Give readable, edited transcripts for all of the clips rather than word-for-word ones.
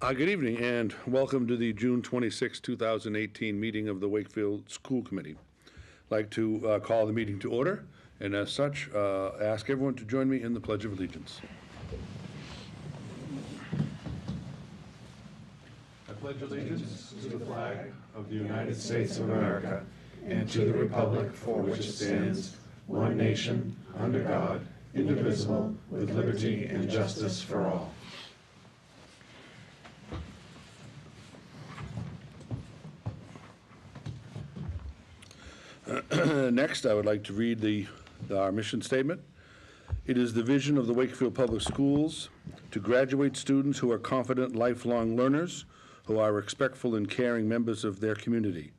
Good evening and welcome to the June 26, 2018 meeting of the Wakefield School Committee. I'd like to call the meeting to order and as such ask everyone to join me in the Pledge of Allegiance. I pledge allegiance to the flag of the United States of America and to the republic for which it stands, one nation, under God, indivisible, with liberty and justice for all. Next, I would like to read our mission statement. It is the vision of the Wakefield Public Schools to graduate students who are confident, lifelong learners, who are respectful and caring members of their community.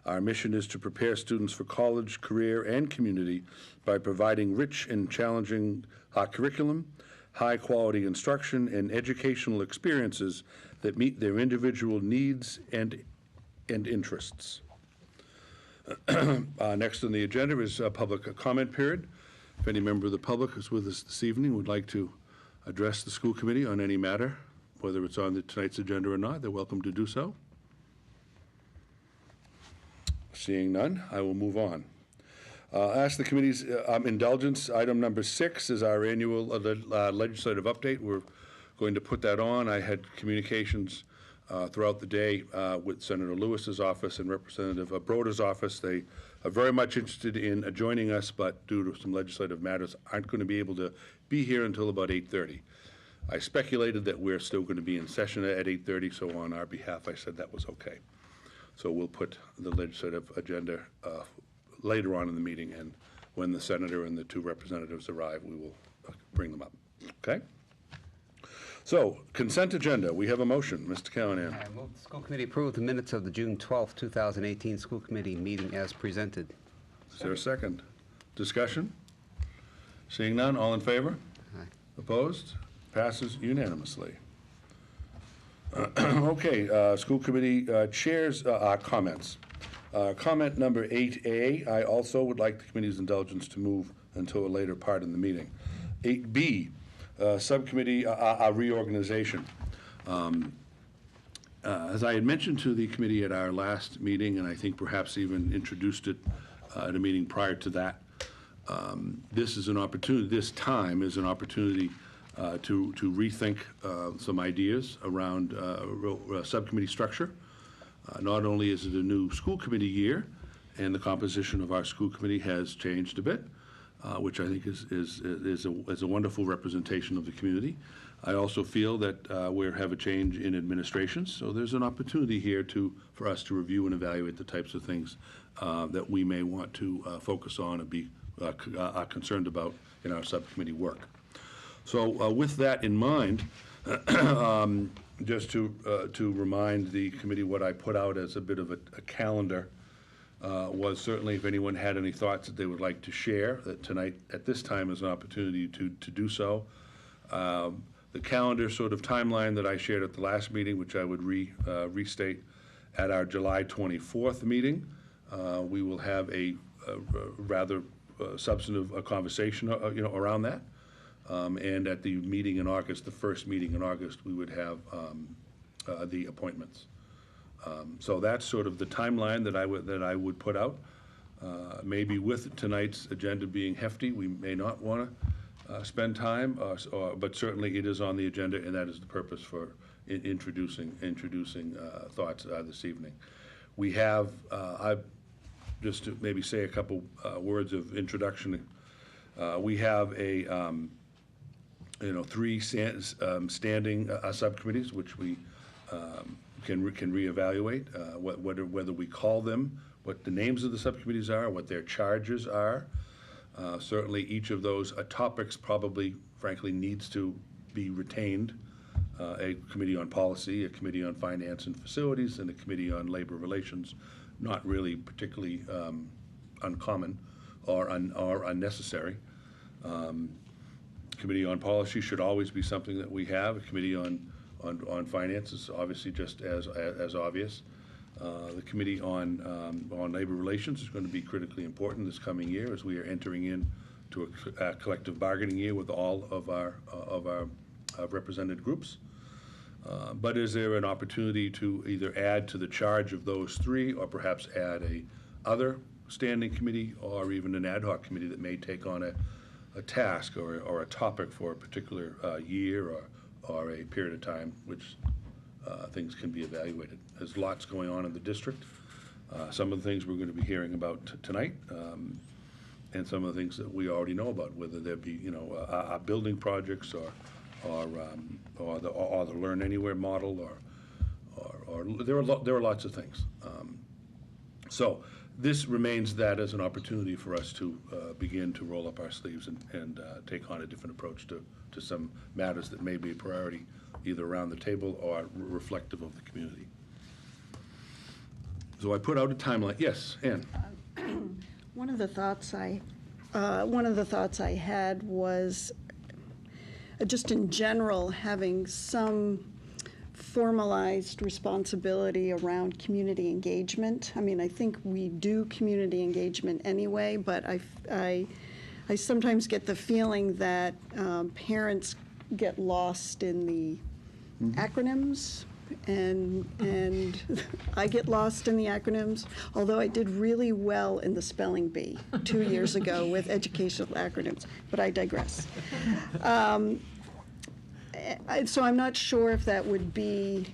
Our mission is to prepare students for college, career, and community by providing rich and challenging curriculum, high-quality instruction, and educational experiences that meet their individual needs and interests. Next on the agenda is a public comment period. If any member of the public is with us this evening would like to address the school committee on any matter, whether it's on tonight's agenda or not, they're welcome to do so. Seeing none, I will move on. Ask the committee's indulgence. Item number 6 is our annual legislative update. We're going to put that on. I had communications throughout the day with Senator Lewis's office and Representative Broder's office. They are very much interested in joining us, but due to some legislative matters, aren't going to be able to be here until about 8:30. I speculated that we're still going to be in session at 8:30, so on our behalf, I said that was okay. So we'll put the legislative agenda later on in the meeting, and when the senator and the 2 representatives arrive, we will bring them up. Okay? So, consent agenda. We have a motion. Mr. Callahan. I move the school committee approve the minutes of the June 12, 2018 school committee meeting as presented. Is there a second? Discussion? Seeing none, all in favor? Aye. Opposed? Passes unanimously. Okay, school committee chairs comments. Comment number 8A, I also would like the committee's indulgence to move until a later part in the meeting. 8B, subcommittee reorganization. As I had mentioned to the committee at our last meeting, and I think perhaps even introduced it at a meeting prior to that, this is an opportunity, this time is an opportunity to rethink some ideas around subcommittee structure. Not only is it a new school committee year, and the composition of our school committee has changed a bit, which I think is a wonderful representation of the community. I also feel that we have a change in administrations, so there's an opportunity here for us to review and evaluate the types of things that we may want to focus on and be concerned about in our subcommittee work. So with that in mind, just to remind the committee what I put out as a bit of a calendar was certainly if anyone had any thoughts that they would like to share, that tonight at this time is an opportunity to do so. The calendar sort of timeline that I shared at the last meeting, which I would restate at our July 24th meeting, we will have a rather substantive conversation around that. And at the meeting in August, the first meeting in August, we would have the appointments. So that's sort of the timeline that I would put out. Maybe with tonight's agenda being hefty, we may not want to spend time, but certainly it is on the agenda, and that is the purpose for introducing thoughts this evening. We have, just to maybe say a couple words of introduction. We have a 3 standing subcommittees, which we can reevaluate, whether we call them, what the names of the subcommittees are, what their charges are. Certainly each of those topics probably, frankly, needs to be retained. A committee on policy, a committee on finance and facilities, and a committee on labor relations. Not really particularly uncommon or unnecessary. Committee on policy should always be something that we have. A committee on finance is obviously just as obvious. The committee on labor relations is going to be critically important this coming year as we are entering into a collective bargaining year with all of our represented groups. But is there an opportunity to either add to the charge of those three, or perhaps add a other standing committee, or even an ad hoc committee that may take on a task or a topic for a particular year or a period of time, which things can be evaluated. There's lots going on in the district. Some of the things we're going to be hearing about tonight, and some of the things that we already know about, whether there be, building projects or the Learn Anywhere model, or there are lots of things. So this remains that as an opportunity for us to begin to roll up our sleeves and take on a different approach to some matters that may be a priority, either around the table or reflective of the community. So I put out a timeline. Yes, Ann? One of the thoughts I had was just in general having some formalized responsibility around community engagement. I mean, I think we do community engagement anyway, but I sometimes get the feeling that parents get lost in the acronyms, and I get lost in the acronyms, although I did really well in the spelling bee 2 years ago with educational acronyms, but I digress. So I'm not sure if that would be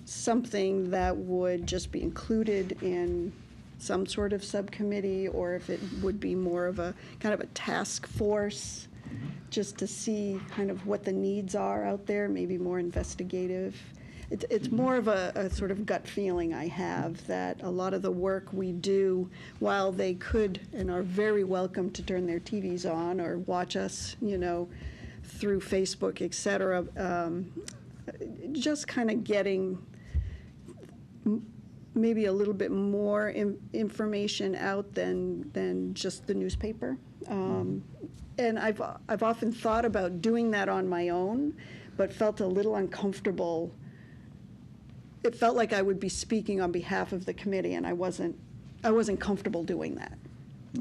something that would just be included in some sort of subcommittee, or if it would be more of a kind of a task force, just to see kind of what the needs are out there, maybe more investigative. It's more of a sort of gut feeling I have that a lot of the work we do, while they could and are very welcome to turn their TVs on or watch us, through Facebook, et cetera, just kind of getting maybe a little bit more information out than just the newspaper. And I've often thought about doing that on my own, but felt a little uncomfortable. It felt like I would be speaking on behalf of the committee, and I wasn't comfortable doing that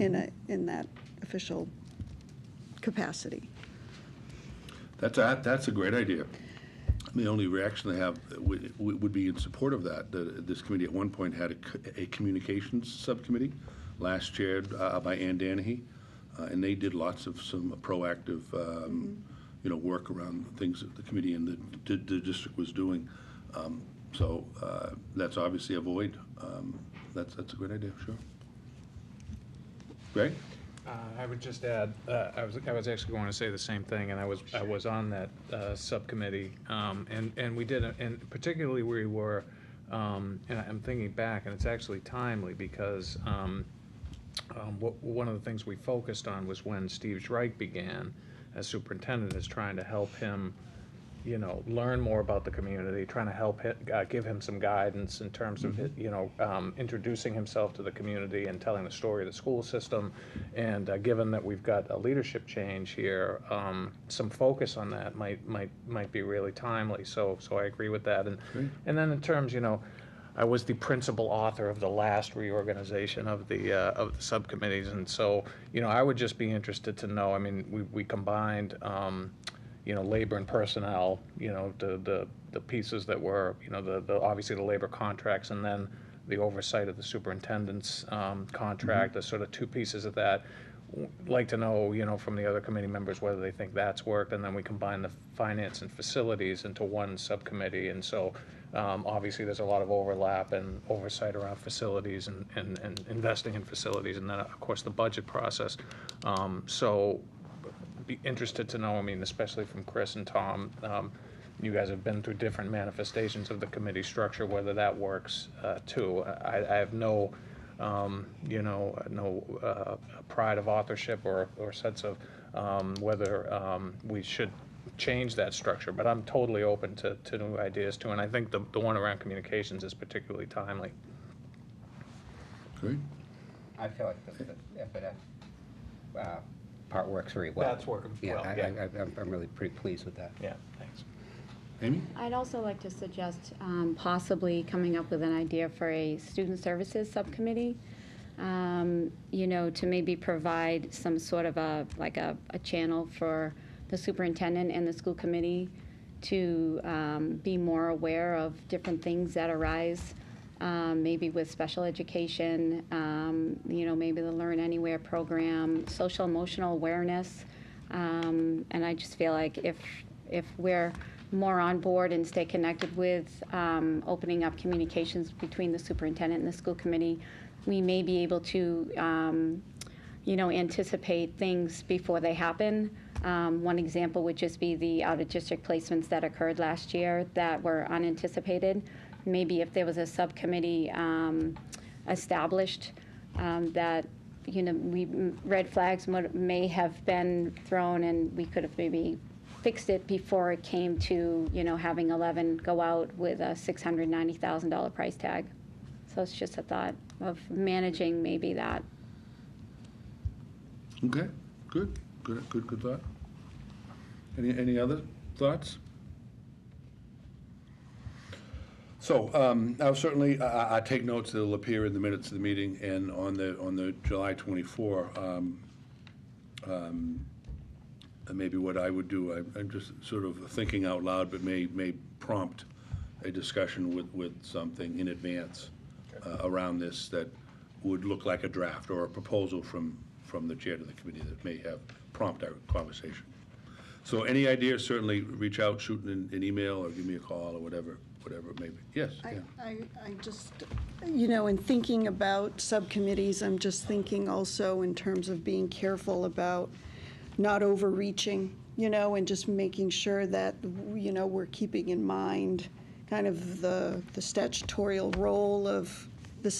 in that official capacity. That's a great idea. The only reaction I have would be in support of that. This committee at one point had a communications subcommittee, last chaired by Ann Danahy, and they did lots of some proactive, work around things that the committee and the district was doing. So that's obviously a void. That's a great idea, sure. Greg? I would just add, I was actually going to say the same thing, and I was on that subcommittee, and we did, and particularly we were, and I'm thinking back, and it's actually timely because one of the things we focused on was when Steve Schreich began as superintendent, is trying to help him, learn more about the community, trying to help give him some guidance in terms of, introducing himself to the community and telling the story of the school system. And given that we've got a leadership change here, some focus on that might be really timely. So I agree with that. And then in terms, I was the principal author of the last reorganization of the subcommittees, and so I would just be interested to know. I mean, we combined. Labor and personnel, the pieces that were, the obviously the labor contracts, and then the oversight of the superintendent's contract, the sort of two pieces of that. Like to know, from the other committee members whether they think that's worked, and then we combine the finance and facilities into one subcommittee, and so obviously there's a lot of overlap and oversight around facilities and investing in facilities, and then of course the budget process. So be interested to know, especially from Chris and Tom, you guys have been through different manifestations of the committee structure, whether that works too. I have no, pride of authorship or sense of whether we should change that structure, but I'm totally open to new ideas too, and I think the one around communications is particularly timely. Great. I feel like the FNF part works very well. That's working Yeah, well. I'm really pretty pleased with that. Yeah, thanks. Amy? I'd also like to suggest possibly coming up with an idea for a student services subcommittee, to maybe provide some sort of a channel for the superintendent and the school committee to be more aware of different things that arise, maybe with special education, maybe the Learn Anywhere program, social emotional awareness. And I just feel like if we're more on board and stay connected with opening up communications between the superintendent and the school committee, we may be able to, anticipate things before they happen. One example would just be the out-of-district placements that occurred last year that were unanticipated. Maybe if there was a subcommittee established that, red flags may have been thrown, and we could have maybe fixed it before it came to, having 11 go out with a $690,000 price tag. So it's just a thought of managing maybe that. Okay, good thought. Any other thoughts? So, I'll certainly, I take notes that'll appear in the minutes of the meeting, and on the July 24, maybe what I would do, I'm just sort of thinking out loud, but may prompt a discussion with something in advance around this that would look like a draft or a proposal from the chair to the committee that may have prompt our conversation. So any ideas, certainly reach out, shoot an email, or give me a call, or whatever it may be. Yes, yeah. I just, in thinking about subcommittees, I'm just thinking also in terms of being careful about not overreaching, and just making sure that, we're keeping in mind kind of the statutorial role of the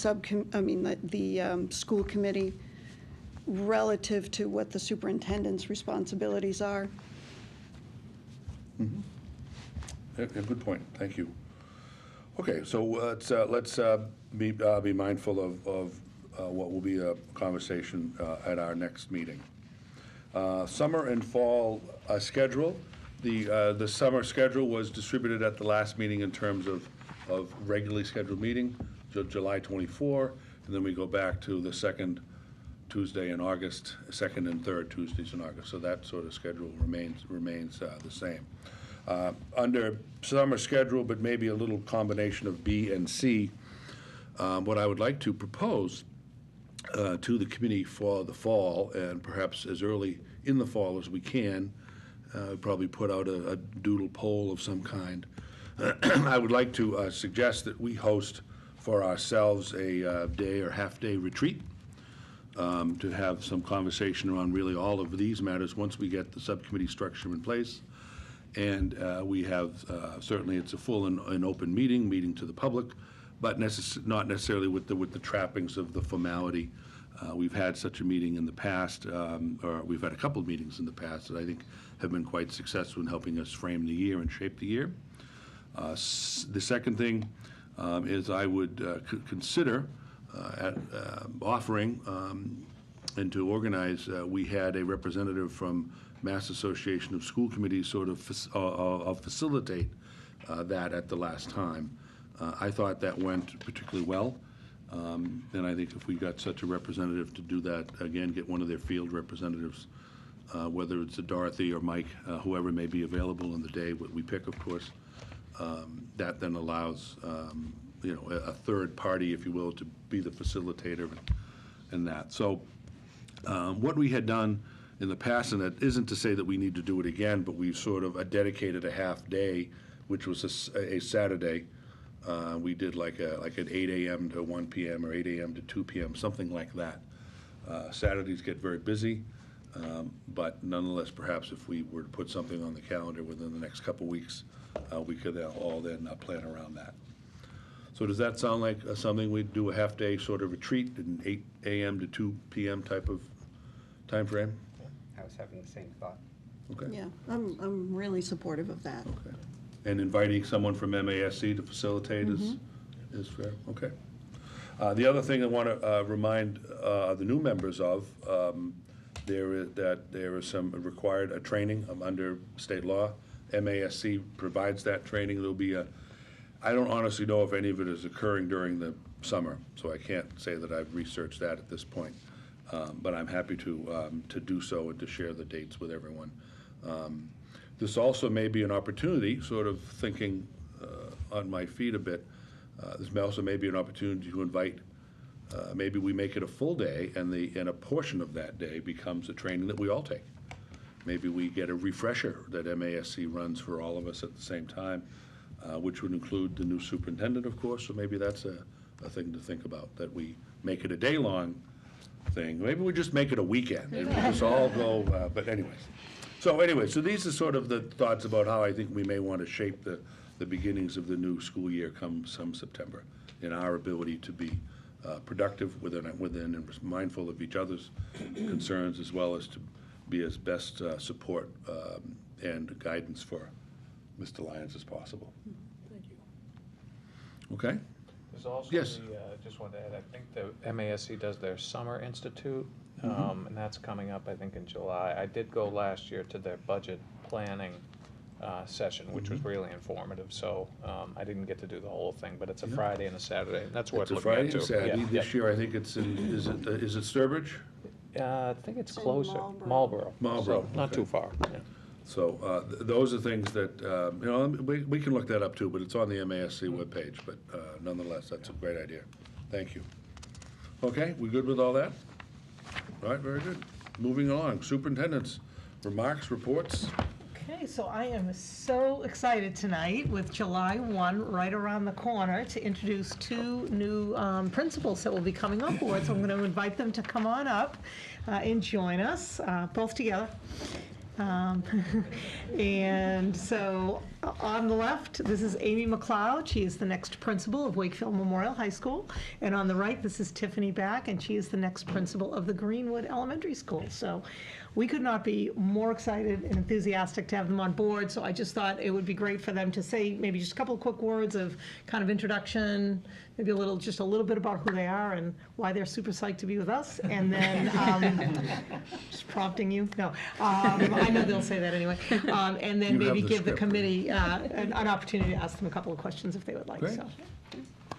school committee relative to what the superintendent's responsibilities are. Yeah, good point, thank you. Okay, so let's be mindful of what will be a conversation at our next meeting. Summer and fall schedule. The summer schedule was distributed at the last meeting in terms of regularly scheduled meeting, July 24, and then we go back to the second Tuesday in August, second and third Tuesdays in August. So that sort of schedule remains the same. Under summer schedule, but maybe a little combination of B and C, what I would like to propose to the committee for the fall, and perhaps as early in the fall as we can, probably put out a doodle poll of some kind. I would like to suggest that we host for ourselves a day or half-day retreat to have some conversation around really all of these matters once we get the subcommittee structure in place. And we have, certainly it's a full and open meeting to the public, but not necessarily with the trappings of the formality. We've had such a meeting in the past, or we've had a couple of meetings in the past that I think have been quite successful in helping us frame the year and shape the year. The second thing is I would consider offering and to organize, we had a representative from Mass Association of School Committees sort of facilitate that at the last time. I thought that went particularly well. And I think if we got such a representative to do that, again, get one of their field representatives, whether it's a Dorothy or Mike, whoever may be available on the day, what we pick, of course, that then allows, a third party, if you will, to be the facilitator in that. So what we had done in the past, and that isn't to say that we need to do it again, but we've sort of dedicated a half day, which was a Saturday. We did like an 8 a.m. to 1 p.m. or 8 a.m. to 2 p.m., something like that. Saturdays get very busy, but nonetheless, perhaps if we were to put something on the calendar within the next couple weeks, we could all then plan around that. So does that sound like something we'd do a half-day sort of retreat, an 8 a.m. to 2 p.m. type of time frame? I was having the same thought. Okay. Yeah, I'm really supportive of that. Okay. And inviting someone from MASC to facilitate is fair? Okay. The other thing I want to remind the new members of, there is some required training under state law. MASC provides that training. There'll be I don't honestly know if any of it is occurring during the summer, so I can't say that I've researched that at this point. But I'm happy to do so and to share the dates with everyone. this also may be an opportunity, sort of thinking on my feet a bit, this may also may be an opportunity to invite, maybe we make it a full day, and a portion of that day becomes a training that we all take. Maybe we get a refresher that MASC runs for all of us at the same time, which would include the new superintendent, of course, so maybe that's a thing to think about, that we make it a day-long thing. Maybe we just make it a weekend, and we just all go, but anyways. So these are sort of the thoughts about how I think we may want to shape the beginnings of the new school year come some September, in our ability to be productive within and mindful of each other's concerns, as well as to be as best support and guidance for Mr. Lyons as possible. Thank you. Okay? There's also Yes. just wanted to add, I think the MASC does their Summer Institute, and that's coming up, I think, in July. I did go last year to their budget planning session, which was really informative, so I didn't get to do the whole thing, but it's a Friday and a Saturday, and that's worth It's a looking at Friday too. and Saturday. Yeah, This year, I think it's in, is it Sturbridge? I think it's in closer, Marlborough. Marlboro, so not okay. too far. Yeah. So those are things that, we can look that up too, but it's on the MASC webpage, but nonetheless, that's a great idea. Thank you. Okay, we good with all that? All right, very good. Moving along, superintendent's remarks, reports. Okay, so I am so excited tonight with July 1 right around the corner to introduce two new principals that will be coming on board. So I'm going to invite them to come on up and join us, both together. And so on the left, this is Amy McLeod. She is the next principal of Wakefield Memorial High School. And on the right, this is Tiffany Back, and she is the next principal of the Greenwood Elementary School. So we could not be more excited and enthusiastic to have them on board. So I just thought it would be great for them to say maybe just a couple of quick words of kind of introduction, maybe just a little bit about who they are and why they're super psyched to be with us. And then, just prompting you, no, I know they'll say that anyway. And then You have maybe the give the script. committee an opportunity to ask them a couple of questions if they would like, Great. so.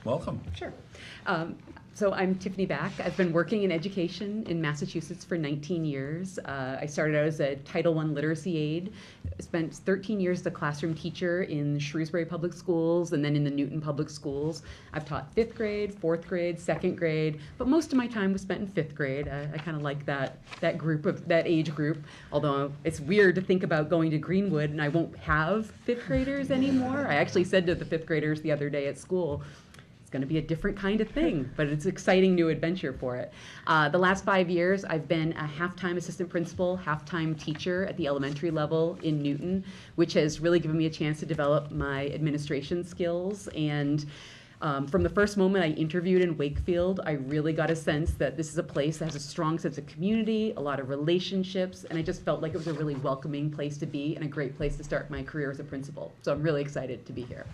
Welcome. Sure. So I'm Tiffany Back. I've been working in education in Massachusetts for 19 years. I started out as a Title I literacy aide, spent 13 years as a classroom teacher in Shrewsbury Public Schools and then in the Newton Public Schools. I've taught 5th grade, 4th grade, 2nd grade, but most of my time was spent in 5th grade. I kind of like that age group, although it's weird to think about going to Greenwood and I won't have 5th graders anymore. I actually said to the 5th graders the other day at school, going to be a different kind of thing, but it's an exciting new adventure for it. The last 5 years, I've been a half-time assistant principal, half-time teacher at the elementary level in Newton, which has really given me a chance to develop my administration skills. And from the first moment I interviewed in Wakefield, I really got a sense that this is a place that has a strong sense of community, a lot of relationships, and I just felt like it was a really welcoming place to be and a great place to start my career as a principal. So I'm really excited to be here.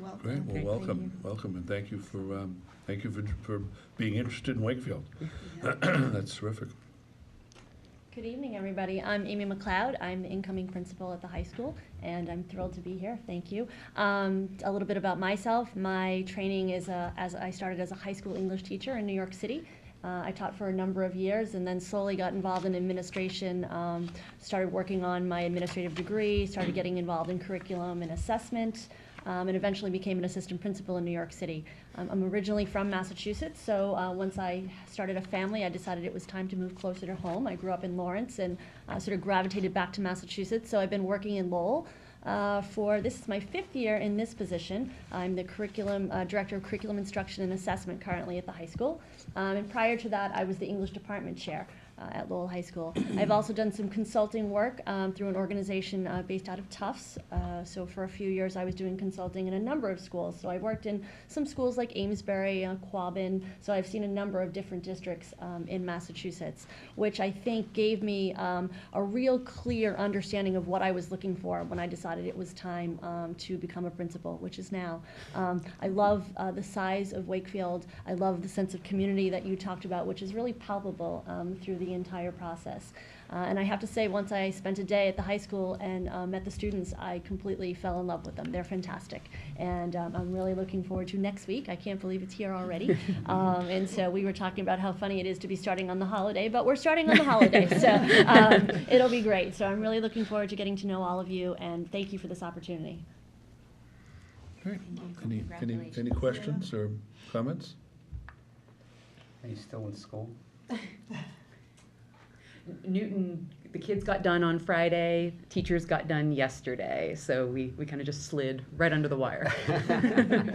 Welcome. Great, well, Okay, welcome, and thank you for being interested in Wakefield. That's terrific. Good evening, everybody. I'm Amy McLeod. I'm the incoming principal at the high school, and I'm thrilled to be here. Thank you. A little bit about myself. My training is as I started as a high school English teacher in New York City. I taught for a number of years and then slowly got involved in administration, started working on my administrative degree, started getting involved in curriculum and assessment, and eventually became an assistant principal in New York City. I'm originally from Massachusetts, so once I started a family, I decided it was time to move closer to home. I grew up in Lawrence and sort of gravitated back to Massachusetts, so I've been working in Lowell. This is my 5th year in this position. I'm the director of curriculum instruction and assessment currently at the high school. And prior to that, I was the English department chair at Lowell High School. I've also done some consulting work through an organization based out of Tufts. So for a few years, I was doing consulting in a number of schools. So I worked in some schools like Amesbury, Quabbin. So I've seen a number of different districts in Massachusetts, which I think gave me a real clear understanding of what I was looking for when I decided it was time to become a principal, which is now. I love the size of Wakefield. I love the sense of community that you talked about, which is really palpable through the entire process. And I have to say, once I spent a day at the high school and met the students, I completely fell in love with them. They're fantastic. And I'm really looking forward to next week. I can't believe it's here already. And so we were talking about how funny it is to be starting on the holiday, but we're starting on the holiday. So it'll be great. So I'm really looking forward to getting to know all of you, and thank you for this opportunity. Great. Any questions or comments? Are you still in school? Newton, the kids got done on Friday, teachers got done yesterday, so we kind of just slid right under the wire.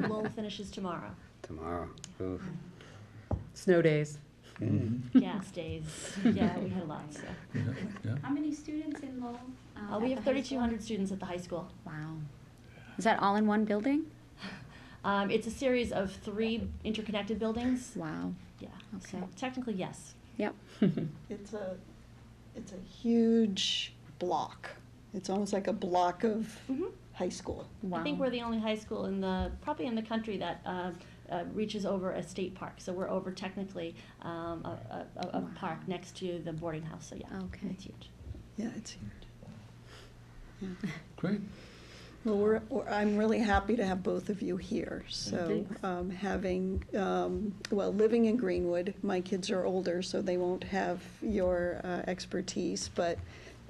Lull finishes tomorrow. Tomorrow. Oof. Snow days. Gas days. Yeah, we had a lot. So. How many students in Lowell? We have 3,200 students at the high school. Wow. Is that all in one building? It's a series of 3 interconnected buildings. Wow. Yeah. Okay. So technically, yes. Yep. It's a huge block. It's almost like a block of high school. Wow. I think we're the only high school probably in the country that reaches over a state park. So we're over technically a park next to the boarding house. So yeah, Okay. it's huge. Yeah, it's huge. Great. Well, I'm really happy to have both of you here. So living in Greenwood, my kids are older, so they won't have your expertise, but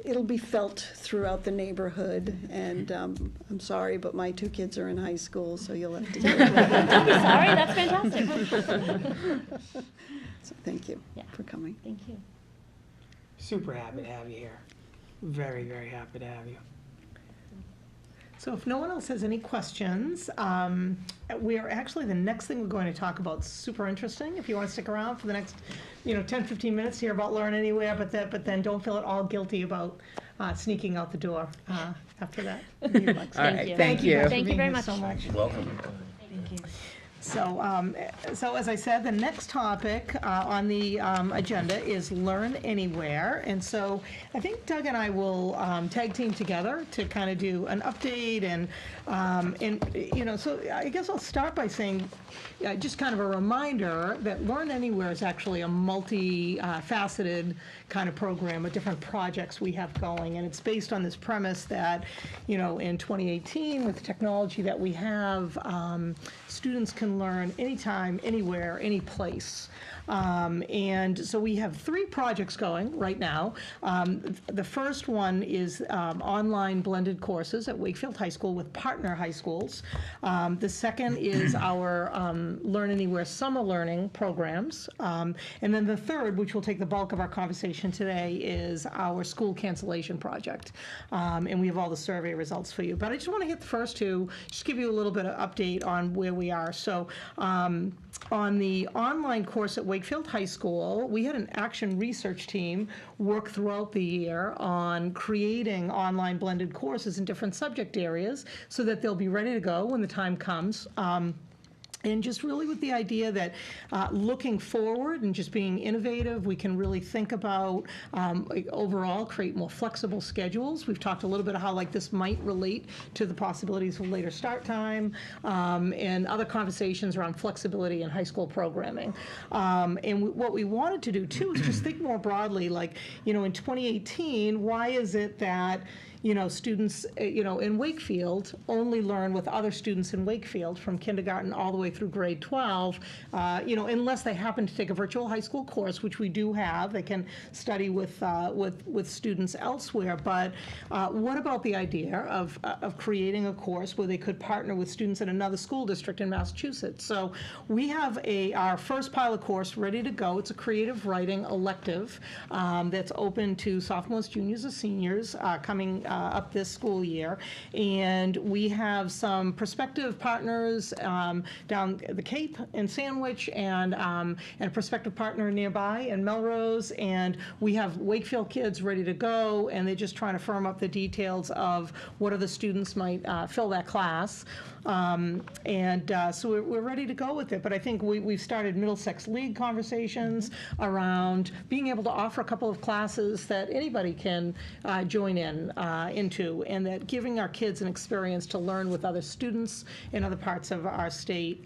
it'll be felt throughout the neighborhood. And I'm sorry, but my 2 kids are in high school, so you'll have to hear that. Don't be sorry. That's fantastic. So thank you for coming. Thank you. Super happy to have you here. Very, very happy to have you. So if no one else has any questions, we are actually, the next thing we're going to talk about is super interesting. If you want to stick around for the next 10, 15 minutes to hear about Learn Anywhere, but then don't feel at all guilty about sneaking out the door after that. All right, thank you. guys for Thank you being very here much. so much. Welcome. Thank you. So as I said, the next topic on the agenda is Learn Anywhere. And so I think Doug and I will tag team together to kind of do an update and so I guess I'll start by saying just kind of a reminder that Learn Anywhere is actually a multi-faceted kind of program of different projects we have going. And it's based on this premise that, in 2018, with the technology that we have, students can learn anytime, anywhere, any place. And so we have 3 projects going right now. The first one is online blended courses at Wakefield High School with partner high schools. The second is our Learn Anywhere summer learning programs. And then the third, which will take the bulk of our conversation today, is our school cancellation project. And we have all the survey results for you. But I just want to hit the first 2, just give you a little bit of update on where we are. So on the online course at Wakefield High School, we had an action research team work throughout the year on creating online blended courses in different subject areas so that they'll be ready to go when the time comes. And just really with the idea that looking forward and just being innovative, we can really think about overall create more flexible schedules. We've talked a little bit about how this might relate to the possibilities of later start time and other conversations around flexibility in high school programming. And what we wanted to do too is just think more broadly, in 2018, why is it that students, in Wakefield only learn with other students in Wakefield from kindergarten all the way through grade 12, unless they happen to take a virtual high school course, which we do have. They can study with students elsewhere. But what about the idea of creating a course where they could partner with students in another school district in Massachusetts? So we have our first pilot course ready to go. It's a creative writing elective that's open to sophomores, juniors, and seniors coming up this school year. And we have some prospective partners down the Cape in Sandwich and a prospective partner nearby in Melrose. And we have Wakefield kids ready to go, and they're just trying to firm up the details of what other students might fill that class. So we're ready to go with it. But I think we've started Middlesex League conversations around being able to offer a couple of classes that anybody can join into, and that giving our kids an experience to learn with other students in other parts of our state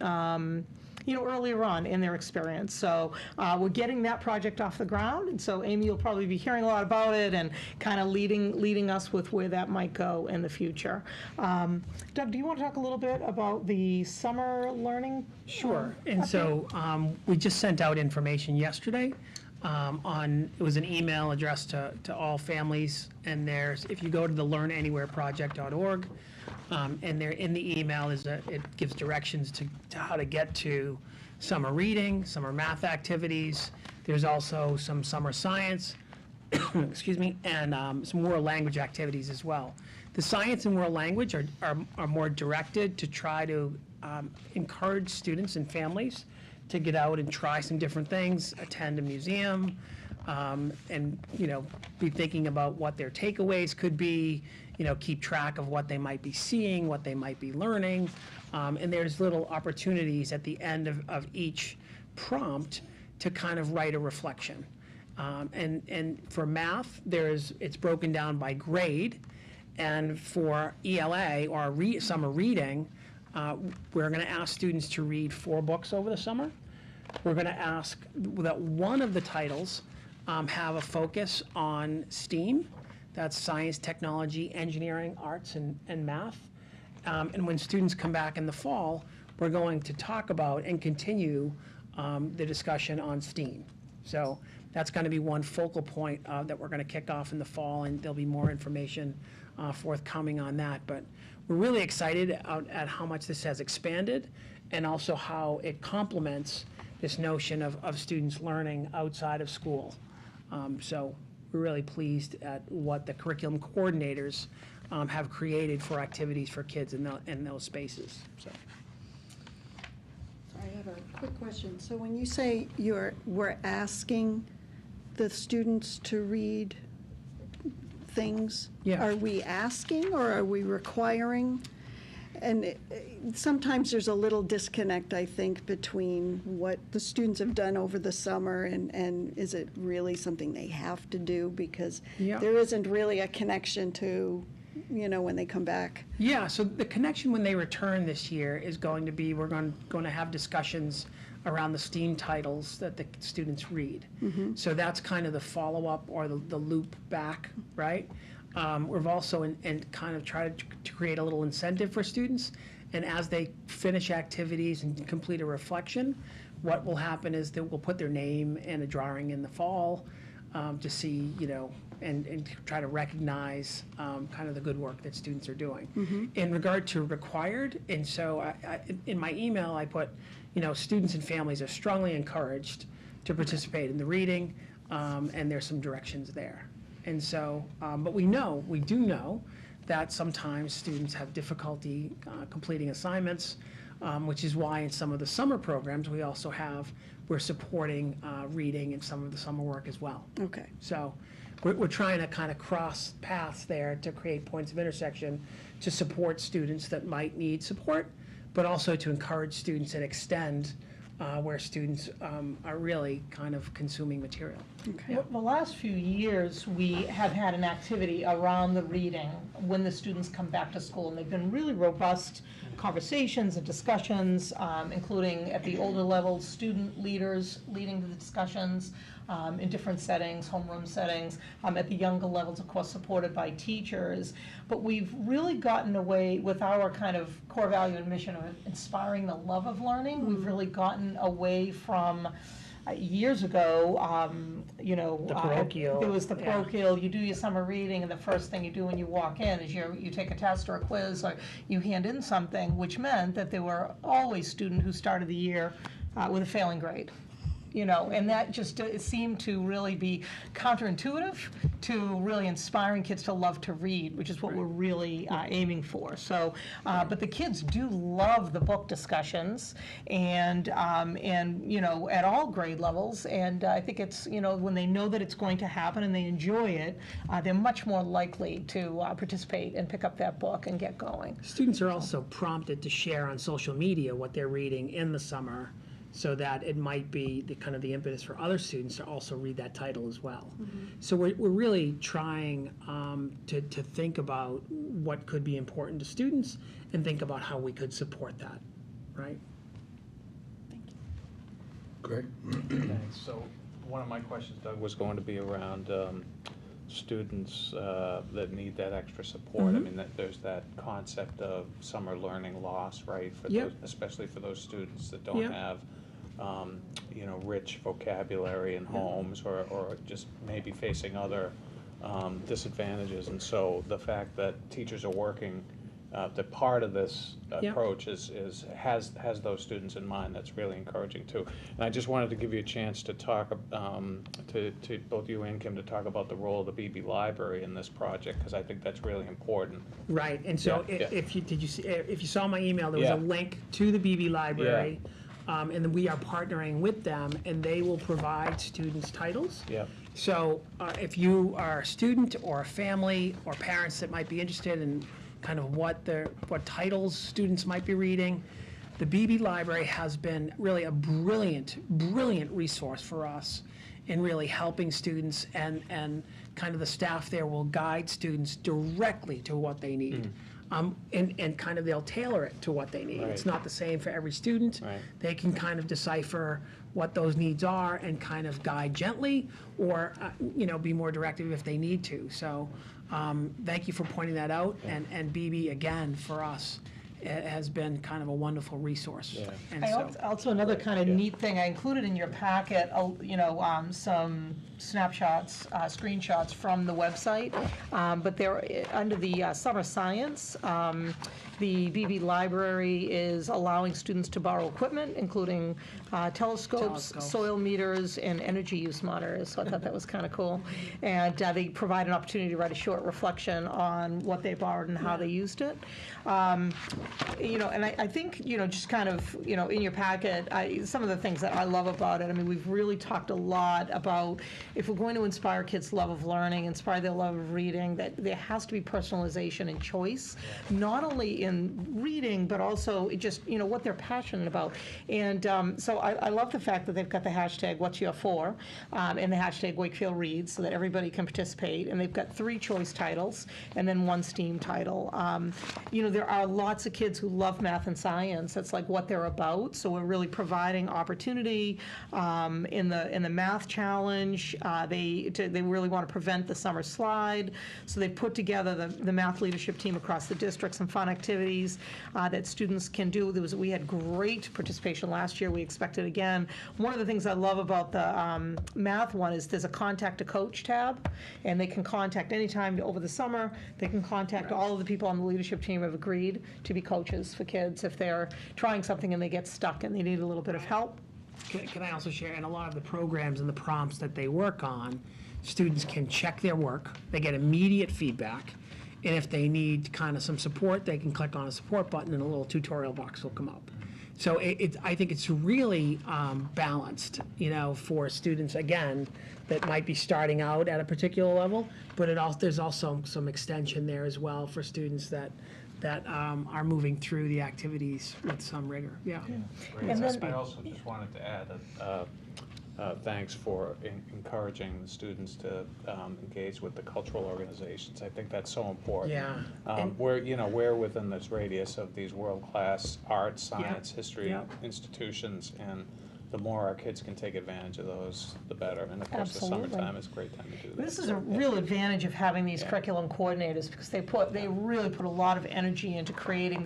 earlier on in their experience. So we're getting that project off the ground, and so Amy will probably be hearing a lot about it and kind of leading us with where that might go in the future. Doug, do you want to talk a little bit about the summer learning? Sure. And so we just sent out information yesterday it was an email addressed to all families, and if you go to the learnanywhereproject.org, and there in the email it gives directions to how to get to summer reading, summer math activities. There's also some summer science, excuse me, and some world language activities as well. The science and world language are more directed to try to encourage students and families to get out and try some different things, attend a museum, and be thinking about what their takeaways could be, keep track of what they might be seeing, what they might be learning, and there's little opportunities at the end of each prompt to kind of write a reflection. And for math, it's broken down by grade, and for ELA or summer reading, we're going to ask students to read 4 books over the summer. We're going to ask that one of the titles have a focus on STEAM. That's science, technology, engineering, arts, and math. And when students come back in the fall, we're going to talk about and continue the discussion on STEAM. So that's going to be one focal point that we're going to kick off in the fall, and there'll be more information forthcoming on that. But we're really excited at how much this has expanded, and also how it complements this notion of students learning outside of school. So we're really pleased at what the curriculum coordinators have created for activities for kids in those spaces. So. I have a quick question. So when you say we're asking the students to read things, Yeah. are we asking or are we requiring? And sometimes there's a little disconnect, I think, between what the students have done over the summer and is it really something they have to do? Because Yeah. there isn't really a connection to, when they come back. Yeah, so the connection when they return this year is going to be, we're going to have discussions around the STEAM titles that the students read. So that's kind of the follow-up or the loop back, right? We've also kind of tried to create a little incentive for students, and as they finish activities and complete a reflection, what will happen is that we'll put their name and a drawing in the fall to see, and try to recognize kind of the good work that students are doing. In regard to required, and so in my email I put, students and families are strongly encouraged to participate in the reading, and there's some directions there. And so, but we do know that sometimes students have difficulty completing assignments, which is why in some of the summer programs we're supporting reading and some of the summer work as well. Okay. So we're trying to kind of cross paths there to create points of intersection to support students that might need support, but also to encourage students and extend where students are really kind of consuming material. Okay. The last few years, we have had an activity around the reading when the students come back to school, and they've been really robust conversations and discussions, including at the older levels, student leaders leading the discussions in different settings, homeroom settings, at the younger levels, of course, supported by teachers. But we've really gotten away with our kind of core value and mission of inspiring the love of learning. We've really gotten away from years ago, The parochial, there was the yeah. parochial, you do your summer reading, and the first thing you do when you walk in is you take a test or a quiz, or you hand in something, which meant that there were always students who started the year with a failing grade. And that just it seemed to really be counterintuitive to really inspiring kids to love to read, which is what we're really aiming for. So, but the kids do love the book discussions, and at all grade levels. And I think it's when they know that it's going to happen and they enjoy it, they're much more likely to participate and pick up that book and get going. Students are also prompted to share on social media what they're reading in the summer, so that it might be the kind of the impetus for other students to also read that title as well. So we're really trying to think about what could be important to students and think about how we could support that, right? Thank you. Greg? Thanks. So one of my questions, Doug, was going to be around students that need that extra support. I mean, there's that concept of summer learning loss, right? For Yep. those, especially for those students that don't Yep. have, rich vocabulary in homes, or just maybe facing other disadvantages. And so the fact that teachers are working, that part of this Yep. approach has those students in mind, that's really encouraging too. And I just wanted to give you a chance to talk, to both you and Kim, to talk about the role of the BB Library in this project, because I think that's really important. Right, and so Yeah, yeah. if you saw my email, there was Yeah. a link to the BB Library. And then we are partnering with them, and they will provide students titles. Yep. So if you are a student or a family or parents that might be interested in kind of what titles students might be reading, the BB Library has been really a brilliant resource for us in really helping students, and kind of the staff there will guide students directly to what they need. And kind of they'll tailor it to what they need. It's Right. not the same for every student. Right. They can kind of decipher what those needs are and kind of guide gently, or be more directive if they need to. So thank you for pointing that out. And BB, again, for us, has been kind of a wonderful resource. Yeah. And I so, also, another kind of Yeah. neat thing, I included in your packet, some snapshots, screenshots from the website, but they're under the summer science. The BB Library is allowing students to borrow equipment, including telescopes, soil meters, and energy use monitors, so I thought that was kind of cool. And they provide an opportunity to write a short reflection on what they borrowed and how they used it. And I think, just kind of, in your packet, some of the things that I love about it, I mean, we've really talked a lot about if we're going to inspire kids' love of learning, inspire their love of reading, that there has to be personalization and choice, not only in reading, but also just, what they're passionate about. And so I love the fact that they've got the hashtag What's Your For, and the hashtag Wakefield Reads, so that everybody can participate. And they've got 3 choice titles and then 1 STEAM title. There are lots of kids who love math and science. That's like what they're about. So we're really providing opportunity in the math challenge. They really want to prevent the summer slide. So they put together the math leadership team across the district, some fun activities that students can do. We had great participation last year. We expect it again. One of the things I love about the math one is there's a contact a coach tab, and they can contact anytime over the summer. They can contact all of the people on the leadership team have agreed to be coaches for kids if they're trying something and they get stuck and they need a little bit of help. can I also share, in a lot of the programs and the prompts that they work on, students can check their work, they get immediate feedback, and if they need kind of some support, they can click on a support button and a little tutorial box will come up. So I think it's really balanced, for students, again, that might be starting out at a particular level, but there's also some extension there as well for students that are moving through the activities with some rigor. Yeah. And then- I also just wanted to add thanks for encouraging the students to engage with the cultural organizations. I think that's so important. Yeah. We're within this radius of these world-class art, science, history Yeah. institutions, and the more our kids can take advantage of those, the better. And of course, the Absolutely. summertime is a great time to do that. This is a real advantage of having these curriculum coordinators, because they really put a lot of energy into creating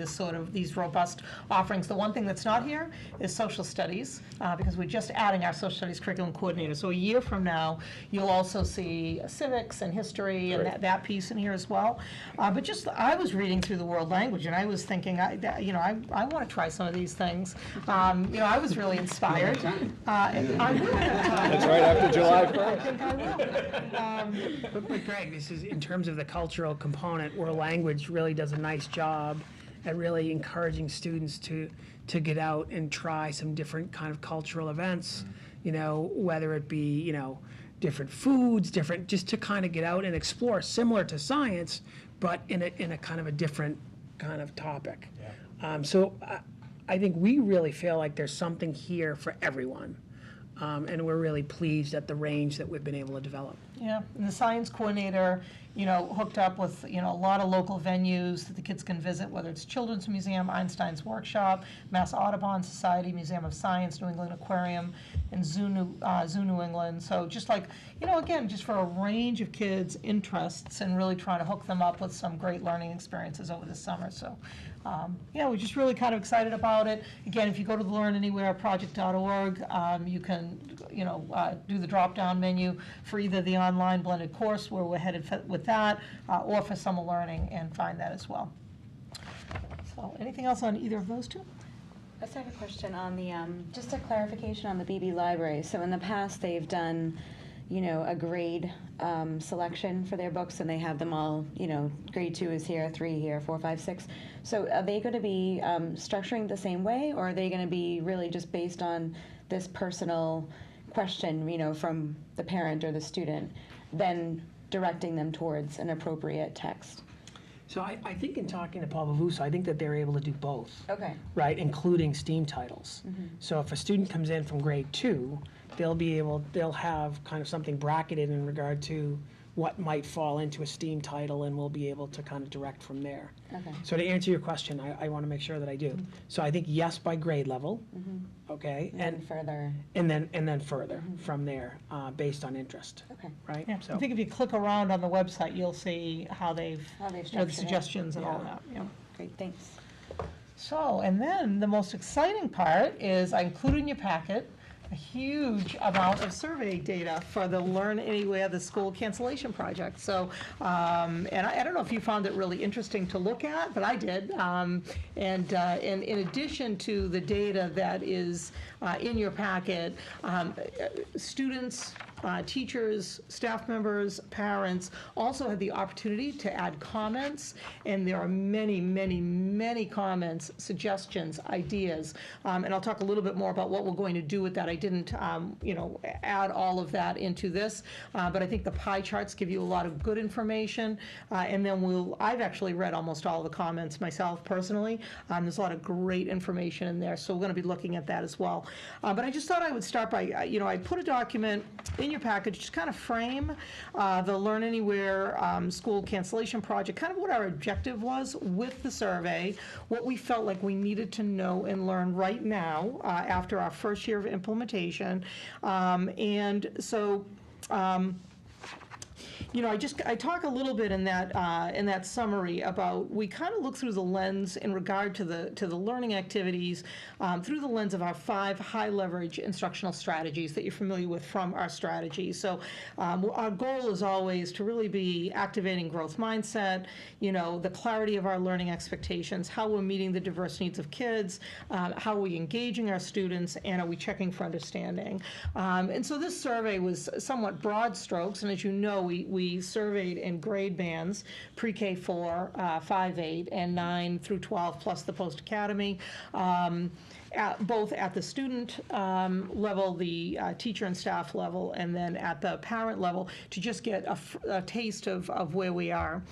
these robust offerings. The one thing that's not here is social studies, because we're just adding our social studies curriculum coordinator. So a year from now, you'll also see civics and history and Great. that piece in here as well. But I was reading through the world language, and I was thinking, I want to try some of these things. I was really inspired. I will have time. That's right after July 1st. I think I will. But Greg, this is, in terms of the cultural component, world language really does a nice job at really encouraging students to get out and try some different kind of cultural events, whether it be, different foods, just to kind of get out and explore, similar to science, but in a kind of a different kind of topic. So I think we really feel like there's something here for everyone, and we're really pleased at the range that we've been able to develop. Yeah, and the science coordinator, hooked up with, a lot of local venues that the kids can visit, whether it's Children's Museum, Einstein's Workshop, Mass Audubon Society, Museum of Science, New England Aquarium, and Zoo New England. So just like, again, just for a range of kids' interests and really trying to hook them up with some great learning experiences over the summer. So, yeah, we're just really kind of excited about it. Again, if you go to the learnanywhereproject.org, you can, do the drop-down menu for either the online blended course where we're headed with that, or for summer learning, and find that as well. So, anything else on either of those two? I just have a question on the, just a clarification on the BB Library. So in the past, they've done, a grade selection for their books, and they have them all, grade 2 is here, 3 here, 4, 5, 6. So are they going to be structuring the same way, or are they going to be really just based on this personal question, from the parent or the student, then directing them towards an appropriate text? So I think in talking to Paul Bavuso, I think that they're able to do both. Okay. Right, including STEAM titles. So if a student comes in from grade 2, they'll have kind of something bracketed in regard to what might fall into a STEAM title, and we'll be able to kind of direct from there. Okay. So to answer your question, I want to make sure that I do. So I think yes by grade level, okay? And further. And then further from there, based on interest, Okay. right? Yeah, So I think if you click around on the website, you'll see how they've, the structured it. suggestions and all that, yeah. Great, thanks. So, and then the most exciting part is I included in your packet a huge amount of survey data for the Learn Anywhere, the school cancellation project. So, and I don't know if you found it really interesting to look at, but I did. And in addition to the data that is in your packet, students, teachers, staff members, parents also had the opportunity to add comments, and there are many, many, many comments, suggestions, ideas, and I'll talk a little bit more about what we're going to do with that. I didn't, add all of that into this, but I think the pie charts give you a lot of good information, and then I've actually read almost all of the comments myself personally. There's a lot of great information in there, so we're going to be looking at that as well. But I just thought I would start by, I put a document in your package to kind of frame the Learn Anywhere school cancellation project, kind of what our objective was with the survey, what we felt like we needed to know and learn right now after our first year of implementation. And so, I talk a little bit in that summary about, we kind of look through the lens in regard to the learning activities through the lens of our 5 high leverage instructional strategies that you're familiar with from our strategy. So our goal is always to really be activating growth mindset, the clarity of our learning expectations, how we're meeting the diverse needs of kids, how are we engaging our students, and are we checking for understanding. And so this survey was somewhat broad strokes, and as you know, we surveyed in grade bands, pre-K 4, 5, 8, and 9 through 12, plus the post-academy, both at the student level, the teacher and staff level, and then at the parent level, to just get a taste of where we are.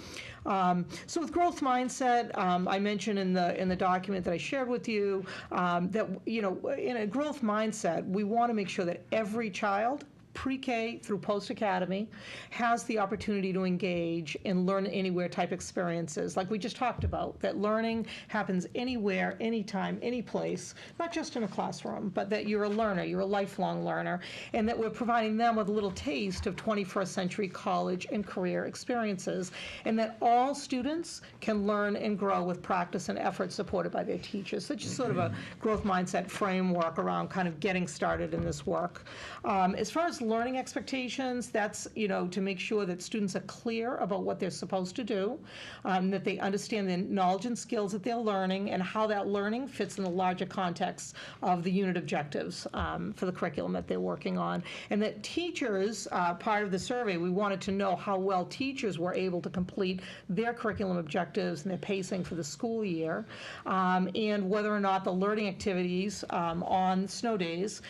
So with growth mindset, I mentioned in the document that I shared with you that, in a growth mindset, we want to make sure that every child, pre-K through post-academy, has the opportunity to engage in Learn Anywhere type experiences, like we just talked about, that learning happens anywhere, anytime, any place, not just in a classroom, but that you're a learner, you're a lifelong learner, and that we're providing them with a little taste of 21st century college and career experiences, and that all students can learn and grow with practice and effort supported by their teachers. So just sort of a growth mindset framework around kind of getting started in this work. As far as learning expectations, that's, to make sure that students are clear about what they're supposed to do, that they understand the knowledge and skills that they're learning, and how that learning fits in the larger context of the unit objectives for the curriculum that they're working on. And that teachers, part of the survey, we wanted to know how well teachers were able to complete their curriculum objectives and their pacing for the school year, and whether or not the learning activities on snow days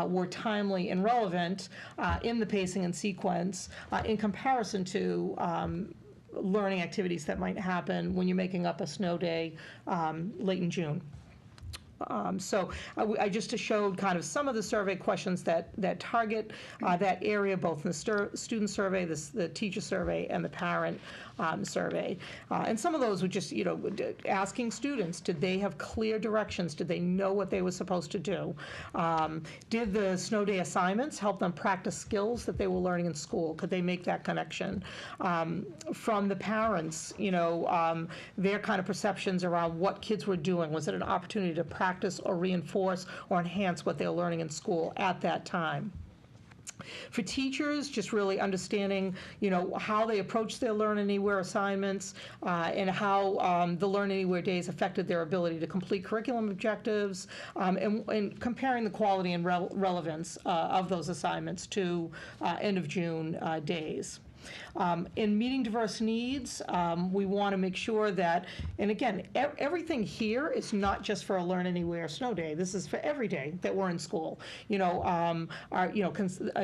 were timely and relevant in the pacing and sequence in comparison to learning activities that might happen when you're making up a snow day late in June. So I just showed kind of some of the survey questions that target that area, both in the student survey, the teacher survey, and the parent survey. And some of those were just, asking students, did they have clear directions? Did they know what they were supposed to do? Did the snow day assignments help them practice skills that they were learning in school? Could they make that connection? From the parents, their kind of perceptions around what kids were doing. Was it an opportunity to practice or reinforce or enhance what they were learning in school at that time? For teachers, just really understanding, how they approach their Learn Anywhere assignments and how the Learn Anywhere days affected their ability to complete curriculum objectives, and comparing the quality and relevance of those assignments to end of June days. In meeting diverse needs, we want to make sure that, and again, everything here is not just for a Learn Anywhere snow day. This is for every day that we're in school.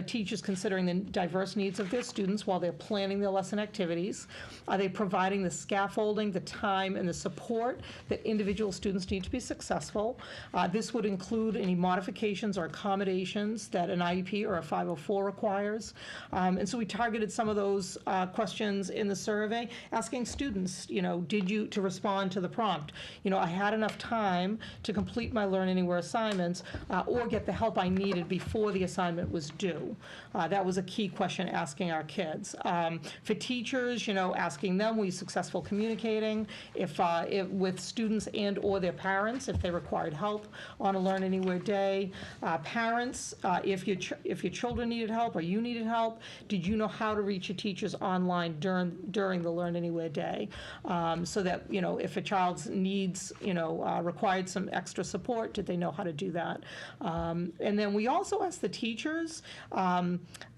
Teachers considering the diverse needs of their students while they're planning their lesson activities. Are they providing the scaffolding, the time, and the support that individual students need to be successful? This would include any modifications or accommodations that an IEP or a 504 requires. And so we targeted some of those questions in the survey, asking students, to respond to the prompt. I had enough time to complete my Learn Anywhere assignments or get the help I needed before the assignment was due. That was a key question asking our kids. For teachers, asking them, were you successful communicating? If with students and or their parents, if they required help on a Learn Anywhere day. Parents, if your children needed help or you needed help, did you know how to reach your teachers online during the Learn Anywhere day, so that if a child's needs required some extra support, did they know how to do that? And then we also asked the teachers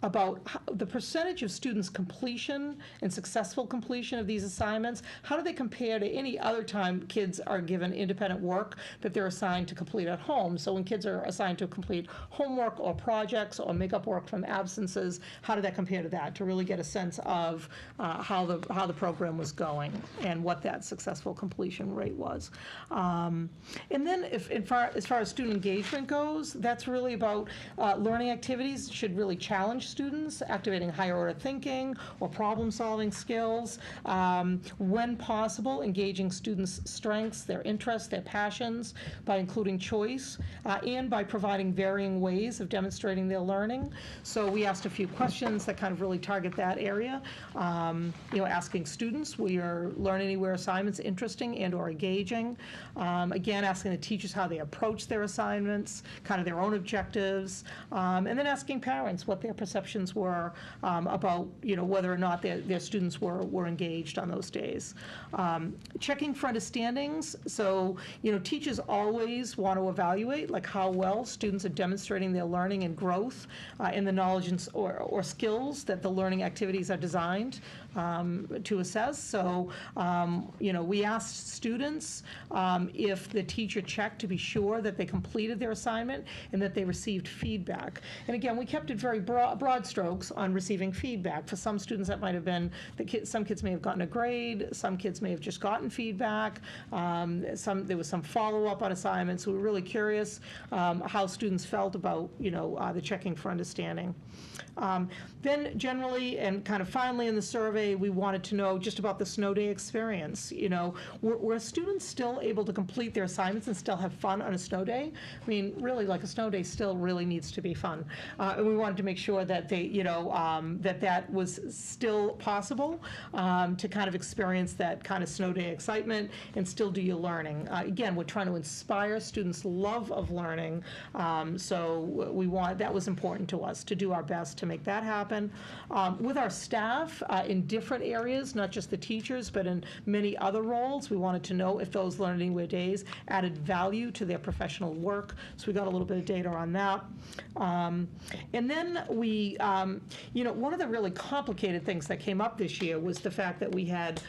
about the percentage of students' completion and successful completion of these assignments. How do they compare to any other time kids are given independent work that they're assigned to complete at home? So when kids are assigned to complete homework or projects or make up work from absences, how did that compare to that, to really get a sense of how the program was going and what that successful completion rate was. And then as far as student engagement goes, that's really about learning activities should really challenge students, activating higher order thinking or problem solving skills. When possible, engaging students' strengths, their interests, their passions by including choice and by providing varying ways of demonstrating their learning. So we asked a few questions that kind of really target that area. Asking students, were your Learn Anywhere assignments interesting and or engaging? Again, asking the teachers how they approach their assignments, kind of their own objectives, and then asking parents what their perceptions were about, whether or not their students were engaged on those days. Checking for understandings. So, teachers always want to evaluate like how well students are demonstrating their learning and growth in the knowledge or skills that the learning activities are designed to assess. So, we asked students if the teacher checked to be sure that they completed their assignment and that they received feedback. And again, we kept it very broad strokes on receiving feedback. For some students, that might have been, some kids may have gotten a grade, some kids may have just gotten feedback, there was some follow-up on assignments. We were really curious how students felt about, the checking for understanding. Then generally, and kind of finally in the survey, we wanted to know just about the snow day experience. Were students still able to complete their assignments and still have fun on a snow day? I mean, really, like a snow day still really needs to be fun. And we wanted to make sure that they, that was still possible to kind of experience that kind of snow day excitement and still do your learning. Again, we're trying to inspire students' love of learning. So that was important to us to do our best to make that happen. With our staff in different areas, not just the teachers, but in many other roles, we wanted to know if those Learn Anywhere days added value to their professional work. So we got a little bit of data on that. And then we, one of the really complicated things that came up this year was the fact that we had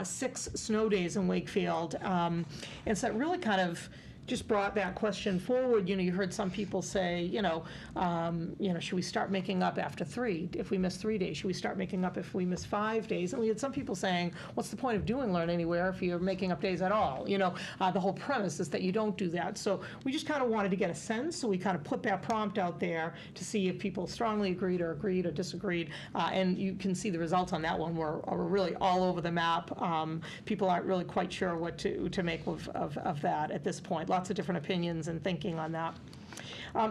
6 snow days in Wakefield. And so it really kind of just brought that question forward. You heard some people say, should we start making up after 3 if we miss 3 days? Should we start making up if we miss 5 days? And we had some people saying, what's the point of doing Learn Anywhere if you're making up days at all? The whole premise is that you don't do that. So we just kind of wanted to get a sense, so we kind of put that prompt out there to see if people strongly agreed or disagreed. And you can see the results on that one were really all over the map. People aren't really quite sure what to make of that at this point. Lots of different opinions and thinking on that.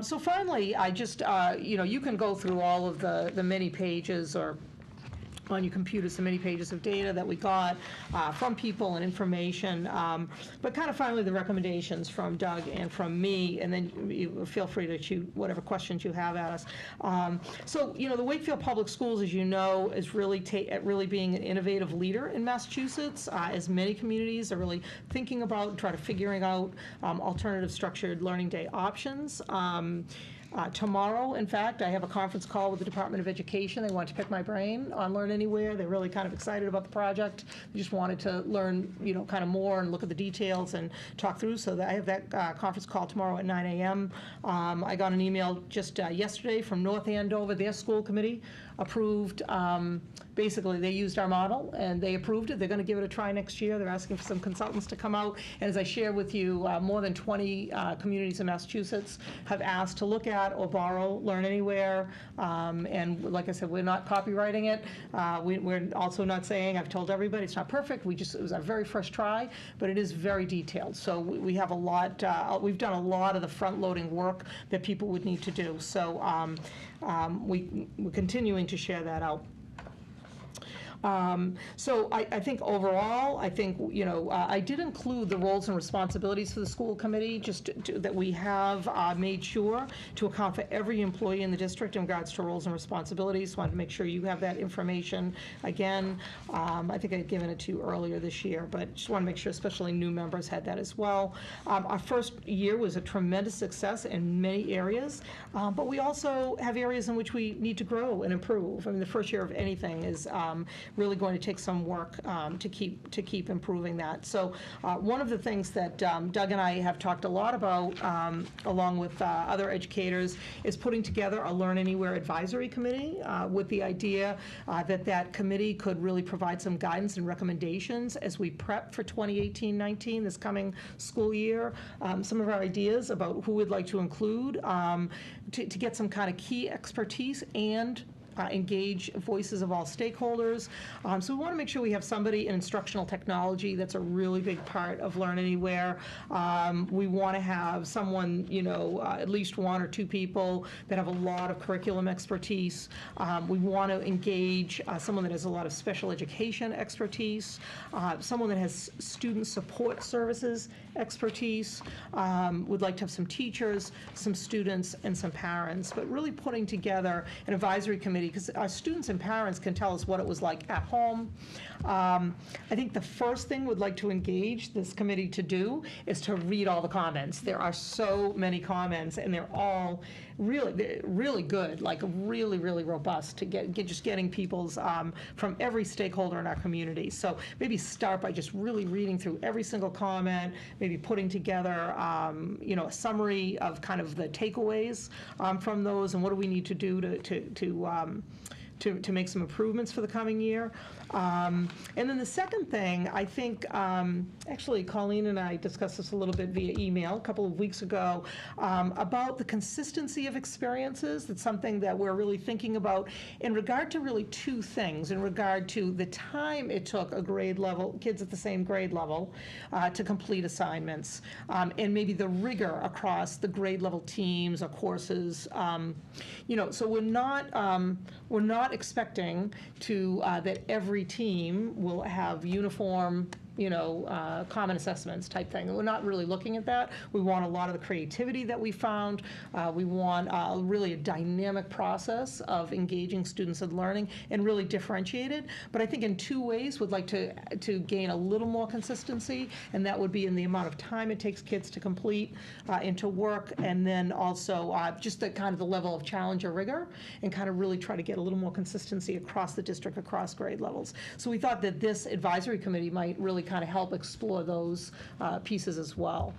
So finally, I just, you can go through all of the many pages or on your computer, so many pages of data that we got from people and information, but kind of finally the recommendations from Doug and from me, and then you feel free to shoot whatever questions you have at us. So, the Wakefield Public Schools, as you know, is really being an innovative leader in Massachusetts, as many communities are really thinking about, trying to figuring out alternative structured learning day options. Tomorrow, in fact, I have a conference call with the Department of Education. They want to pick my brain on Learn Anywhere. They're really kind of excited about the project. They just wanted to learn, kind of more and look at the details and talk through. So I have that conference call tomorrow at 9 a.m. I got an email just yesterday from North Andover. Their school committee approved, basically they used our model and they approved it. They're going to give it a try next year. They're asking for some consultants to come out. And as I shared with you, more than 20 communities in Massachusetts have asked to look at or borrow Learn Anywhere. And like I said, we're not copywriting it. We're also not saying, I've told everybody it's not perfect. It was our very first try, but it is very detailed. So we have a lot, we've done a lot of the front-loading work that people would need to do. So we're continuing to share that out. So I think overall, I did include the roles and responsibilities for the school committee, just that we have made sure to account for every employee in the district in regards to roles and responsibilities. Wanted to make sure you have that information. Again, I think I'd given it to you earlier this year, but just want to make sure especially new members had that as well. Our first year was a tremendous success in many areas, but we also have areas in which we need to grow and improve. I mean, the first year of anything is really going to take some work to keep improving that. So one of the things that Doug and I have talked a lot about, along with other educators, is putting together a Learn Anywhere advisory committee with the idea that committee could really provide some guidance and recommendations as we prep for 2018-19, this coming school year. Some of our ideas about who we'd like to include to get some kind of key expertise and engage voices of all stakeholders. So we want to make sure we have somebody in instructional technology. That's a really big part of Learn Anywhere. We want to have someone, at least 1 or 2 people that have a lot of curriculum expertise. We want to engage someone that has a lot of special education expertise, someone that has student support services expertise. We'd like to have some teachers, some students, and some parents, but really putting together an advisory committee, because our students and parents can tell us what it was like at home. I think the first thing we'd like to engage this committee to do is to read all the comments. There are so many comments, and they're all really good, like really robust to just getting people's from every stakeholder in our community. So maybe start by just really reading through every single comment, maybe putting together a summary of kind of the takeaways from those, and what do we need to do to make some improvements for the coming year. And then the second thing, I think, actually Colleen and I discussed this a little bit via email a couple of weeks ago, about the consistency of experiences. That's something that we're really thinking about in regard to really 2 things. In regard to the time it took a grade level, kids at the same grade level, to complete assignments, and maybe the rigor across the grade level teams or courses. So we're not expecting that every team will have uniform common assessments type thing. And we're not really looking at that. We want a lot of the creativity that we found. We want really a dynamic process of engaging students in learning and really differentiated. But I think in 2 ways we'd like to gain a little more consistency, and that would be in the amount of time it takes kids to complete and to work, and then also just the kind of the level of challenge or rigor, and kind of really try to get a little more consistency across the district, across grade levels. So we thought that this advisory committee might really kind of help explore those pieces as well.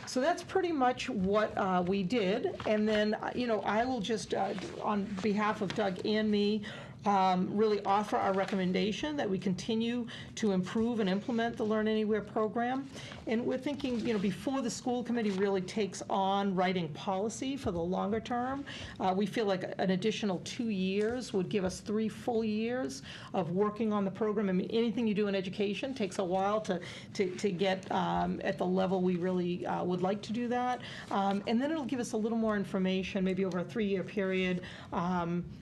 So that's pretty much what we did. And then, I will just, on behalf of Doug and me, really offer our recommendation that we continue to improve and implement the Learn Anywhere program. And we're thinking, before the school committee really takes on writing policy for the longer term, we feel like an additional 2 years would give us 3 full years of working on the program. I mean, anything you do in education takes a while to get at the level we really would like to do that. And then it'll give us a little more information, maybe over a 3-year period.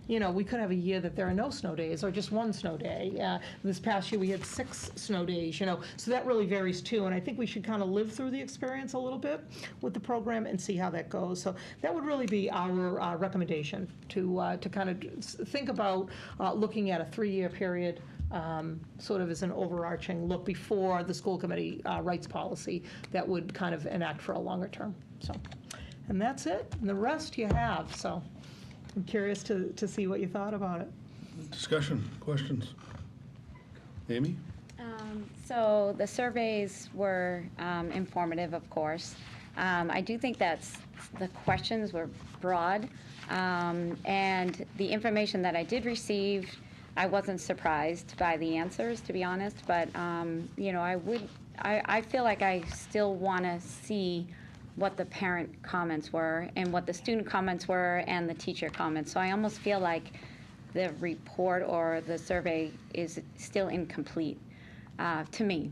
We could have a year that there are no snow days or just 1 snow day. This past year we had 6 snow days, so that really varies too. And I think we should kind of live through the experience a little bit with the program and see how that goes. So that would really be our recommendation to kind of think about looking at a 3-year period, sort of as an overarching look before the school committee writes policy that would kind of enact for a longer term. So, and that's it. And the rest you have. So I'm curious to see what you thought about it. Discussion, questions? Amy? So the surveys were informative, of course. I do think the questions were broad, and the information that I did receive, I wasn't surprised by the answers, to be honest, but I feel like I still want to see what the parent comments were and what the student comments were and the teacher comments. So I almost feel like the report or the survey is still incomplete to me,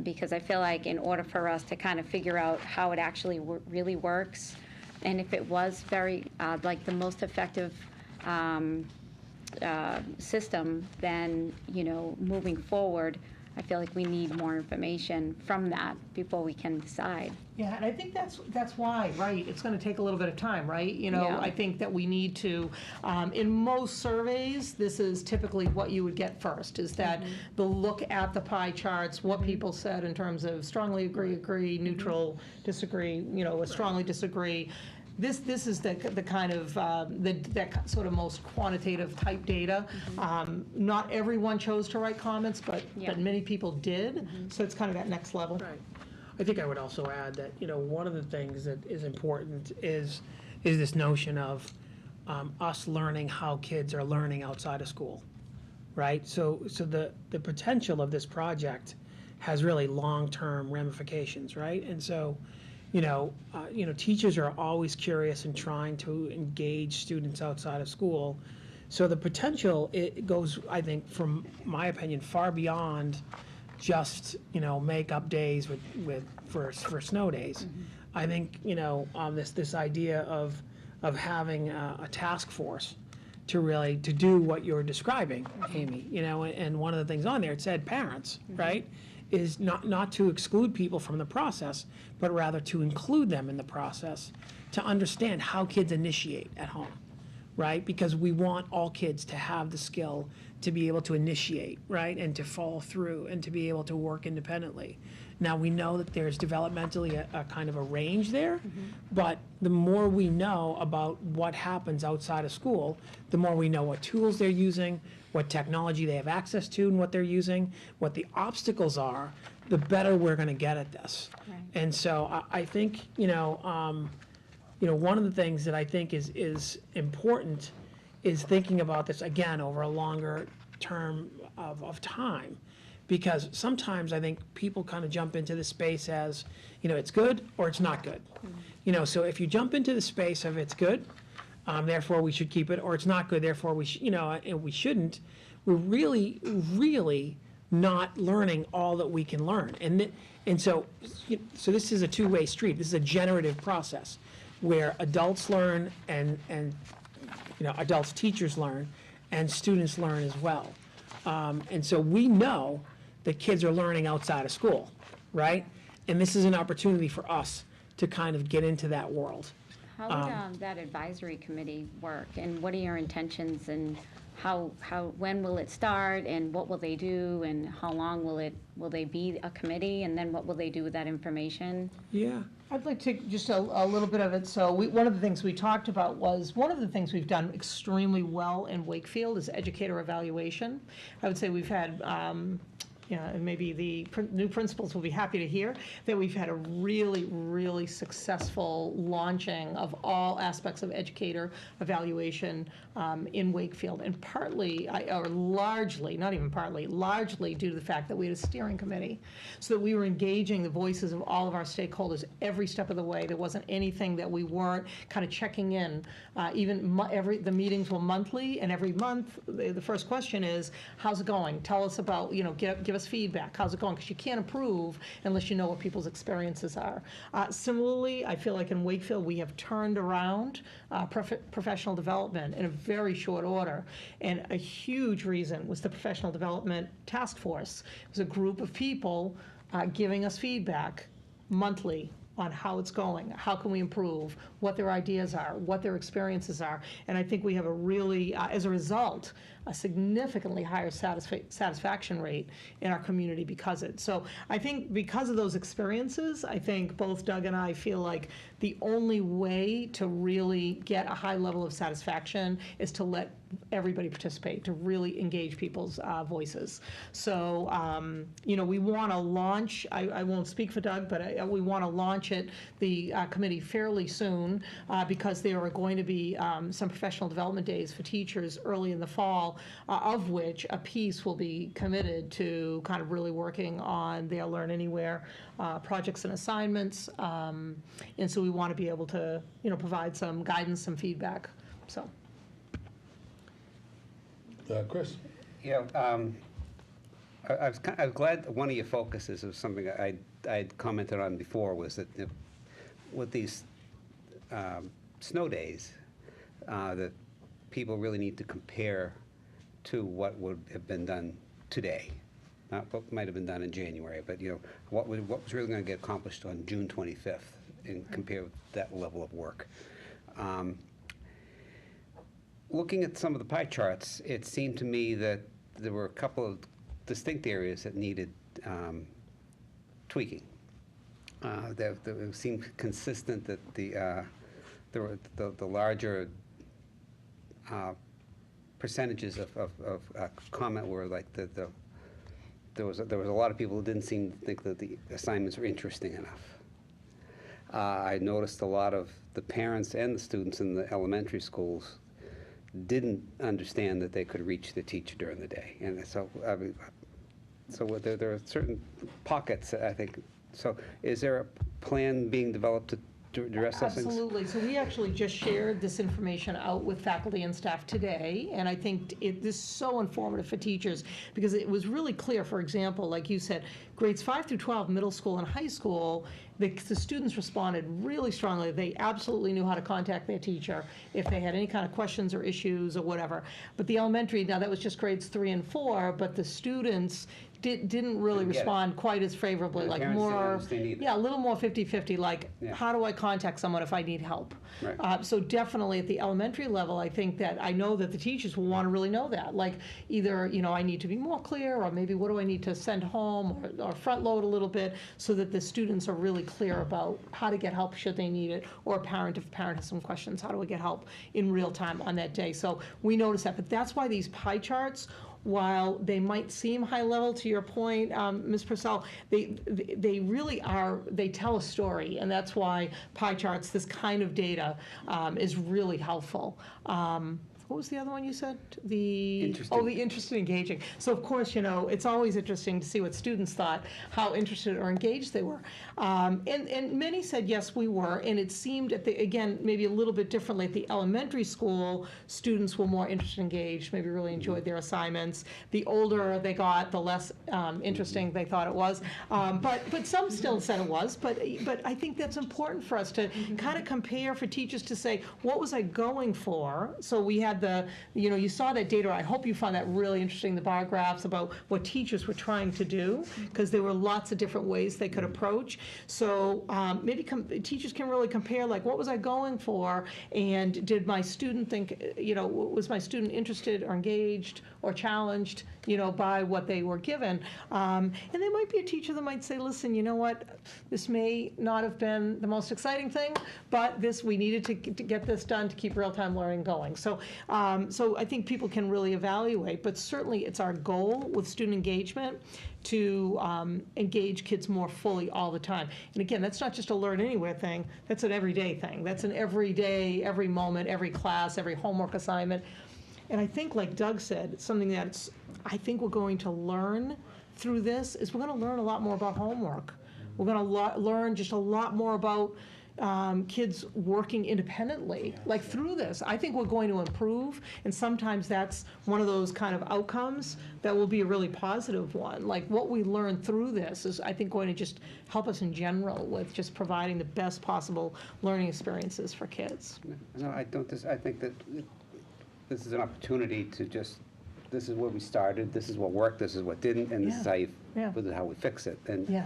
because I feel like in order for us to kind of figure out how it actually really works, and if it was very like the most effective system, then moving forward, I feel like we need more information from that before we can decide. Yeah, and I think that's why, right, it's going to take a little bit of time, right? Yeah. I think that we need to, in most surveys, this is typically what you would get first, is that the look at the pie charts, what people said in terms of strongly agree, neutral, disagree, strongly disagree. This is the kind of, that sort of most quantitative type data. Not everyone chose to write comments, but many people did. So it's kind of that next level. Right. I think I would also add that, one of the things that is important is this notion of us learning how kids are learning outside of school, right? So the potential of this project has really long-term ramifications, right? And so, teachers are always curious and trying to engage students outside of school. So the potential, it goes, I think, from my opinion, far beyond just, make-up days for snow days. I think, this idea of having a task force to do what you're describing, Amy, and one of the things on there, it said parents, right? Is not to exclude people from the process, but rather to include them in the process to understand how kids initiate at home, right? Because we want all kids to have the skill to be able to initiate, right? And to follow through and to be able to work independently. Now, we know that there's developmentally a kind of a range there, but the more we know about what happens outside of school, the more we know what tools they're using, what technology they have access to and what they're using, what the obstacles are, the better we're going to get at this. Right. And so I think, one of the things that I think is important is thinking about this, again, over a longer term of time. Because sometimes I think people kind of jump into the space as, it's good or it's not good. So if you jump into the space of it's good, therefore we should keep it, or it's not good, therefore we we shouldn't, we're really, really not learning all that we can learn. And so this is a two-way street. This is a generative process where adults learn and adults, teachers learn, and students learn as well. And so we know that kids are learning outside of school, right? And this is an opportunity for us to kind of get into that world. How would that advisory committee work, and what are your intentions, and when will it start, and what will they do, and how long will they be a committee, and then what will they do with that information? Yeah. I'd like to just a little bit of it. So one of the things we talked about was, one of the things we've done extremely well in Wakefield is educator evaluation. I would say we've had and maybe the new principals will be happy to hear, that we've had a really, really successful launching of all aspects of educator evaluation in Wakefield, and partly, or largely, not even partly, largely due to the fact that we had a steering committee, so that we were engaging the voices of all of our stakeholders every step of the way. There wasn't anything that we weren't kind of checking in. The meetings were monthly, and every month, the first question is, how's it going? Tell us about, give us feedback. How's it going? Because you can't improve unless you know what people's experiences are. Similarly, I feel like in Wakefield, we have turned around professional development in a very short order. And a huge reason was the professional development task force. It was a group of people giving us feedback monthly on how it's going, how can we improve, what their ideas are, what their experiences are. And I think we have a really, as a result, a significantly higher satisfaction rate in our community because of it. So I think because of those experiences, I think both Doug and I feel like the only way to really get a high level of satisfaction is to let everybody participate, to really engage people's voices. So, we want to launch, I won't speak for Doug, but we want to launch the committee fairly soon because there are going to be some professional development days for teachers early in the fall, of which a piece will be committed to kind of really working on their Learn Anywhere projects and assignments. And so we want to be able to, provide some guidance, some feedback, so. Chris? I was glad that one of your focuses of something I'd commented on before was that with these snow days, that people really need to compare to what would have been done today, not what might have been done in January, but what was really going to get accomplished on June 25th, and compare with that level of work. Looking at some of the pie charts, it seemed to me that there were a couple of distinct areas that needed tweaking. That it seemed consistent that the larger percentages of comment were like there was a lot of people who didn't seem to think that the assignments were interesting enough. I noticed a lot of the parents and the students in the elementary schools didn't understand that they could reach the teacher during the day, and so there are certain pockets, I think. So, is there a plan being developed to address those things? Absolutely. So we actually just shared this information out with faculty and staff today, and I think this is so informative for teachers because it was really clear. For example, like you said, grades 5 through 12, middle school and high school, the students responded really strongly. They absolutely knew how to contact their teacher if they had any kind of questions or issues or whatever. But the elementary, now that was just grades 3 and 4, but the students didn't really respond quite as favorably, like more, a little more 50-50, like, how do I contact someone if I need help? Right. So definitely at the elementary level, I think that I know that the teachers will want to really know that, like either, I need to be more clear, or maybe what do I need to send home, or front load a little bit, so that the students are really clear about how to get help should they need it, or if a parent has some questions, how do I get help in real time on that day? So we notice that, but that's why these pie charts, while they might seem high level, to your point, Ms. Purcell, they really are, they tell a story, and that's why pie charts, this kind of data, is really helpful. What was the other one you said? The interested, engaging. So of course, it's always interesting to see what students thought, how interested or engaged they were. And many said, yes, we were, and it seemed, again, maybe a little bit differently at the elementary school, students were more interested, engaged, maybe really enjoyed their assignments. The older they got, the less interesting they thought it was. But some still said it was, but I think that's important for us to kind of compare, for teachers to say, what was I going for? So we had you saw that data. I hope you found that really interesting, the bar graphs about what teachers were trying to do, because there were lots of different ways they could approach. So maybe teachers can really compare, like, what was I going for, and did my student think, was my student interested or engaged or challenged, by what they were given. And there might be a teacher that might say, listen, you know what, this may not have been the most exciting thing, but we needed to get this done to keep real-time learning going. So So I think people can really evaluate, but certainly it's our goal with student engagement to engage kids more fully all the time. And again, that's not just a Learn Anywhere thing, that's an everyday thing. That's an everyday, every moment, every class, every homework assignment. And I think, like Doug said, something that's, I think we're going to learn through this is we're going to learn a lot more about homework. We're going to learn just a lot more about kids working independently, like through this. I think we're going to improve, and sometimes that's one of those kind of outcomes that will be a really positive one. Like what we learn through this is, I think, going to just help us in general with just providing the best possible learning experiences for kids. No, I think that this is an opportunity to just, this is where we started, this is what worked, this is what didn't, and this is this is how we fix it. And Yeah.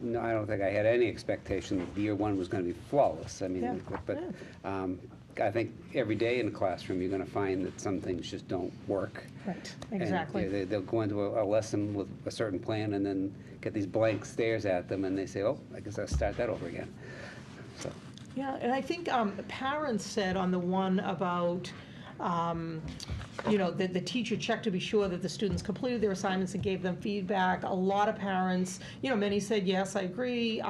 No, I don't think I had any expectation that year one was going to be flawless. I mean, Yeah. but I think every day in the classroom, you're going to find that some things just don't work. Right, And, exactly. they'll go into a lesson with a certain plan and then get these blank stares at them, and they say, oh, I guess I'll start that over again. So. Yeah, and I think parents said on the one about, the teacher checked to be sure that the students completed their assignments and gave them feedback. A lot of parents, many said, yes, I agree,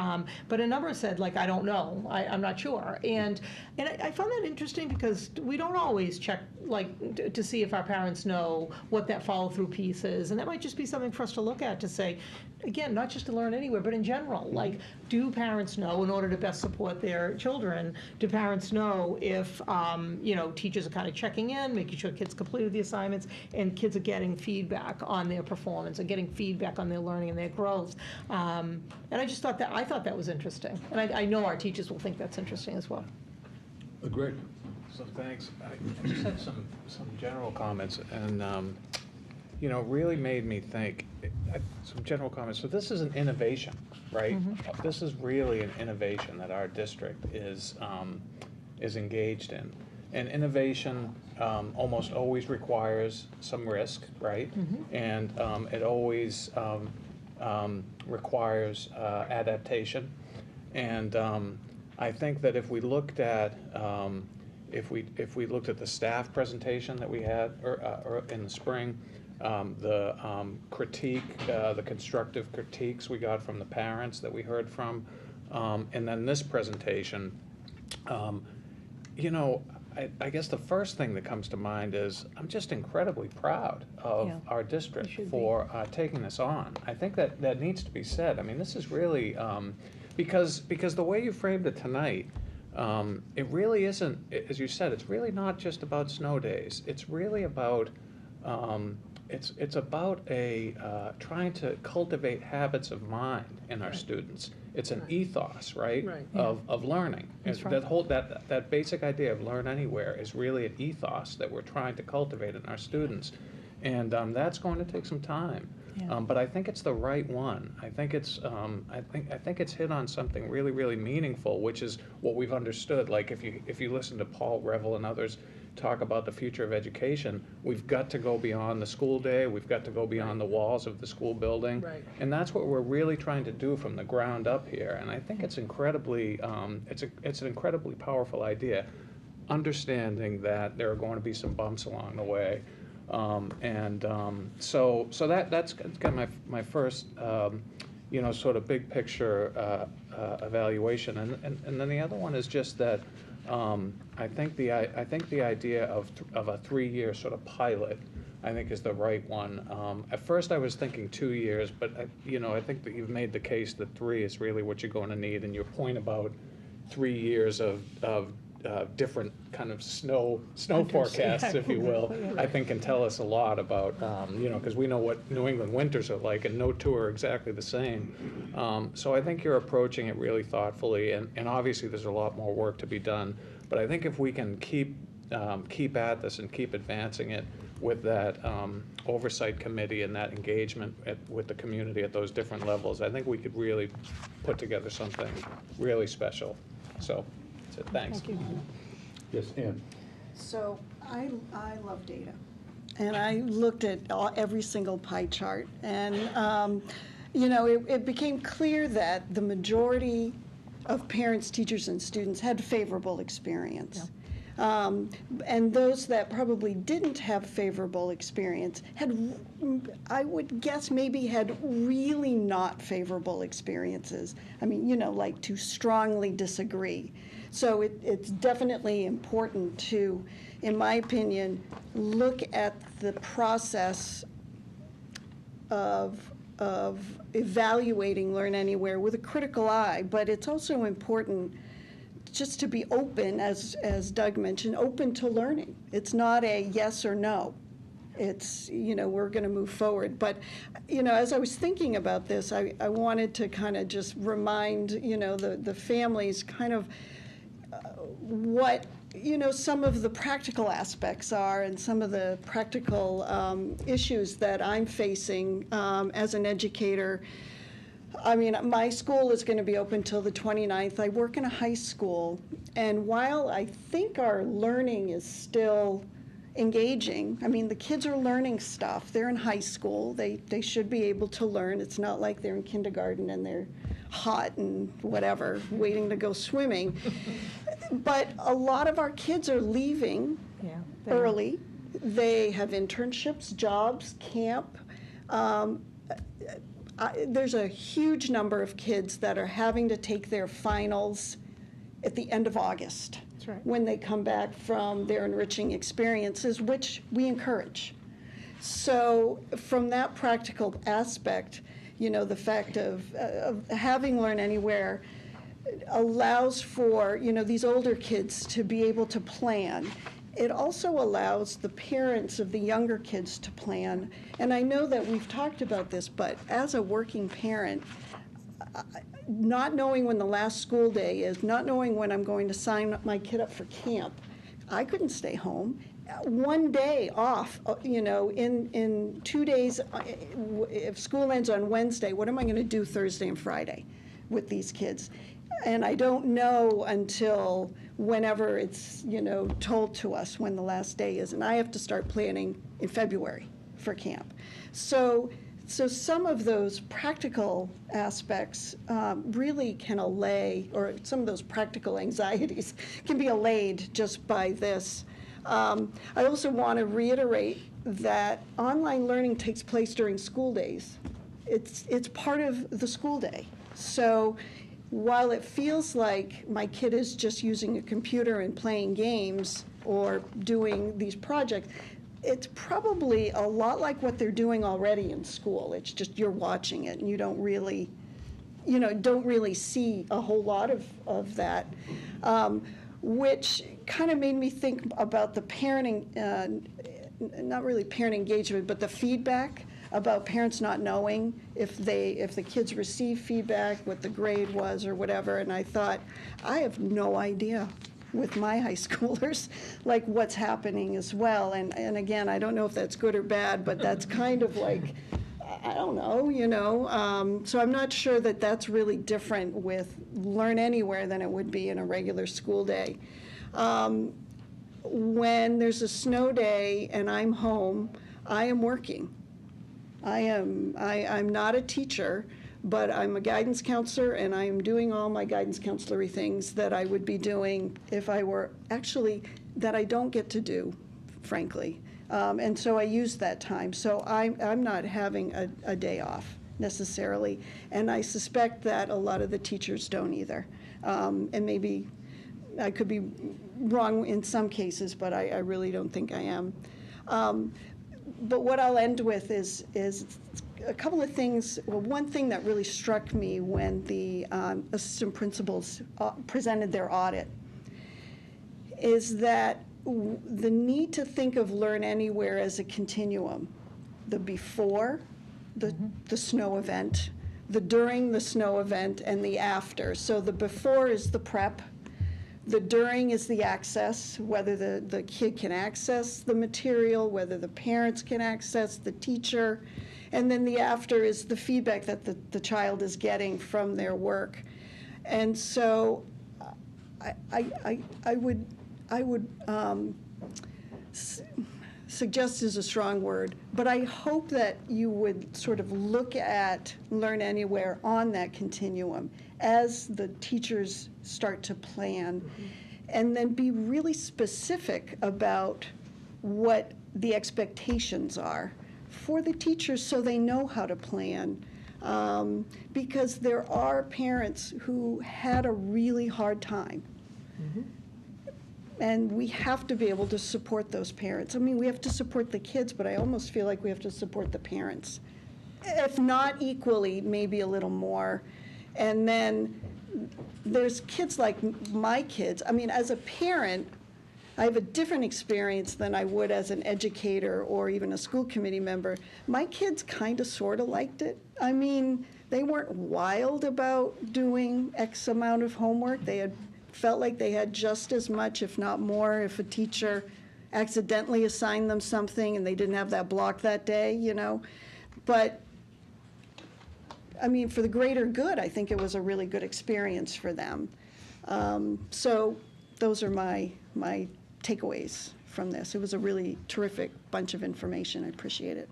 but a number said, like, I don't know, I'm not sure. And I found that interesting because we don't always check, like, to see if our parents know what that follow-through piece is. And that might just be something for us to look at to say, again, not just to Learn Anywhere, but in general, like, do parents know, in order to best support their children, do parents know if, teachers are kind of checking in, making sure kids completed the assignments, and kids are getting feedback on their performance, and getting feedback on their learning and their growth. And I thought that was interesting. And I know our teachers will think that's interesting as well. Greg? So thanks. I just had some general comments, and really made me think. Some general comments. So this is an innovation, right? Mm-hmm. This is really an innovation that our district is engaged in. And innovation almost always requires some risk, right? Mm-hmm. And it always requires adaptation. And I think that if we looked at if we looked at the staff presentation that we had or in the spring, the critique, the constructive critiques we got from the parents that we heard from, and then this presentation, I guess the first thing that comes to mind is I'm just incredibly proud of our district for taking this on. I think that needs to be said. I mean, this is really, because the way you framed it tonight, it really isn't, as you said, it's really not just about snow days. It's really about, it's about trying to cultivate habits of mind in our students. It's an ethos, right? Of learning. That's right. That basic idea of Learn Anywhere is really an ethos that we're trying to cultivate in our students, and that's going to take some time. Yeah. But I think it's the right one. I think it's hit on something really, really meaningful, which is what we've understood. Like if you listen to Paul Revel and others talk about the future of education, we've got to go beyond the school day. We've got to go beyond the walls of the school building. Right. And that's what we're really trying to do from the ground up here. And I think it's incredibly, it's an incredibly powerful idea, understanding that there are going to be some bumps along the way. So that's kind of my first, sort of big picture evaluation. And then the other one is just that I think the idea of a 3-year sort of pilot, I think, is the right one. At first I was thinking 2 years, but I think that you've made the case that 3 is really what you're going to need. And your point about 3 years of different kind of snow forecasts, if you will, I think can tell us a lot about, because we know what New England winters are like, and no two are exactly the same. So I think you're approaching it really thoughtfully, and obviously there's a lot more work to be done. But I think if we can keep at this and keep advancing it with that oversight committee and that engagement with the community at those different levels, I think we could really put together something really special. So. Thanks. Thank you. Yes, Ann? So I love data, and I looked at every single pie chart, and it became clear that the majority of parents, teachers, and students had favorable experience. And those that probably didn't have favorable experience had, I would guess, maybe had really not favorable experiences. I mean, like to strongly disagree. So it's definitely important to, in my opinion, look at the process of evaluating Learn Anywhere with a critical eye, but it's also important just to be open, as Doug mentioned, open to learning. It's not a yes or no. It's, we're going to move forward. But, as I was thinking about this, I wanted to kind of just remind, the families kind of what, some of the practical aspects are and some of the practical issues that I'm facing as an educator. I mean, my school is going to be open till the 29th. I work in a high school, and while I think our learning is still engaging, I mean, the kids are learning stuff. They're in high school. They should be able to learn. It's not like they're in kindergarten and they're hot and whatever, waiting to go swimming. But a lot of our kids are leaving early. They have internships, jobs, camp. There's a huge number of kids that are having to take their finals at the end of August. That's right. When they come back from their enriching experiences, which we encourage. So from that practical aspect, the fact of having Learn Anywhere allows for, these older kids to be able to plan. It also allows the parents of the younger kids to plan. And I know that we've talked about this, but as a working parent, not knowing when the last school day is, not knowing when I'm going to sign my kid up for camp, I couldn't stay home. One day off, in 2 days, if school ends on Wednesday, what am I going to do Thursday and Friday with these kids? And I don't know until whenever it's, told to us when the last day is. And I have to start planning in February for camp. So some of those practical aspects really can allay, or some of those practical anxieties can be allayed just by this. I also want to reiterate that online learning takes place during school days. It's part of the school day. So while it feels like my kid is just using a computer and playing games or doing these projects, it's probably a lot like what they're doing already in school. It's just you're watching it and you don't really see a whole lot of that, which kind of made me think about the parenting, not really parent engagement, but the feedback about parents not knowing if the kids receive feedback, what the grade was or whatever. And I thought, I have no idea with my high schoolers, like what's happening as well. And again, I don't know if that's good or bad, but that's kind of like, I don't know, so I'm not sure that that's really different with Learn Anywhere than it would be in a regular school day. When there's a snow day and I'm home, I am working. I'm not a teacher, but I'm a guidance counselor, and I'm doing all my guidance counselory things that I would be doing if I were actually, that I don't get to do, frankly. And so I use that time. So I'm not having a day off necessarily, and I suspect that a lot of the teachers don't either. And maybe I could be wrong in some cases, but I really don't think I am. But what I'll end with is a couple of things. Well, one thing that really struck me when the assistant principals presented their audit is that the need to think of Learn Anywhere as a continuum. The before the snow event, the during the snow event, and the after. So the before is the prep. The during is the access, whether the kid can access the material, whether the parents can access the teacher, and then the after is the feedback that the child is getting from their work. And so I would suggest is a strong word, but I hope that you would sort of look at Learn Anywhere on that continuum as the teachers start to plan. and then be really specific about what the expectations are for the teachers so they know how to plan. Because there are parents who had a really hard time. And we have to be able to support those parents. I mean, we have to support the kids, but I almost feel like we have to support the parents. If not equally, maybe a little more. And then there's kids like my kids. I mean, as a parent, I have a different experience than I would as an educator or even a school committee member. My kids kind of sort of liked it. I mean, they weren't wild about doing X amount of homework. They had felt like they had just as much, if not more, if a teacher accidentally assigned them something and they didn't have that block that day, you know. But, I mean, for the greater good, I think it was a really good experience for them. So those are my takeaways from this. It was a really terrific bunch of information. I appreciate it.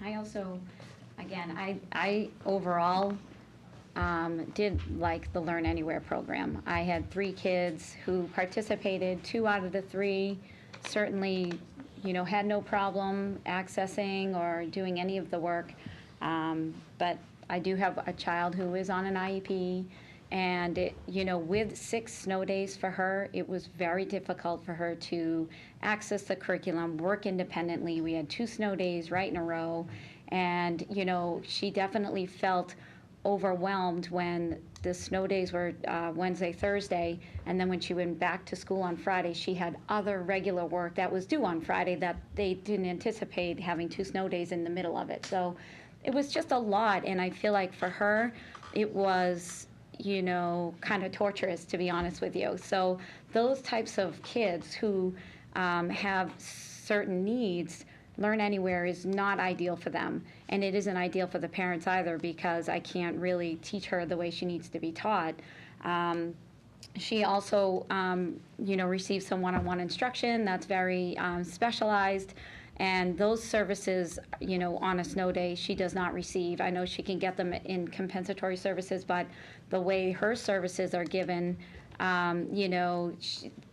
I also, again, I overall did like the Learn Anywhere program. I had 3 kids who participated. 2 out of the 3 certainly, you know, had no problem accessing or doing any of the work. But I do have a child who is on an IEP, and it, you know, with 6 snow days for her, it was very difficult for her to access the curriculum, work independently. We had 2 snow days right in a row, and, you know, she definitely felt overwhelmed when the snow days were Wednesday, Thursday, and then when she went back to school on Friday, she had other regular work that was due on Friday that they didn't anticipate having 2 snow days in the middle of it. So it was just a lot, and I feel like for her, it was, you know, kind of torturous, to be honest with you. So those types of kids who have certain needs, Learn Anywhere is not ideal for them. And it isn't ideal for the parents either, because I can't really teach her the way she needs to be taught. She also, you know, receives some one-on-one instruction that's very specialized. And those services, you know, on a snow day, she does not receive. I know she can get them in compensatory services, but the way her services are given, you know,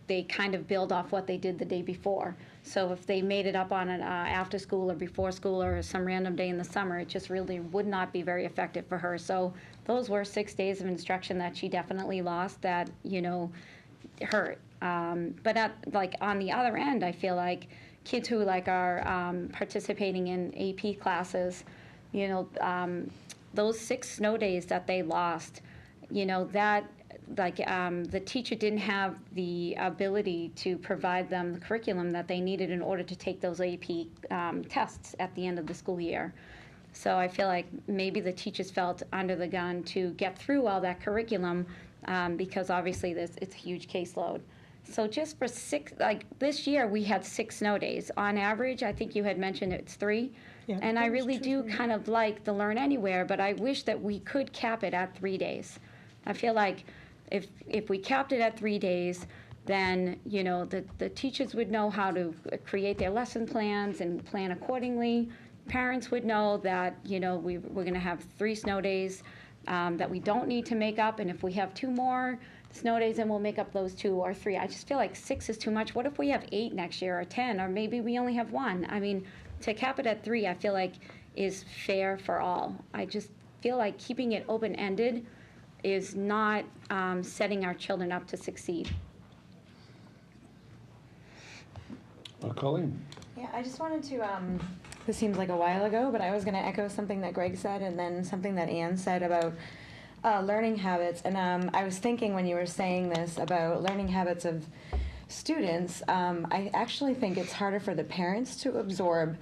they kind of build off what they did the day before. So if they made it up on an after school or before school or some random day in the summer, it just really would not be very effective for her. So those were 6 days of instruction that she definitely lost that, you know, hurt. But like on the other end, I feel like kids who like are participating in AP classes, you know, those 6 snow days that they lost, you know, that like the teacher didn't have the ability to provide them the curriculum that they needed in order to take those AP tests at the end of the school year. So I feel like maybe the teachers felt under the gun to get through all that curriculum because obviously it's a huge caseload. So just for 6, like this year we had 6 snow days. On average, I think you had mentioned it's 3. Yeah, And I really do kind of like the Learn Anywhere, but I wish that we could cap it at 3 days. I feel like if we capped it at 3 days, then, you know, the teachers would know how to create their lesson plans and plan accordingly. Parents would know that, you know, we're going to have 3 snow days that we don't need to make up, and if we have 2 more snow days, then we'll make up those 2 or 3. I just feel like 6 is too much. What if we have 8 next year or 10, or maybe we only have 1? I mean, to cap it at 3, I feel like is fair for all. I just feel like keeping it open-ended is not setting our children up to succeed. Colleen? Yeah, I just wanted to, this seems like a while ago, but I was going to echo something that Greg said and then something that Anne said about learning habits. And I was thinking when you were saying this about learning habits of students, I actually think it's harder for the parents to absorb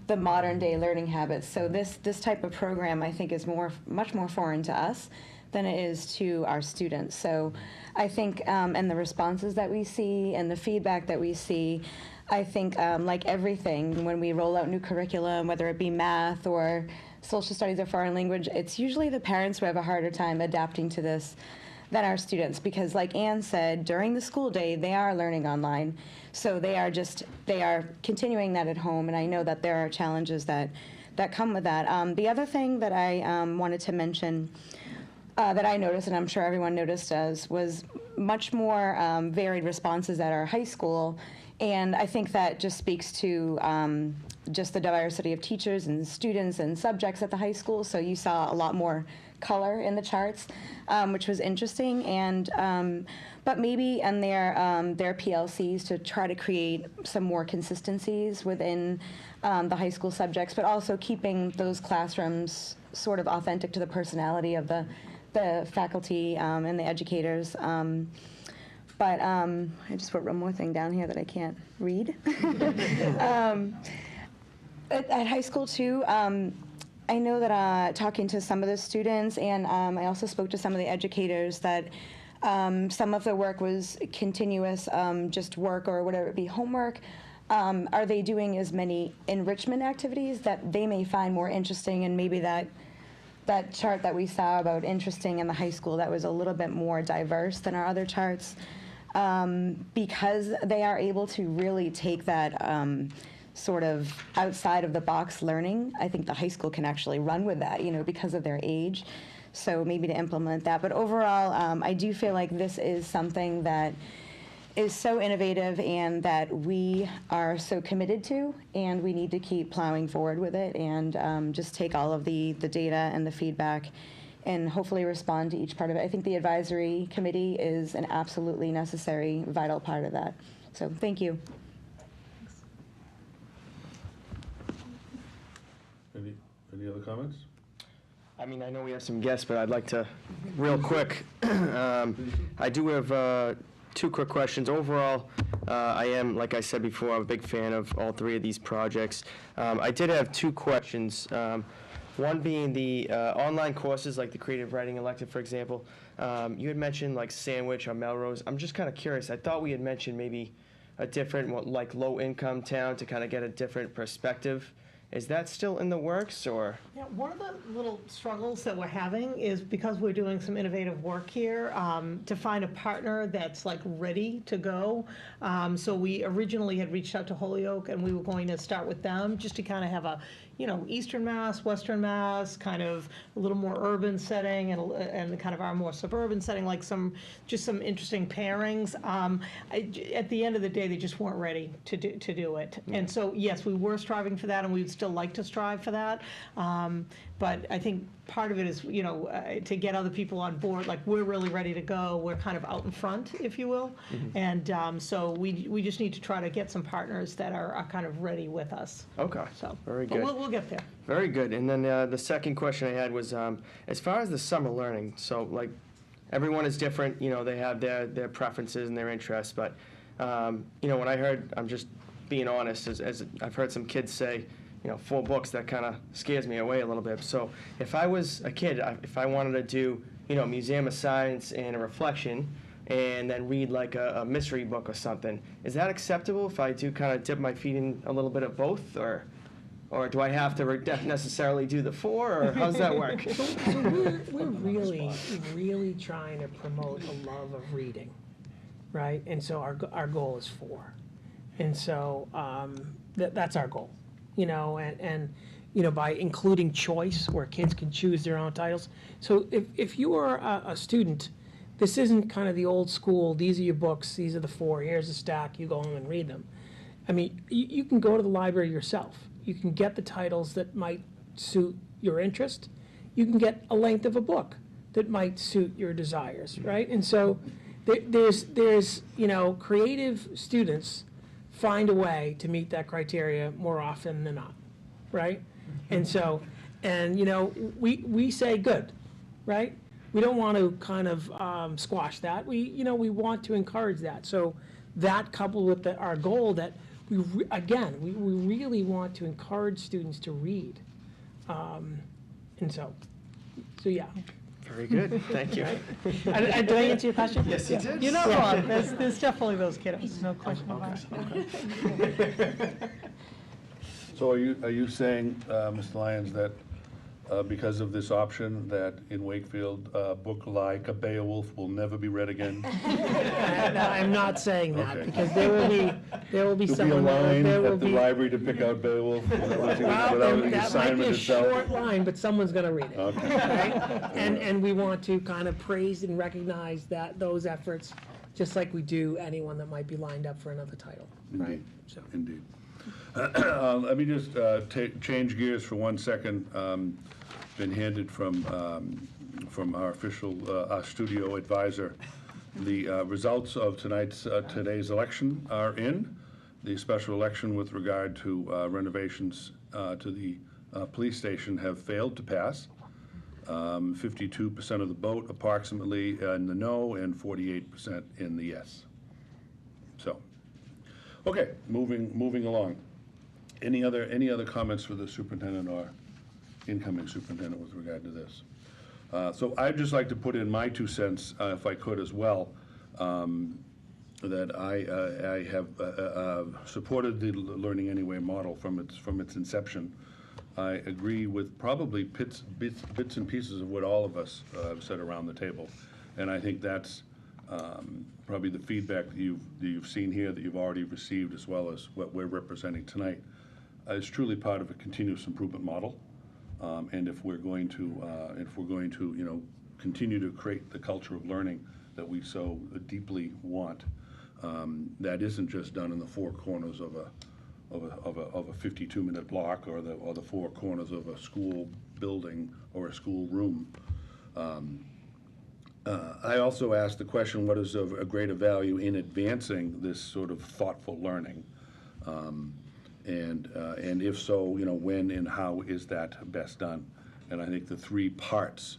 the modern day learning habits. So this type of program I think is much more foreign to us than it is to our students. So I think, and the responses that we see and the feedback that we see, I think like everything, when we roll out new curriculum, whether it be math or social studies or foreign language, it's usually the parents who have a harder time adapting to this than our students, because like Anne said, during the school day, they are learning online. So they are continuing that at home, and I know that there are challenges that come with that. The other thing that I wanted to mention that I noticed, and I'm sure everyone noticed was much more varied responses at our high school. And I think that just speaks to just the diversity of teachers and students and subjects at the high school. So you saw a lot more color in the charts, which was interesting. And but maybe in their PLCs to try to create some more consistencies within the high school subjects, but also keeping those classrooms sort of authentic to the personality of the faculty and the educators. But I just wrote one more thing down here that I can't read. At high school, too, I know that talking to some of the students, and I also spoke to some of the educators, that some of the work was continuous, just work or whatever it be, homework. Are they doing as many enrichment activities that they may find more interesting? And maybe that chart that we saw about interesting in the high school, that was a little bit more diverse than our other charts, because they are able to really take that sort of outside of the box learning. I think the high school can actually run with that, because of their age. So maybe to implement that. But overall, I do feel like this is something that is so innovative and that we are so committed to, and we need to keep plowing forward with it and just take all of the data and the feedback and hopefully respond to each part of it. I think the advisory committee is an absolutely necessary, vital part of that. So thank you. Any other comments? I mean, I know we have some guests, but I'd like to, real quick, I do have two quick questions. Overall, I am, like I said before, I'm a big fan of all three of these projects. I did have two questions. One being the online courses, like the creative writing elective, for example. You had mentioned like Sandwich or Melrose. I'm just kind of curious. I thought we had mentioned maybe a different, like low-income town to kind of get a different perspective. Is that still in the works, or? Yeah, one of the little struggles that we're having is because we're doing some innovative work here, to find a partner that's like ready to go. So we originally had reached out to Holyoke, and we were going to start with them just to kind of have a, Eastern Mass, Western Mass, kind of a little more urban setting and kind of our more suburban setting, like some interesting pairings. At the end of the day, they just weren't ready to do it. Yeah. And so, yes, we were striving for that, and we'd still like to strive for that. But I think part of it is, to get other people on board, like we're really ready to go. We're kind of out in front, if you will. Mm-hmm. And so we just need to try to get some partners that are kind of ready with us. Okay. So very good. We'll get there. Very good. And then the second question I had was, as far as the summer learning, so like everyone is different, they have their preferences and their interests, but when I heard, I'm just being honest, as I've heard some kids say, 4 books, that kind of scares me away a little bit. So if I was a kid, if I wanted to do, Museum of Science and a reflection, and then read like a mystery book or something, is that acceptable if I do kind of dip my feet in a little bit of both, or do I have to necessarily do the 4, or how does that work? So we're really trying to promote a love of reading, right? And so our goal is 4, and so that's our goal. And by including choice where kids can choose their own titles. So if you are a student, this isn't kind of the old school, these are your books, these are the 4, here's a stack, you go home and read them. I mean, you can go to the library yourself. You can get the titles that might suit your interest. You can get a length of a book that might suit your desires, right? And so there's creative students find a way to meet that criteria more often than not, right? And so, we say good, right? We don't want to kind of squash that. We want to encourage that. So that coupled with our goal that we really want to encourage students to read. And so yeah. Very good, thank you. Did I answer your question? Yes, you did. You're not wrong. There's definitely those kiddos, no question about it. So are you saying, Mr. Lyons, that because of this option that in Wakefield, a book like a Beowulf will never be read again? No, I'm not saying that, Okay. because there will be There'll be a someone, line there will at the be. library to pick out Beowulf Well, without the that might assignment be a itself? short line, but someone's gonna read it. Okay. Right? And we want to kind of praise and recognize those efforts, just like we do anyone that might be lined up for another title, right? Indeed, So, indeed. Let me just change gears for 1 second. Been handed from our official, our studio advisor, the results of today's election are in. The special election with regard to renovations to the police station have failed to pass. 52% of the vote approximately in the no and 48% in the yes. So, okay, moving along. Any other comments for the superintendent or incoming superintendent with regard to this? So I'd just like to put in my 2 cents, if I could as well, that I have supported the Learning Anywhere model from its inception. I agree with probably bits and pieces of what all of us have said around the table, and I think that's probably the feedback that you've seen here, that you've already received, as well as what we're representing tonight, is truly part of a continuous improvement model. And if we're going to, continue to create the culture of learning that we so deeply want, that isn't just done in the four corners of a 52-minute block or the four corners of a school building or a school room. I also asked the question, what is of a greater value in advancing this sort of thoughtful learning? And if so, when and how is that best done? And I think the three parts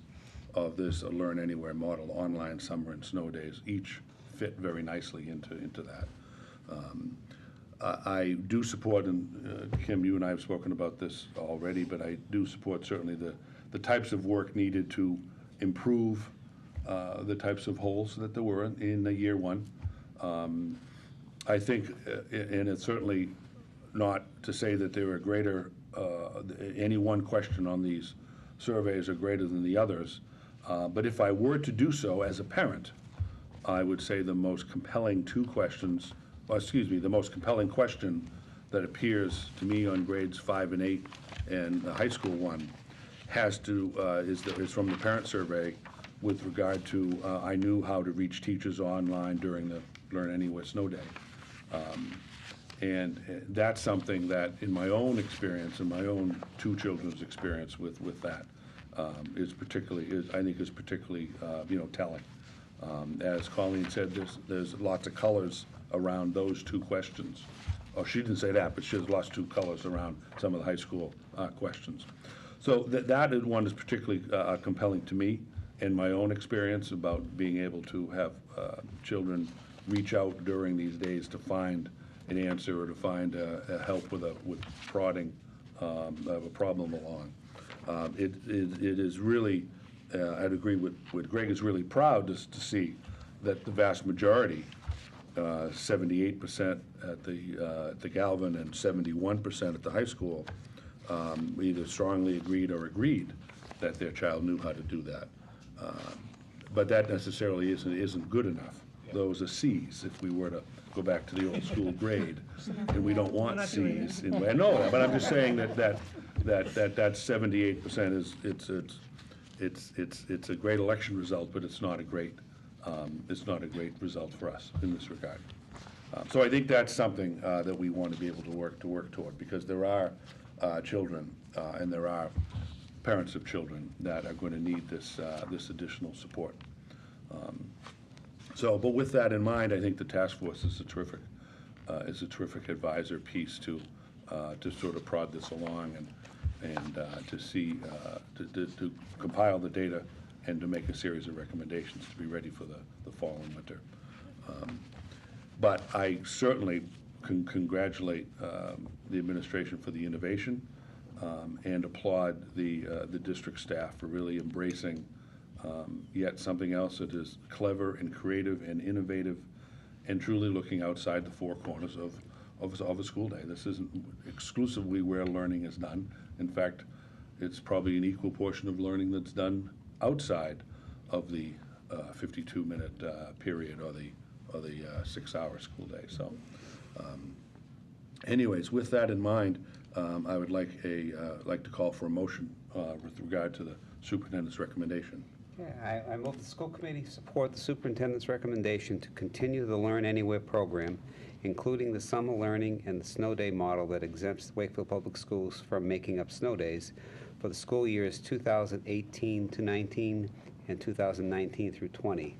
of this Learn Anywhere model, online, summer, and snow days, each fit very nicely into that. I do support, and Kim, you and I have spoken about this already, but I do support certainly the types of work needed to improve the types of holes that there were in year one. I think, and it's certainly not to say that there are greater, any one question on these surveys are greater than the others, but if I were to do so as a parent, I would say the most compelling the most compelling question that appears to me on grades 5 and 8 and the high school one is from the parent survey with regard to I knew how to reach teachers online during the Learn Anywhere Snow Day. And that's something that, in my own experience, in my own two children's experience with that, is particularly telling. As Colleen said, there's lots of colors around those two questions. Oh, she didn't say that, but she has lots of two colors around some of the high school questions. So that one is particularly compelling to me in my own experience about being able to have children reach out during these days to find an answer or to find help with prodding of a problem along. It is really, I'd agree with Greg, is really proud to see that the vast majority, 78% at the Galvin and 71% at the high school, either strongly agreed or agreed that their child knew how to do that. But that necessarily isn't good enough. Those are Cs if we were to go back to the old school grade, and we don't want Cs. I know that, but I'm just saying that 78% is it's a great election result, but it's not a great result for us in this regard. So I think that's something that we want to be able to work toward, because there are children and there are parents of children that are going to need this additional support. But with that in mind, I think the task force is a terrific advisor piece to sort of prod this along and to see to compile the data and to make a series of recommendations to be ready for the fall and winter. But I certainly congratulate the administration for the innovation and applaud the district staff for really embracing yet something else that is clever and creative and innovative and truly looking outside the four corners of a school day. This isn't exclusively where learning is done. In fact, it's probably an equal portion of learning that's done outside of the 52-minute period or the 6-hour school day. So anyways, with that in mind, I would like to call for a motion with regard to the superintendent's recommendation. Yeah, I move the school committee support the superintendent's recommendation to continue the Learn Anywhere program, including the summer learning and the snow day model that exempts Wakefield Public Schools from making up snow days for the school years 2018 to 19 and 2019 through 20.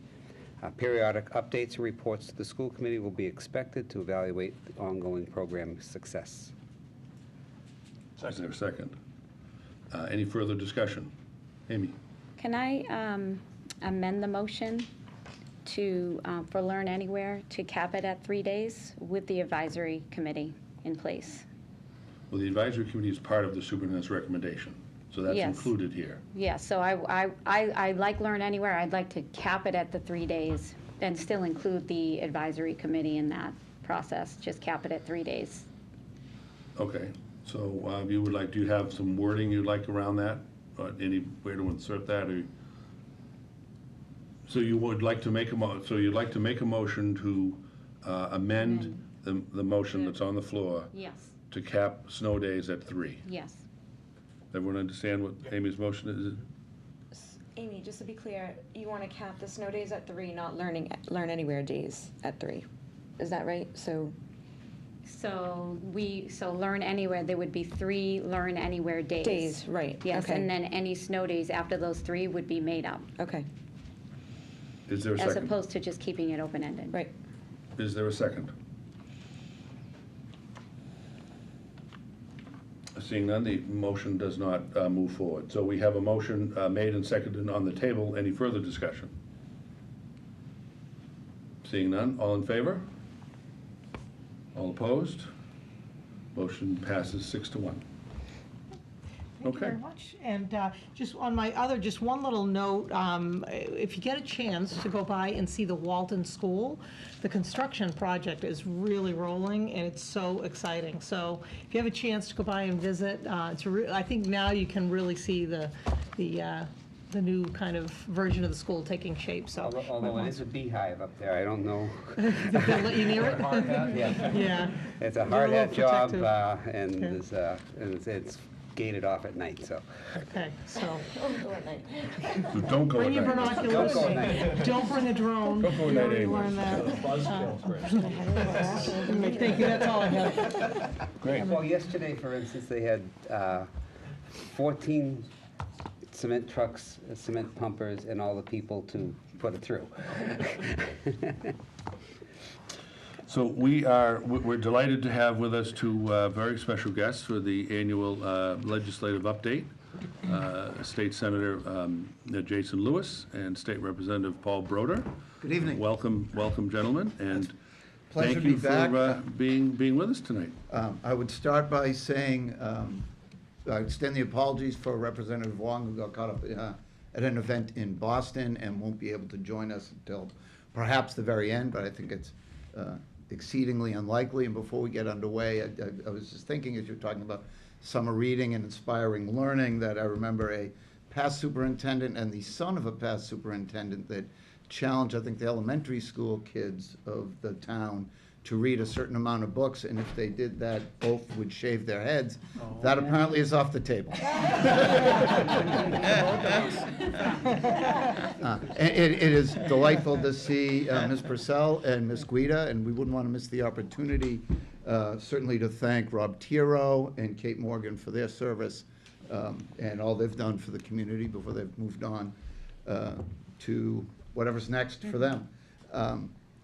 Periodic updates and reports to the school committee will be expected to evaluate the ongoing program success. Is there a second? Any further discussion? Amy? Can I amend the motion to, for Learn Anywhere, to cap it at 3 days with the advisory committee in place? Well, the advisory committee is part of the superintendent's recommendation, so that's Yes. included here. Yes, so I like Learn Anywhere. I'd like to cap it at the 3 days and still include the advisory committee in that process. Just cap it at 3 days. Okay, so you would like, do you have some wording you'd like around that? Any way to insert that, or? So you would like to make so you'd like to make a motion to amend the motion that's on the floor Yes. to cap snow days at 3. Yes. Everyone understand what Amy's motion is? Amy, just to be clear, you want to cap the snow days at 3, not Learn Anywhere days at 3. Is that right? So So Learn Anywhere, there would be 3 Learn Anywhere days. days, right? Yes, Okay. and then any snow days after those 3 would be made up, Okay, Is there a as second? opposed to just keeping it open-ended. right. Is there a second? Seeing none, the motion does not move forward. So we have a motion made and seconded on the table. Any further discussion? Seeing none, all in favor? All opposed? Motion passes 6 to 1. Thank you Okay. very much. And just on my other, just one little note, if you get a chance to go by and see the Walton School, the construction project is really rolling, and it's so exciting. So if you have a chance to go by and visit, I think now you can really see the new kind of version of the school taking shape, so. Although it is a beehive up there, I don't know. They'll let you near it? Yeah. Yeah. It's a They're a hard little hat job, protective. and Yeah. it's gated off at night, so. Okay, so, So don't go bring your at night. binoculars. Don't go at night. Don't bring a drone. Don't go at You night already anyway. learned that. Thank you, that's all I have. Great. Well, yesterday, for instance, they had 14 cement trucks, cement pumpers, and all the people to put it through. So we're delighted to have with us 2 very special guests for the annual legislative update. State Senator Jason Lewis and State Representative Paul Broder. Good evening. Welcome, gentlemen, and Pleasure thank to you be for back. being with us tonight. I would start by saying, I extend the apologies for Representative Wong, who got caught up at an event in Boston and won't be able to join us until perhaps the very end, but I think it's exceedingly unlikely. And before we get underway, I was just thinking, as you're talking about summer reading and inspiring learning, that I remember a past superintendent and the son of a past superintendent that challenged, I think, the elementary school kids of the town to read a certain amount of books, and if they did that, both would shave their heads. That apparently is off the table. It is delightful to see Ms. Purcell and Ms. Guida, and we wouldn't want to miss the opportunity, certainly to thank Rob Tiro and Kate Morgan for their service and all they've done for the community before they've moved on to whatever's next for them.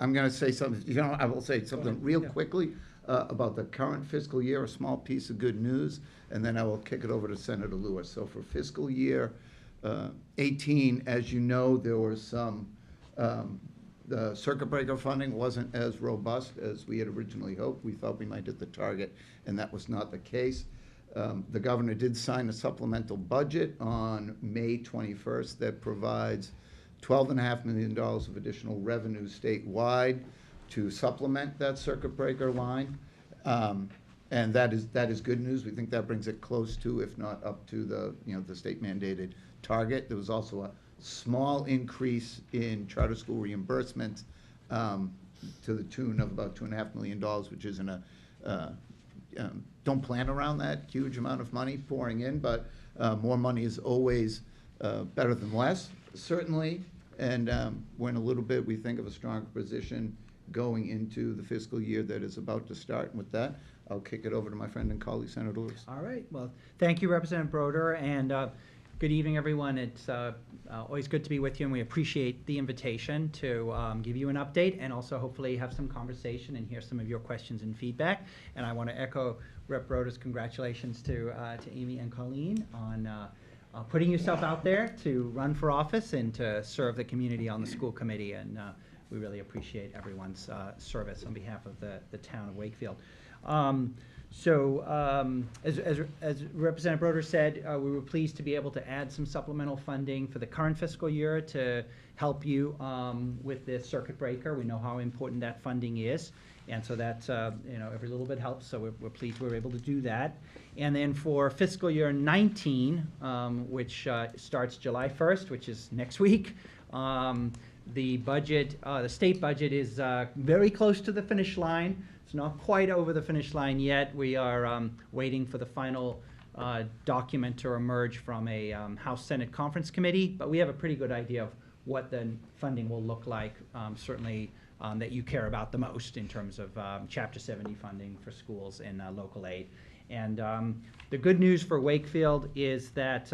I'm going to say something, I will say something real quickly about the current fiscal year, a small piece of good news, and then I will kick it over to Senator Lewis. So for fiscal year 18, as you know, there was some, the circuit breaker funding wasn't as robust as we had originally hoped. We thought we might hit the target, and that was not the case. The governor did sign a supplemental budget on May 21st that provides $12.5 million of additional revenue statewide to supplement that circuit breaker line. And that is good news. We think that brings it close to, if not up to the, the state mandated target. There was also a small increase in charter school reimbursements to the tune of about $2.5 million, which isn't don't plan around that huge amount of money pouring in, but more money is always better than less, certainly. And we're in a little bit, we think, of a stronger position going into the fiscal year that is about to start. And with that, I'll kick it over to my friend and colleague, Senator Lewis. All right. Well, thank you, Representative Broder, and good evening, everyone. It's always good to be with you, and we appreciate the invitation to give you an update and also hopefully have some conversation and hear some of your questions and feedback. And I want to echo Rep. Broder's congratulations to Amy and Colleen on putting yourself out there to run for office and to serve the community on the school committee. And we really appreciate everyone's service on behalf of the town of Wakefield. As Representative Broder said, we were pleased to be able to add some supplemental funding for the current fiscal year to help you with the circuit breaker. We know how important that funding is, and so that's every little bit helps. So we're pleased we were able to do that. And then for fiscal year 19, which starts July 1st, which is next week. The budget, the state budget is very close to the finish line. It's not quite over the finish line yet. We are waiting for the final document to emerge from a House-Senate conference committee, but we have a pretty good idea of what the funding will look like, certainly that you care about the most in terms of Chapter 70 funding for schools and local aid. And the good news for Wakefield is that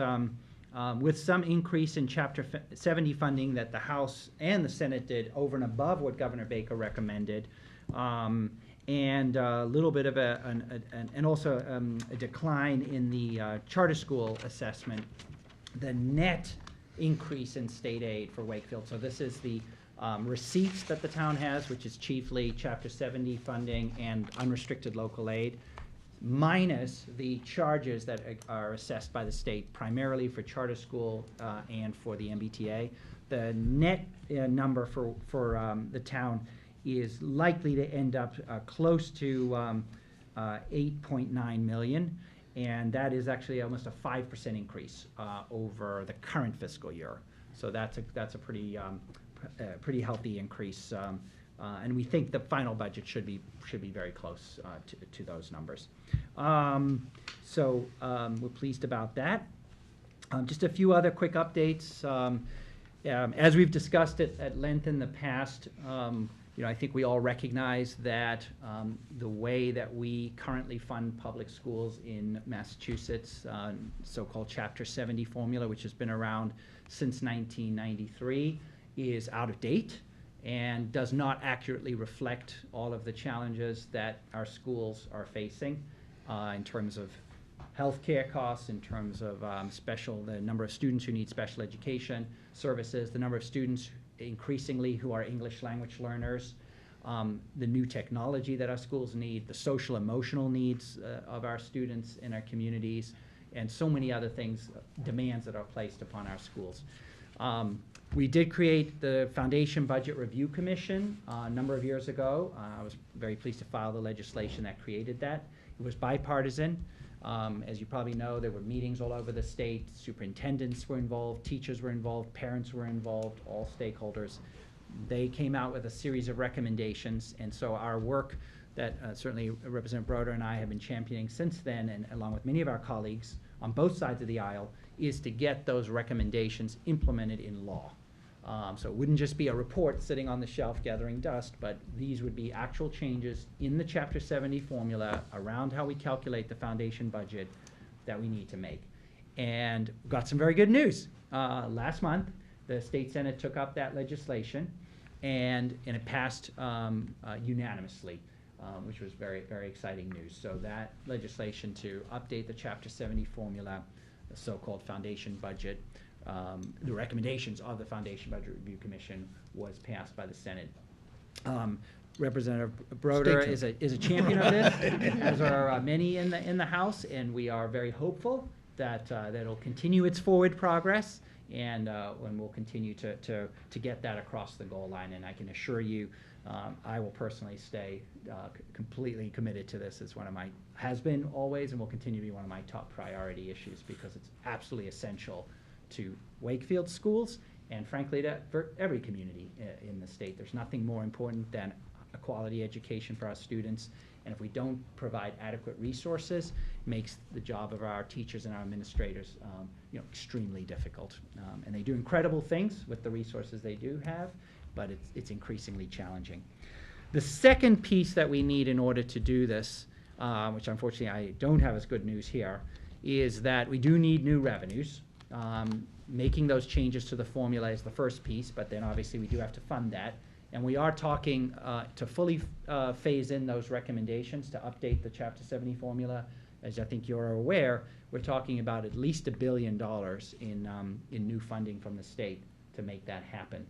with some increase in Chapter 70 funding that the House and the Senate did over and above what Governor Baker recommended, and a little bit of a decline in the charter school assessment, the net increase in state aid for Wakefield. So this is the receipts that the town has, which is chiefly Chapter 70 funding and unrestricted local aid, minus the charges that are assessed by the state, primarily for charter school and for the MBTA. The net number for the town is likely to end up close to 8.9 million, and that is actually almost a 5% increase over the current fiscal year. So that's a pretty healthy increase, and we think the final budget should be very close to those numbers. We're pleased about that. Just a few other quick updates. As we've discussed it at length in the past, I think we all recognize that the way that we currently fund public schools in Massachusetts, so-called Chapter 70 formula, which has been around since 1993, is out of date and does not accurately reflect all of the challenges that our schools are facing in terms of healthcare costs, in terms of the number of students who need special education services, the number of students increasingly who are English language learners, the new technology that our schools need, the social emotional needs of our students in our communities, and so many other things, demands that are placed upon our schools. We did create the Foundation Budget Review Commission a number of years ago. I was very pleased to file the legislation that created that. It was bipartisan. As you probably know, there were meetings all over the state. Superintendents were involved, teachers were involved, parents were involved, all stakeholders. They came out with a series of recommendations, and so our work that certainly Representative Broder and I have been championing since then, and along with many of our colleagues on both sides of the aisle, is to get those recommendations implemented in law. So it wouldn't just be a report sitting on the shelf gathering dust, but these would be actual changes in the Chapter 70 formula around how we calculate the foundation budget that we need to make. And got some very good news. Last month, the state Senate took up that legislation, and it passed unanimously, which was very, very exciting news. So that legislation to update the Chapter 70 formula, the so-called foundation budget, the recommendations of the Foundation Budget Review Commission, was passed by the Senate. Representative Broder is a champion of this, as are many in the House, and we are very hopeful that it'll continue its forward progress, and we'll continue to get that across the goal line. And I can assure you I will personally stay completely committed to this. It's has been always and will continue to be one of my top priority issues because it's absolutely essential to Wakefield schools and frankly for every community in the state. There's nothing more important than a quality education for our students. And if we don't provide adequate resources, it makes the job of our teachers and our administrators extremely difficult. And they do incredible things with the resources they do have, but it's increasingly challenging. The second piece that we need in order to do this, which unfortunately I don't have as good news here, is that we do need new revenues. Making those changes to the formula is the first piece, but then obviously we do have to fund that. And we are talking to fully phase in those recommendations to update the Chapter 70 formula. As I think you're aware, we're talking about at least $1 billion in new funding from the state to make that happen.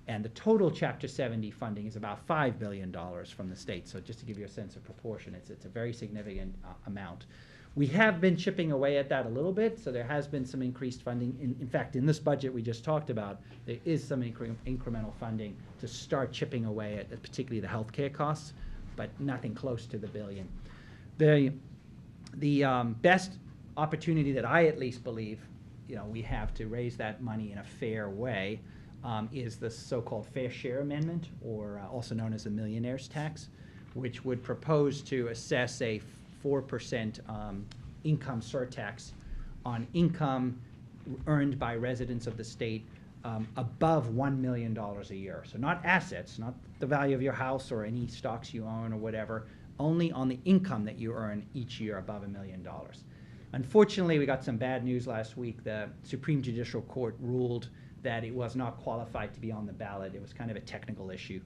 And the total Chapter 70 funding is about $5 billion from the state. So just to give you a sense of proportion, it's a very significant amount. We have been chipping away at that a little bit, so there has been some increased funding. In fact, in this budget we just talked about, there is some incremental funding to start chipping away at particularly the healthcare costs, but nothing close to the billion. The best opportunity that I at least believe we have to raise that money in a fair way is the so-called Fair Share Amendment, or also known as the Millionaire's Tax, which would propose to assess a 4% income surtax on income earned by residents of the state above $1 million a year. So not assets, not the value of your house or any stocks you own or whatever, only on the income that you earn each year above $1 million. Unfortunately, we got some bad news last week. The Supreme Judicial Court ruled that it was not qualified to be on the ballot. It was kind of a technical issue.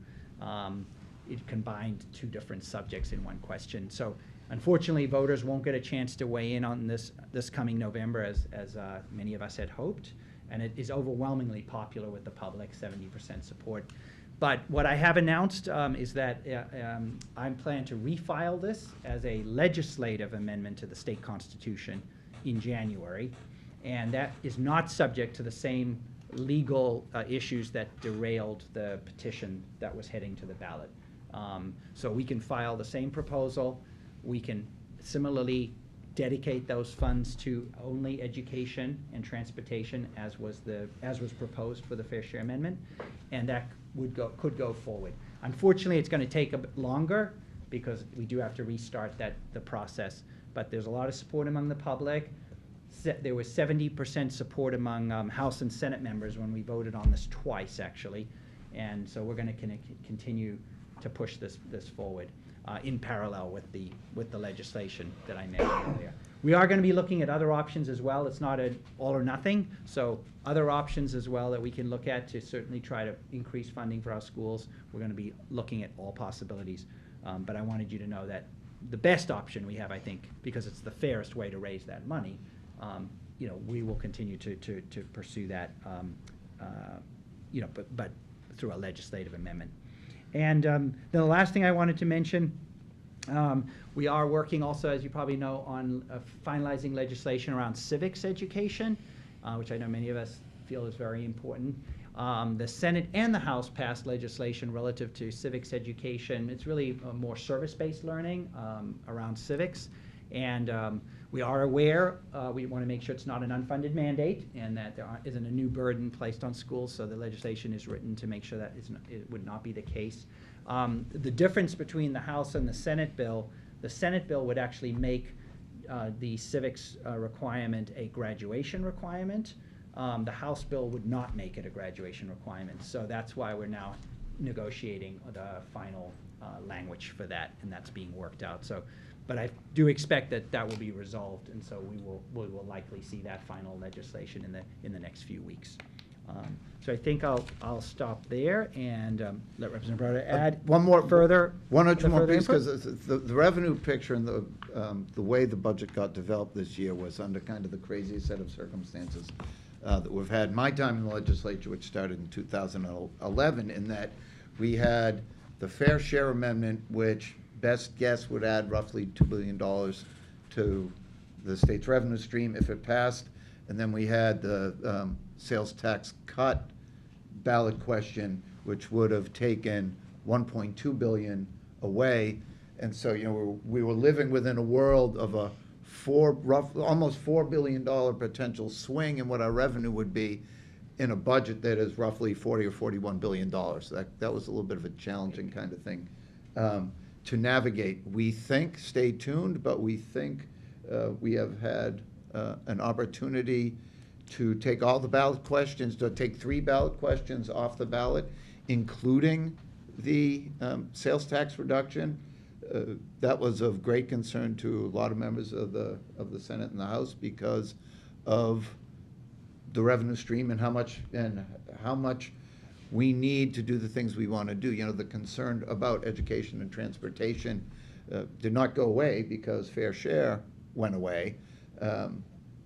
It combined two different subjects in one question. So unfortunately, voters won't get a chance to weigh in on this coming November as many of us had hoped. And it is overwhelmingly popular with the public, 70% support. But what I have announced is that I'm planning to refile this as a legislative amendment to the state constitution in January. And that is not subject to the same legal issues that derailed the petition that was heading to the ballot. So we can file the same proposal. We can similarly dedicate those funds to only education and transportation as was proposed for the Fair Share Amendment, and that could go forward. Unfortunately, it's going to take a bit longer because we do have to restart the process, but there's a lot of support among the public. There was 70% support among House and Senate members when we voted on this twice, actually, and so we're going to continue to push this forward. In parallel with the legislation that I mentioned earlier. We are going to be looking at other options as well. It's not an all or nothing, so other options as well that we can look at to certainly try to increase funding for our schools. We're going to be looking at all possibilities, but I wanted you to know that the best option we have, I think, because it's the fairest way to raise that money, we will continue to pursue that, but through a legislative amendment. And then the last thing I wanted to mention, we are working also, as you probably know, on finalizing legislation around civics education, which I know many of us feel is very important. The Senate and the House passed legislation relative to civics education. It's really more service-based learning around civics. And we are aware, we want to make sure it's not an unfunded mandate and that there isn't a new burden placed on schools, so the legislation is written to make sure that it would not be the case. The difference between the House and the Senate bill would actually make the civics requirement a graduation requirement. The House bill would not make it a graduation requirement, so that's why we're now negotiating the final language for that, and that's being worked out. But I do expect that will be resolved, and so we will likely see that final legislation in the next few weeks. So I think I'll stop there and let Representative Broder add one or two more pieces, input. because the revenue picture and the way the budget got developed this year was under kind of the craziest set of circumstances that we've had. My time in the legislature, which started in 2011, in that we had the Fair Share Amendment, which best guess would add roughly $2 billion to the state's revenue stream if it passed. And then we had the sales tax cut ballot question, which would have taken 1.2 billion away. And so, we were living within a world of a almost $4 billion potential swing in what our revenue would be in a budget that is roughly 40 or $41 billion. That was a little bit of a challenging kind of thing to navigate. We think, stay tuned, but we think we have had an opportunity to take all the ballot questions, to take 3 ballot questions off the ballot, including the sales tax reduction. That was of great concern to a lot of members of the Senate and the House because of the revenue stream and how much we need to do the things we want to do. The concern about education and transportation did not go away because fair share went away.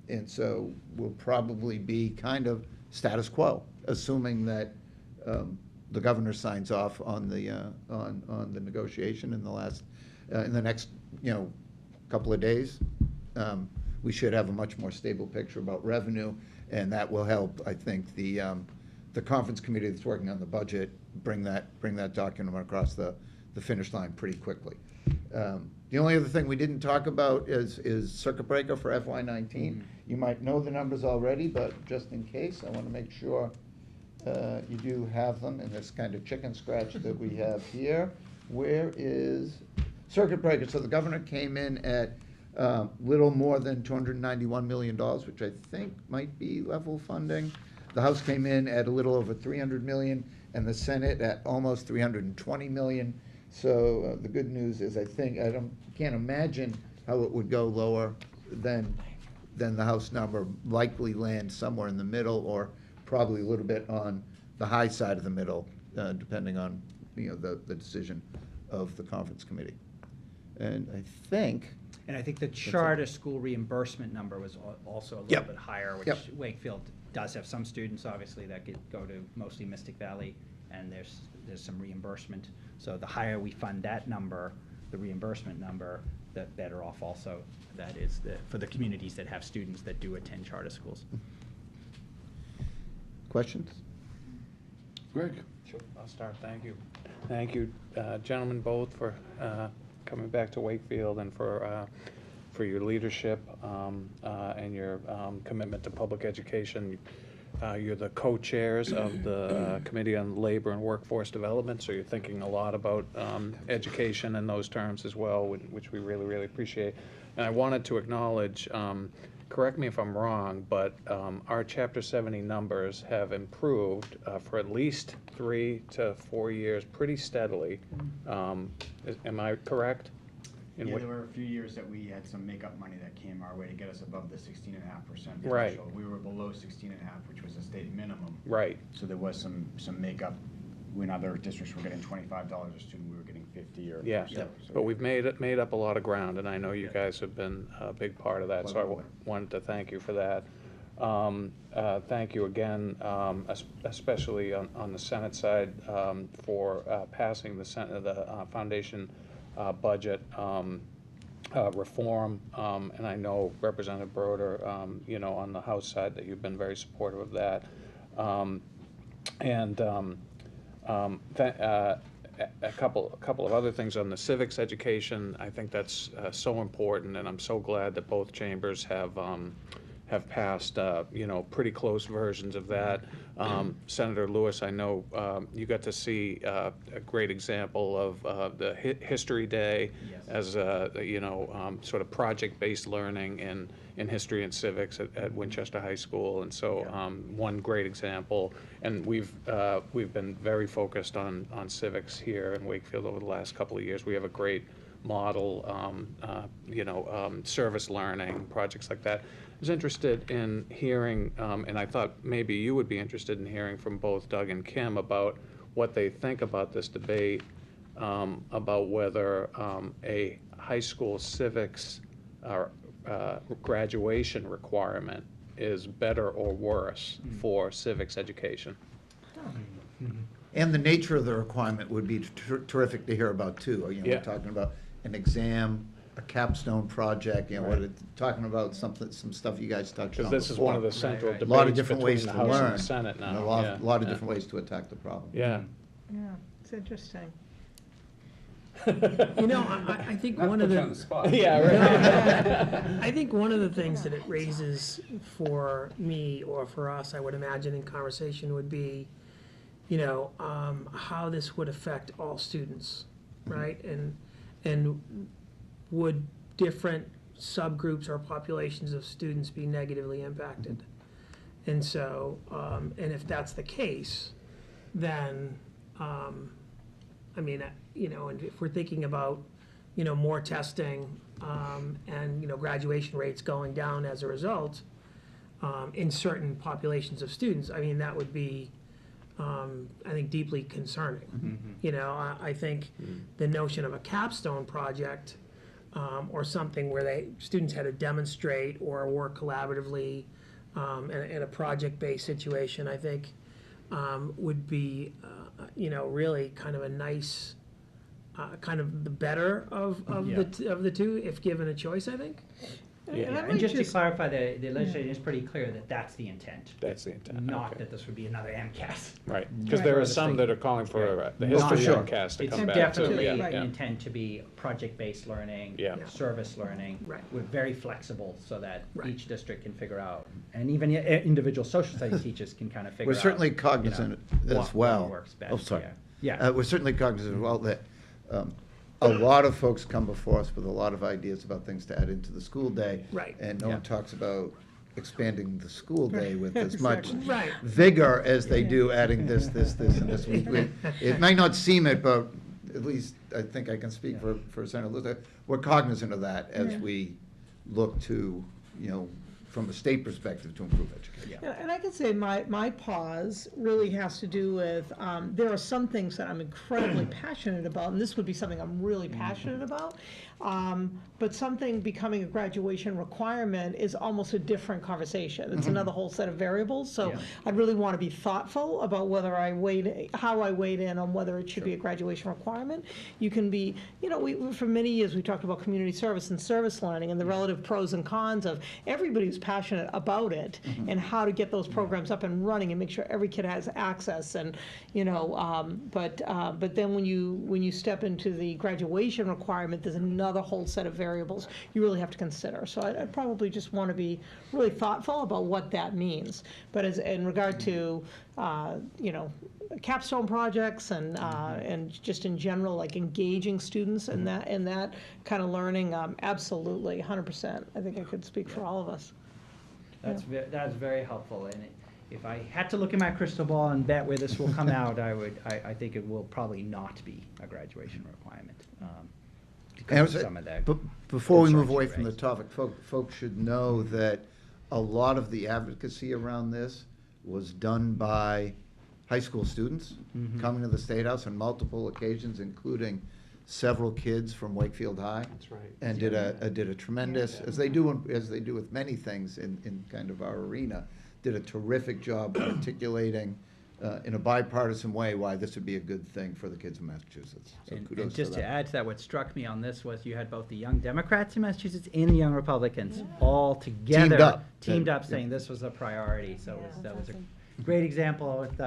And so we'll probably be kind of status quo, assuming that the governor signs off on the negotiation in the next couple of days. We should have a much more stable picture about revenue, and that will help, I think, the conference committee that's working on the budget bring that document across the finish line pretty quickly. The only other thing we didn't talk about is circuit breaker for FY19. You might know the numbers already, but just in case, I want to make sure you do have them in this kind of chicken scratch that we have here. Where is circuit breaker? So the governor came in at little more than $291 million, which I think might be level funding. The House came in at a little over $300 million, and the Senate at almost $320 million. So the good news is, I can't imagine how it would go lower than the House number. Likely land somewhere in the middle, or probably a little bit on the high side of the middle, depending on the decision of the conference committee. And I think the charter school reimbursement number was also a little bit higher, which Wakefield does have some students, obviously, that go to mostly Mystic Valley, and there's some reimbursement. So the higher we fund that number, the reimbursement number, the better off also that is for the communities that have students that do attend charter schools. Questions? Greg? Sure, I'll start. Thank you. Thank you, gentlemen, both for coming back to Wakefield and for your leadership and your commitment to public education. You're the co-chairs of the Committee on Labor and Workforce Development, so you're thinking a lot about education in those terms as well, which we really, really appreciate. And I wanted to acknowledge, correct me if I'm wrong, but our Chapter 70 numbers have improved for at least 3 to 4 years pretty steadily. Am I correct? Yeah, there were a few years that we had some makeup money that came our way to get us above the 16.5% threshold. Right. We were below 16.5, which was a state minimum. Right. So there was some makeup. When other districts were getting $25 a student, we were getting 50 or yeah. so. But we've made up a lot of ground, and I know you guys have been a big part of that. So I wanted to thank you for that. Thank you again, especially on the Senate side, for passing the foundation budget reform, and I know Representative Broder, on the House side, that you've been very supportive of that. A couple of other things on the civics education. I think that's so important, and I'm so glad that both chambers have passed, pretty close versions of that. Senator Lewis, I know you got to see a great example of the History Day as sort of project-based learning in history and civics at Winchester High School, and so one great example. And we've been very focused on civics here in Wakefield over the last couple of years. We have a great model, service learning, projects like that. I was interested in hearing, and I thought maybe you would be interested in hearing from both Doug and Kim about what they think about this debate, about whether a high school civics graduation requirement is better or worse for civics education. And the nature of the requirement would be terrific to hear about, too. We're talking about an exam, a capstone project, talking about some stuff you guys touched on Because this is one of the central debates a lot of different between ways the to House learn, and the Senate now. and a lot of different ways to attack the problem. Yeah. Yeah, it's interesting. You know, I think one of the. I think one of the things that it raises for me or for us, I would imagine in conversation would be, you know, how this would affect all students, right? And would different subgroups or populations of students be negatively impacted? And so, and if that's the case, then, I mean, you know, and if we're thinking about, you know, more testing, and, you know, graduation rates going down as a result, in certain populations of students, I mean, that would be, I think, deeply concerning. You know, I think the notion of a capstone project, or something where students had to demonstrate or work collaboratively, in a project-based situation, I think, would be, you know, really kind of a nice, kind of the better of the two, if given a choice, I think. And just to clarify, the legislation is pretty clear that that's the intent. That's the intent. Not okay. that this would be another MCAS. Right, because there are some that are calling for the Not history sure. of MCAS to It's come back. definitely Yeah, yeah. intend to be project-based learning, Yeah. service learning. Right. We're very flexible so that Right. each district can figure out, and even individual social studies teachers can kind of figure We're out. certainly cognizant as what well. works best. Oh, sorry. Yeah. We're certainly cognizant as well that a lot of folks come before us with a lot of ideas about things to add into the school day. Right. And no Yeah. one talks about expanding the school day with as much Right. vigor as they do adding this, and this. It might not seem it, but at least I think I can speak for Senator Luther. We're cognizant of that as we look to, you know, from a state perspective to improve education. And I can say my pause really has to do with, there are some things that I'm incredibly passionate about, and this would be something I'm really passionate about. But something becoming a graduation requirement is almost a different conversation. It's another whole set of variables. So Yeah. I'd really want to be thoughtful about how I weighed in on whether it should be a graduation requirement. You can be, you know, for many years, we talked about community service and service learning and the relative pros and cons of everybody who's passionate about it and how to get those programs up and running and make sure every kid has access. And, you know, but then when you step into the graduation requirement, there's another whole set of variables you really have to consider. So I'd probably just want to be really thoughtful about what that means. But as in regard to, you know, capstone projects and just in general, like engaging students in that kind of learning, absolutely, 100%. I think I could speak for all of us. That's very helpful, and if I had to look in my crystal ball and bet where this will come out, I think it will probably not be a graduation requirement. Because of some of that. Before we move concerns away you from the raised. topic, folks should know that a lot of the advocacy around this was done by high school students coming to the State House on multiple occasions, including several kids from Wakefield High. That's right. And did a tremendous, as they do with many things in kind of our arena, did a terrific job articulating in a bipartisan way why this would be a good thing for the kids of Massachusetts. So And kudos just to that. add to that, what struck me on this was you had both the young Democrats in Massachusetts and the young Republicans all together. Teamed up. Saying this was a priority, so that was a great example with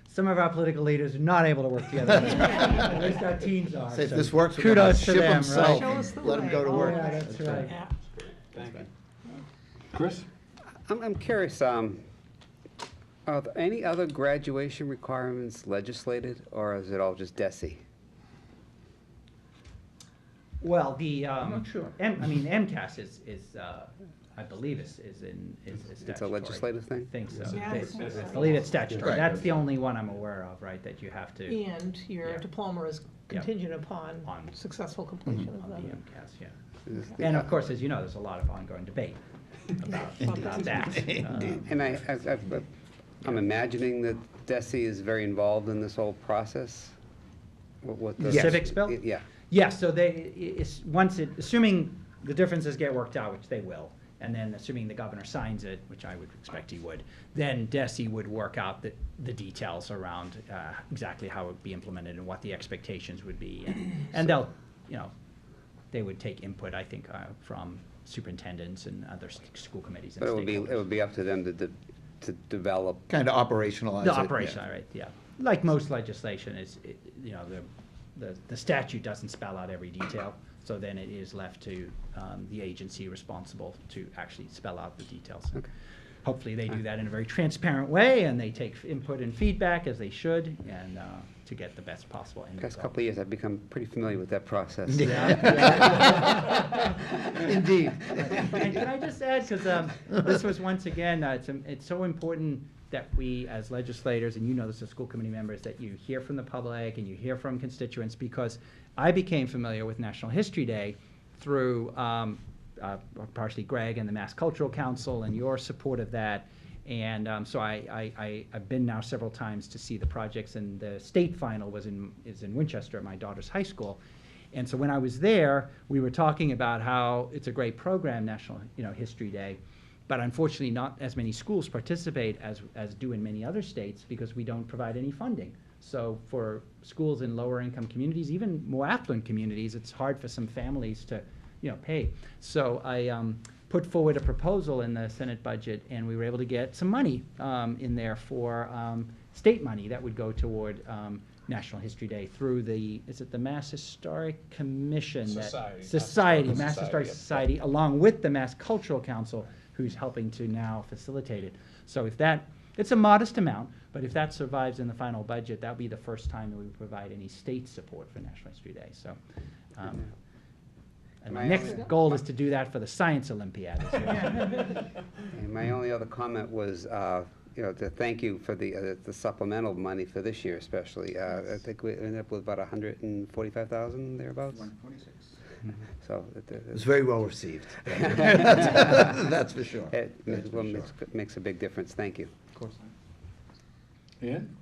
some of our political leaders are not able to work together. At least our teams are. Say if so this works, we're gonna kudos to ship them, them south right? Show us the and let them way. go to Oh, work. Yeah, that's right. Thank you. Chris? I'm curious, are there any other graduation requirements legislated, or is it all just DESE? Well, the, I'm not sure. MCAS is, I believe is statutory. It's a legislative thing? I think so. Yes. I believe it's statutory. Right. That's the only one I'm aware of, right, that you have to, And your Yeah. diploma is contingent upon On- successful completion of on the them. MCAS, yeah. Is the- And of course, as you know, there's a lot of ongoing debate about that. And I'm imagining that DESE is very involved in this whole process? What the- The civics bill? Yeah. Yeah, so assuming the differences get worked out, which they will, and then assuming the governor signs it, which I would expect he would, then DESE would work out the details around exactly how it would be implemented and what the expectations would be. And they'll, they would take input, I think, from superintendents and other school committees and But it stakeholders. would be up to them to develop. Kind of operationalize it. The yeah. operation, all right, yeah. like most legislation, the statute doesn't spell out every detail, so then it is left to the agency responsible to actually spell out the details. Okay. Hopefully, they do that in a very transparent way, and they take input and feedback as they should, and to get the best possible end Past result. couple of years, I've become pretty familiar with that process. Indeed. And can I just add, because this was once again, it's so important that we as legislators, and you know this as school committee members, that you hear from the public and you hear from constituents, because I became familiar with National History Day through partially Greg and the Mass Cultural Council and your support of that. And so I've been now several times to see the projects, and the state final is in Winchester at my daughter's high school. And so when I was there, we were talking about how it's a great program, National History Day, but unfortunately not as many schools participate as do in many other states, because we don't provide any funding. So for schools in lower income communities, even more affluent communities, it's hard for some families to pay. So I put forward a proposal in the Senate budget, and we were able to get some money in there for state money that would go toward National History Day through the Mass Historic Commission? Mass Historic Society, along with the Mass Cultural Council, who's helping to now facilitate it. So if it's a modest amount, but if that survives in the final budget, that'll be the first time that we provide any state support for National History Day. So. And my next goal is to do that for the Science Olympiad as well. And my only other comment was, to thank you for the supplemental money for this year especially. I think we ended up with about 145,000 thereabouts. 146. So It was very well received. That's for sure. It makes a big difference. Thank you. Of course. Ann?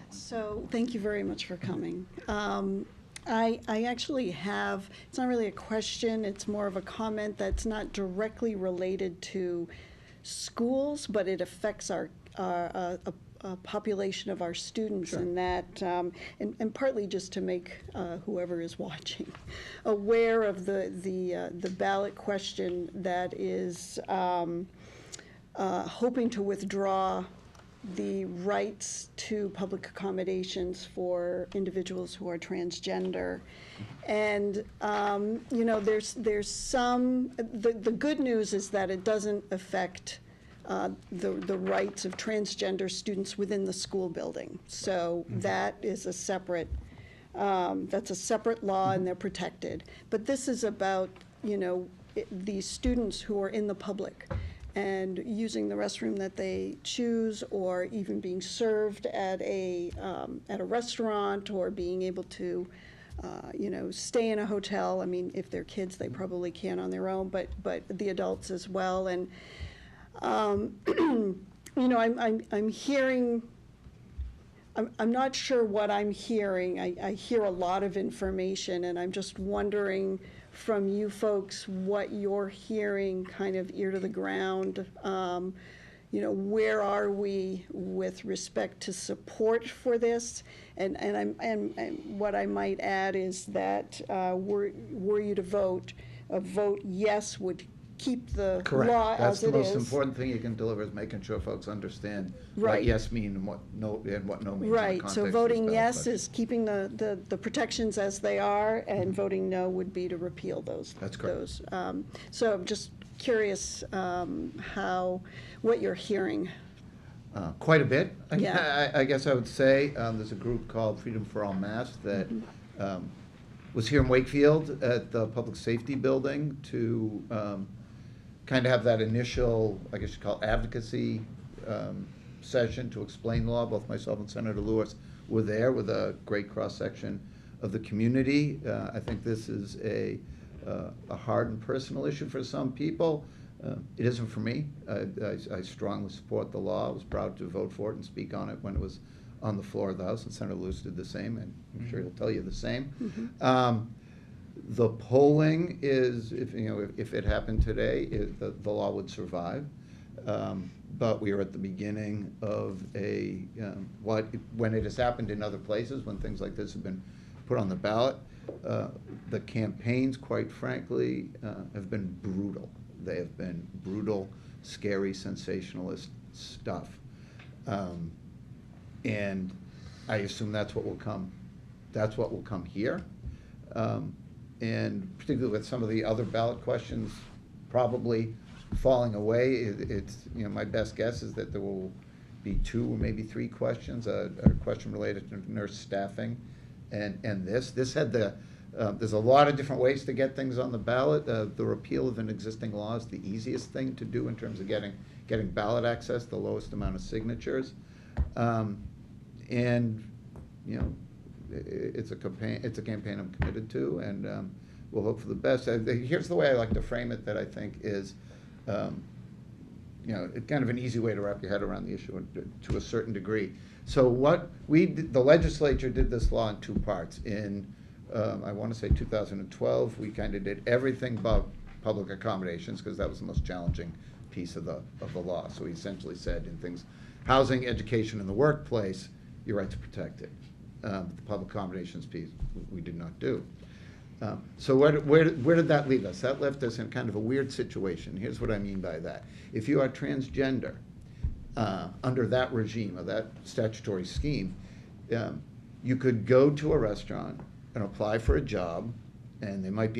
So, thank you very much for coming. I actually have, it's not really a question, it's more of a comment that's not directly related to schools, but it affects our population of our students, and that, and partly just to make whoever is watching aware of the ballot question that is hoping to withdraw the rights to public accommodations for individuals who are transgender. And, there's some, the good news is that it doesn't affect the rights of transgender students within the school building. So that is a separate, that's a separate law, and they're protected. But this is about, these students who are in the public and using the restroom that they choose, or even being served at a restaurant, or being able to, stay in a hotel. I mean, if they're kids, they probably can on their own, but the adults as well. And I'm hearing. I'm not sure what I'm hearing. I hear a lot of information, and I'm just wondering from you folks what you're hearing, kind of ear to the ground. Where are we with respect to support for this? And what I might add is that were you to vote, a vote yes would keep the law That's as it the most is. important thing you can deliver, is making sure folks understand Right. what yes mean and what no means in the Right, context so of voting this yes budget. is keeping the protections as they are, and voting no would be to repeal those. That's correct. Those. So I'm just curious what you're hearing. Quite a bit. Yeah. I guess I would say there's a group called Freedom for All Mass that was here in Wakefield at the Public Safety Building to kind of have that initial, I guess you call it advocacy session to explain law. Both myself and Senator Lewis were there with a great cross-section of the community. I think this is a hard and personal issue for some people. It isn't for me. I strongly support the law. I was proud to vote for it and speak on it when it was on the floor of the House, and Senator Lewis did the same, and I'm sure he'll tell you the same. The polling is, if it happened today, the law would survive. But we are at the beginning of when it has happened in other places, when things like this have been put on the ballot, the campaigns, quite frankly, have been brutal. They have been brutal, scary, sensationalist stuff. And I assume that's what will come here. And particularly with some of the other ballot questions probably falling away, it's, you know, my best guess is that there will be 2 or maybe 3 questions, a question related to nurse staffing, and this had the, there's a lot of different ways to get things on the ballot. The repeal of an existing law is the easiest thing to do in terms of getting ballot access, the lowest amount of signatures. And, you know, it's a campaign I'm committed to, and we'll hope for the best. Here's the way I like to frame it that I think is, you know, kind of an easy way to wrap your head around the issue to a certain degree. So what the legislature did this law in 2 parts. In, I want to say 2012, we kind of did everything but public accommodations, because that was the most challenging piece of the law. So we essentially said in things, housing, education, and the workplace, your right to protect it. The public accommodations piece, we did not do. So where did that leave us? That left us in kind of a weird situation. Here's what I mean by that. If you are transgender, under that regime, or that statutory scheme, you could go to a restaurant and apply for a job, and they might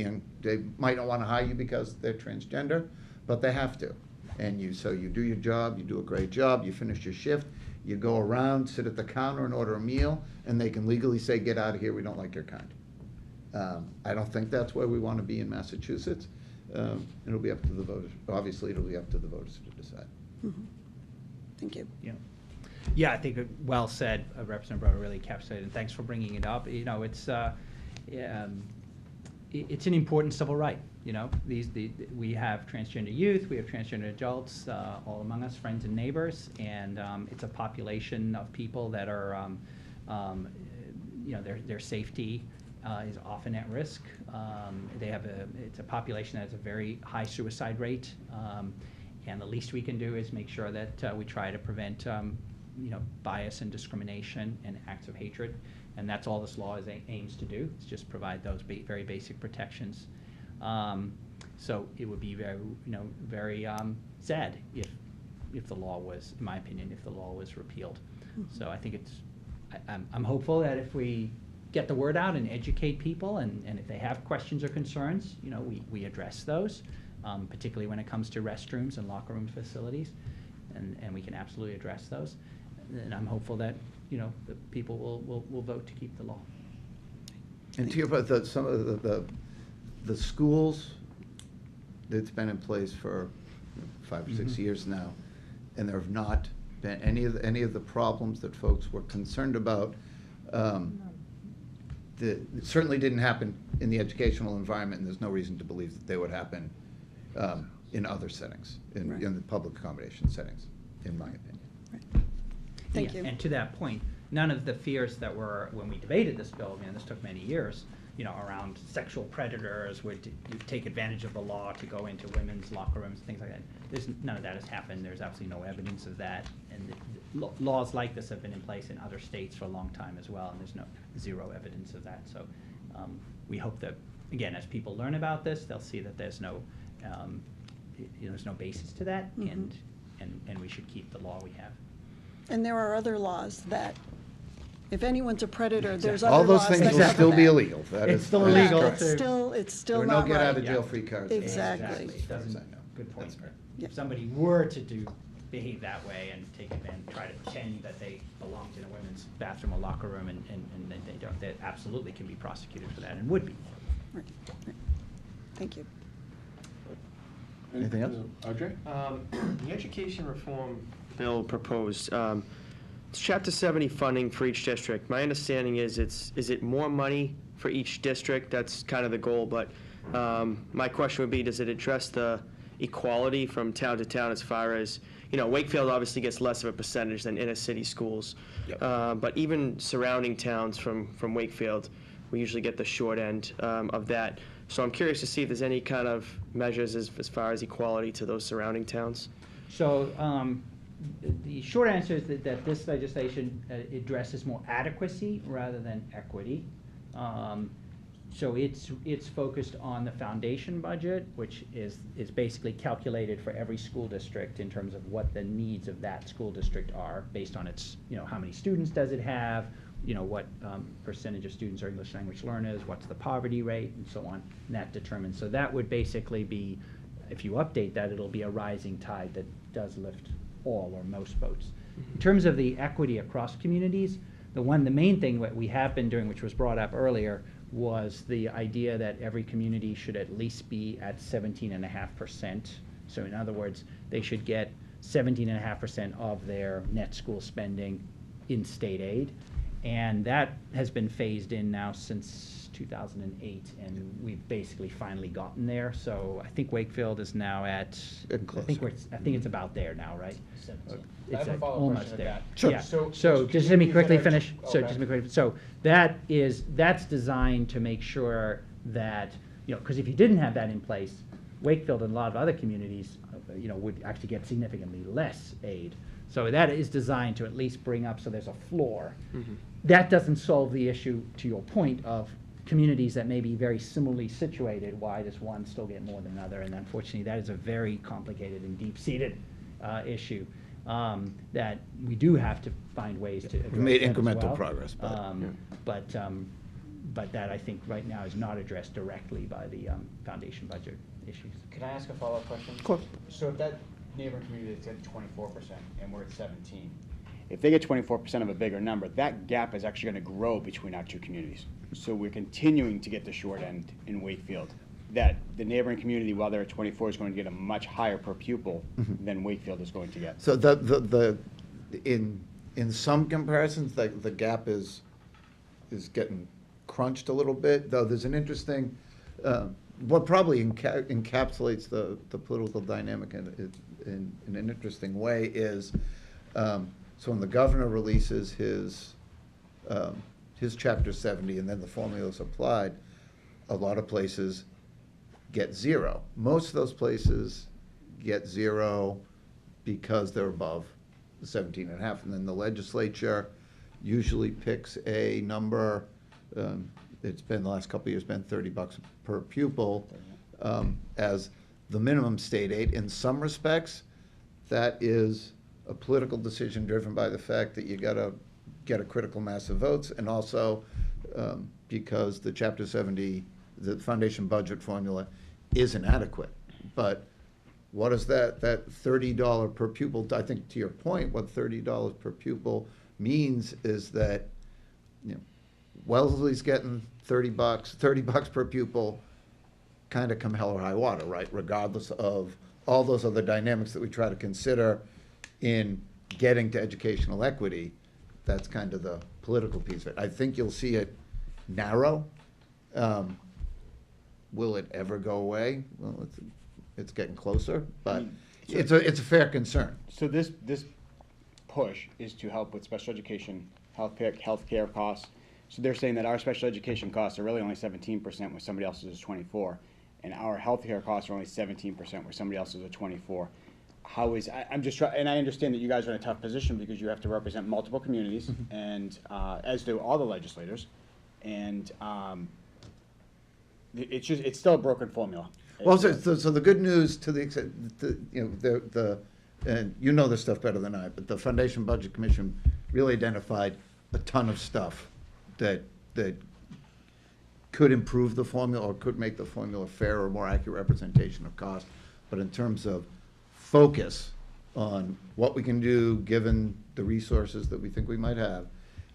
not want to hire you because they're transgender, but they have to. And so you do your job, you do a great job, you finish your shift, you go around, sit at the counter and order a meal, and they can legally say, get out of here, we don't like your kind. I don't think that's where we want to be in Massachusetts. It'll be up to the voters. Obviously, it'll be up to the voters to decide. Mm-hmm. Thank you. Yeah, I think well said, Representative Broder really encapsulated, and thanks for bringing it up. You know, it's an important civil right. You know, we have transgender youth, we have transgender adults, all among us, friends and neighbors, and it's a population of people that are, you know, their safety is often at risk. It's a population that has a very high suicide rate, and the least we can do is make sure that we try to prevent, you know, bias and discrimination and acts of hatred, and that's all this law aims to do. It's just provide those very basic protections. So it would be very sad if the law was, in my opinion, if the law was repealed. So I think I'm hopeful that if we get the word out and educate people, and if they have questions or concerns, you know, we address those, particularly when it comes to restrooms and locker room facilities, and we can absolutely address those. And I'm hopeful that, you know, the people will vote to keep the law. And to your point, some of the schools, it's been in place for 5 or 6 years now, and there have not been any of the problems that folks were concerned about. It certainly didn't happen in the educational environment, and there's no reason to believe that they would happen in other settings, in the public accommodation settings, in my opinion. Right. Thank you. And to that point, none of the fears that were, when we debated this bill, and this took many years, you know, around sexual predators would take advantage of the law to go into women's locker rooms, things like that. None of that has happened. There's absolutely no evidence of that. And laws like this have been in place in other states for a long time as well, and there's zero evidence of that. So we hope that, again, as people learn about this, they'll see that there's no, there's no basis to that, and we should keep the law we have. And there are other laws that, if anyone's a predator, there's All other those laws things that will still cover be that. illegal. It's still illegal. It's still There are not no right. get-out-of-jail-free cards. Exactly. It doesn't, I know. good point. That's right. If somebody were to behave that way and take advantage, try to pretend that they belonged in a women's bathroom or locker room, and they don't, they absolutely can be prosecuted for that, and would be. Right. Thank you. Anything else? Audrey? The education reform bill proposed, it's Chapter 70 funding for each district. My understanding is it more money for each district? That's kind of the goal, but my question would be, does it address the equality from town to town as far as, you know, Wakefield obviously gets less of a percentage than inner city schools. Yep. But even surrounding towns from Wakefield, we usually get the short end of that. So I'm curious to see if there's any kind of measures as far as equality to those surrounding towns. So the short answer is that this legislation addresses more adequacy rather than equity. So it's focused on the foundation budget, which is basically calculated for every school district in terms of what the needs of that school district are, based on its, you know, how many students does it have, what percentage of students are English language learners, what's the poverty rate, and so on, and that determines. So that would basically be, if you update that, it'll be a rising tide that does lift all or most boats. In terms of the equity across communities, the main thing that we have been doing, which was brought up earlier, was the idea that every community should at least be at 17.5%. So in other words, they should get 17.5% of their net school spending in state aid. And that has been phased in now since 2008, and we've basically finally gotten there. So I think Wakefield is now at, I think it's about there now, right? I have a follow-up almost question to there. that. Sure. Yeah. So So just let me communities quickly that are- finish. So okay. just let me quickly. So that's designed to make sure that, because if you didn't have that in place, Wakefield and a lot of other communities, would actually get significantly less aid. So that is designed to at least bring up, so there's a floor. That doesn't solve the issue, to your point, of communities that may be very similarly situated. Why does one still get more than another? And unfortunately, that is a very complicated and deep-seated issue that we do have to find ways to address. We've made that as incremental well. progress, But that, I think, right now is not addressed directly by the foundation budget issues. Can I ask a follow-up question? Of course. So if that neighboring community is at 24% and we're at 17, if they get 24% of a bigger number, that gap is actually going to grow between our two communities. So we're continuing to get the short end in Wakefield. That the neighboring community, while they're at 24, is going to get a much higher per pupil than Wakefield is going to get. So in some comparisons, the gap is getting crunched a little bit, though there's an interesting, what probably encapsulates the political dynamic in an interesting way is, so when the governor releases his Chapter 70 and then the formula's applied, a lot of places get zero. Most of those places get zero because they're above the 17.5, and then the legislature usually picks a number. It's been the last couple of years been $30 per pupil as the minimum state aid. In some respects, that is a political decision driven by the fact that you got to get a critical mass of votes, and also because the Chapter 70, the foundation budget formula, is inadequate. But what is that $30 per pupil? I think to your point, what $30 per pupil means is that Wellesley's getting $30 per pupil, kind of come hell or high water, right? Regardless of all those other dynamics that we try to consider in getting to educational equity, that's kind of the political piece of it. I think you'll see it narrow. Will it ever go away? Well, it's getting closer, but it's a fair concern. So this push is to help with special education, healthcare costs. So they're saying that our special education costs are really only 17%, where somebody else's is 24%, and our healthcare costs are only 17%, where somebody else's is 24%. How is I'm just trying, and I understand that you guys are in a tough position because you have to represent multiple communities, and as do all the legislators, and it's still a broken formula. Well, so the good news, to the extent, and you know this stuff better than I, but the Foundation Budget Commission really identified a ton of stuff that could improve the formula or could make the formula fair or more accurate representation of cost. But in terms of focus on what we can do, given the resources that we think we might have,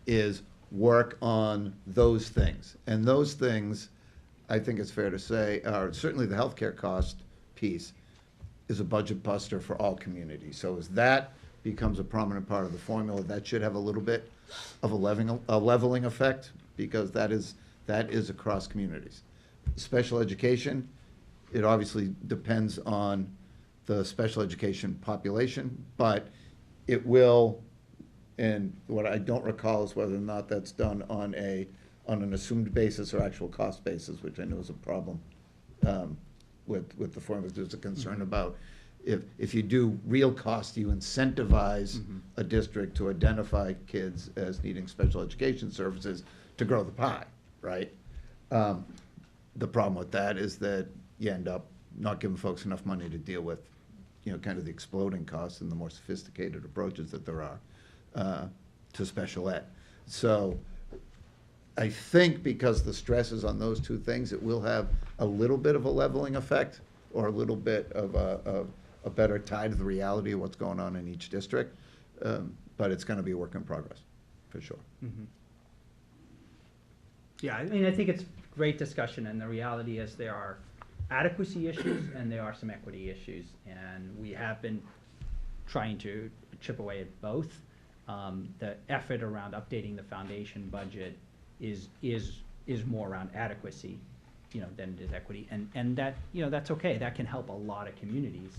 is work on those things. And those things, I think it's fair to say, are certainly the healthcare cost piece is a budget buster for all communities. So as that becomes a prominent part of the formula, that should have a little bit of a leveling effect, because that is across communities. Special education, it obviously depends on the special education population, but it will, and what I don't recall is whether or not that's done on an assumed basis or actual cost basis, which I know is a problem with the formula. There's a concern about if you do real cost, you incentivize a district to identify kids as needing special education services to grow the pie, right? The problem with that is that you end up not giving folks enough money to deal with, kind of the exploding costs and the more sophisticated approaches that there are to special ed. So I think because the stress is on those two things, it will have a little bit of a leveling effect, or a little bit of a better tie to the reality of what's going on in each district. But it's gonna be a work in progress, for sure. Yeah, I mean, I think it's great discussion, and the reality is there are adequacy issues and there are some equity issues, and we have been trying to chip away at both. The effort around updating the foundation budget is more around adequacy, than it is equity, and that, that's okay. That can help a lot of communities,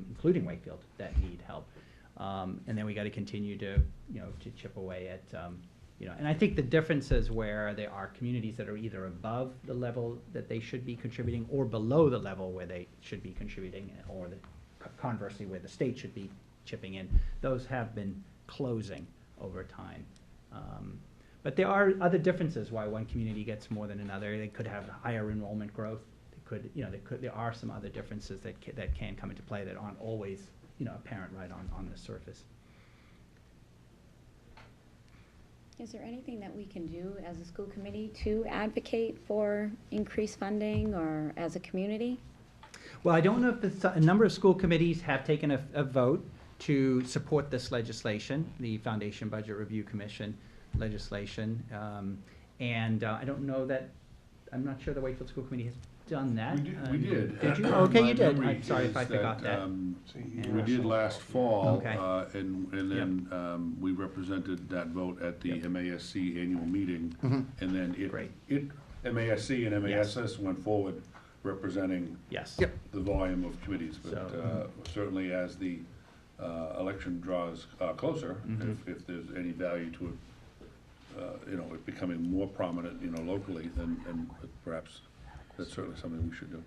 including Wakefield, that need help. And then we got to continue to chip away at, and I think the difference is where there are communities that are either above the level that they should be contributing or below the level where they should be contributing, or conversely where the state should be chipping in. Those have been closing over time. But there are other differences why one community gets more than another. They could have higher enrollment growth. There are some other differences that can come into play that aren't always apparent right on the surface. Is there anything that we can do as a school committee to advocate for increased funding, or as a community? Well, I don't know if a number of school committees have taken a vote to support this legislation, the Foundation Budget Review Commission legislation. And I don't know that, I'm not sure the Wakefield School Committee has done that. We did. Did you? Okay, My you did. memory I'm sorry if I is forgot that. We did last fall, Okay. and then we represented that vote at the MASC annual meeting. And then MASC and MASs went forward representing Yes. the volume of committees. But certainly as the election draws closer, if there's any value to it, it becoming more prominent, locally, then perhaps that's certainly something we should do.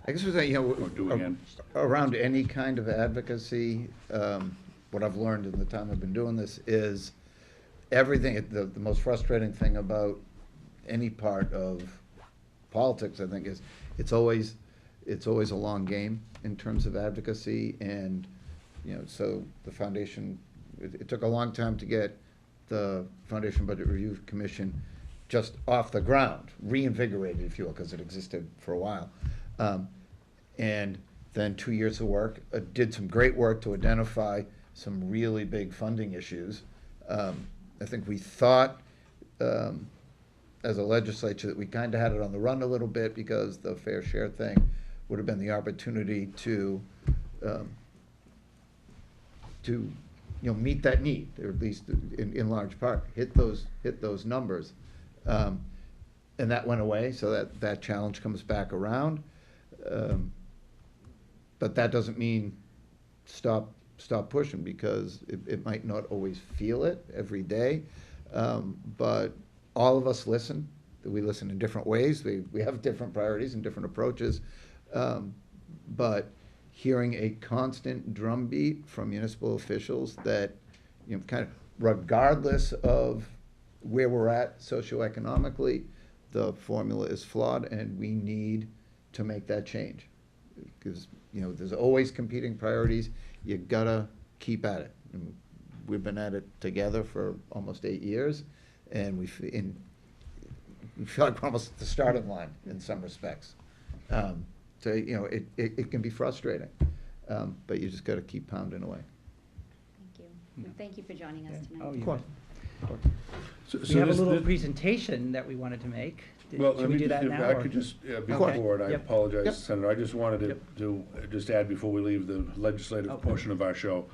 I guess we're saying, Or do again. around any kind of advocacy, what I've learned in the time I've been doing this is everything, the most frustrating thing about any part of politics, I think, is it's always a long game in terms of advocacy. And, so the foundation, it took a long time to get the Foundation Budget Review Commission just off the ground, reinvigorated, if you will, because it existed for a while. And then 2 years of work, did some great work to identify some really big funding issues. I think we thought, as a legislature, that we kind of had it on the run a little bit, because the fair share thing would have been the opportunity to meet that need, or at least in large part, hit those numbers. And that went away, so that challenge comes back around. But that doesn't mean stop pushing, because it might not always feel it every day. But all of us listen. We listen in different ways. We have different priorities and different approaches. But hearing a constant drumbeat from municipal officials that, kind of regardless of where we're at socioeconomically, the formula is flawed, and we need to make that change. Because, there's always competing priorities. You gotta keep at it. And we've been at it together for almost 8 years, and we feel like we're almost at the starting line in some respects. So, it can be frustrating, but you just gotta keep pounding away. Thank you. And thank you for joining us tonight. Oh, Of course. We have a little presentation that we wanted to make. Well, Should we do that if now? I or- could just, Okay. before, I Yep. apologize, Yep. Senator, I just wanted to just add before we leave the legislative Okay. portion of our show,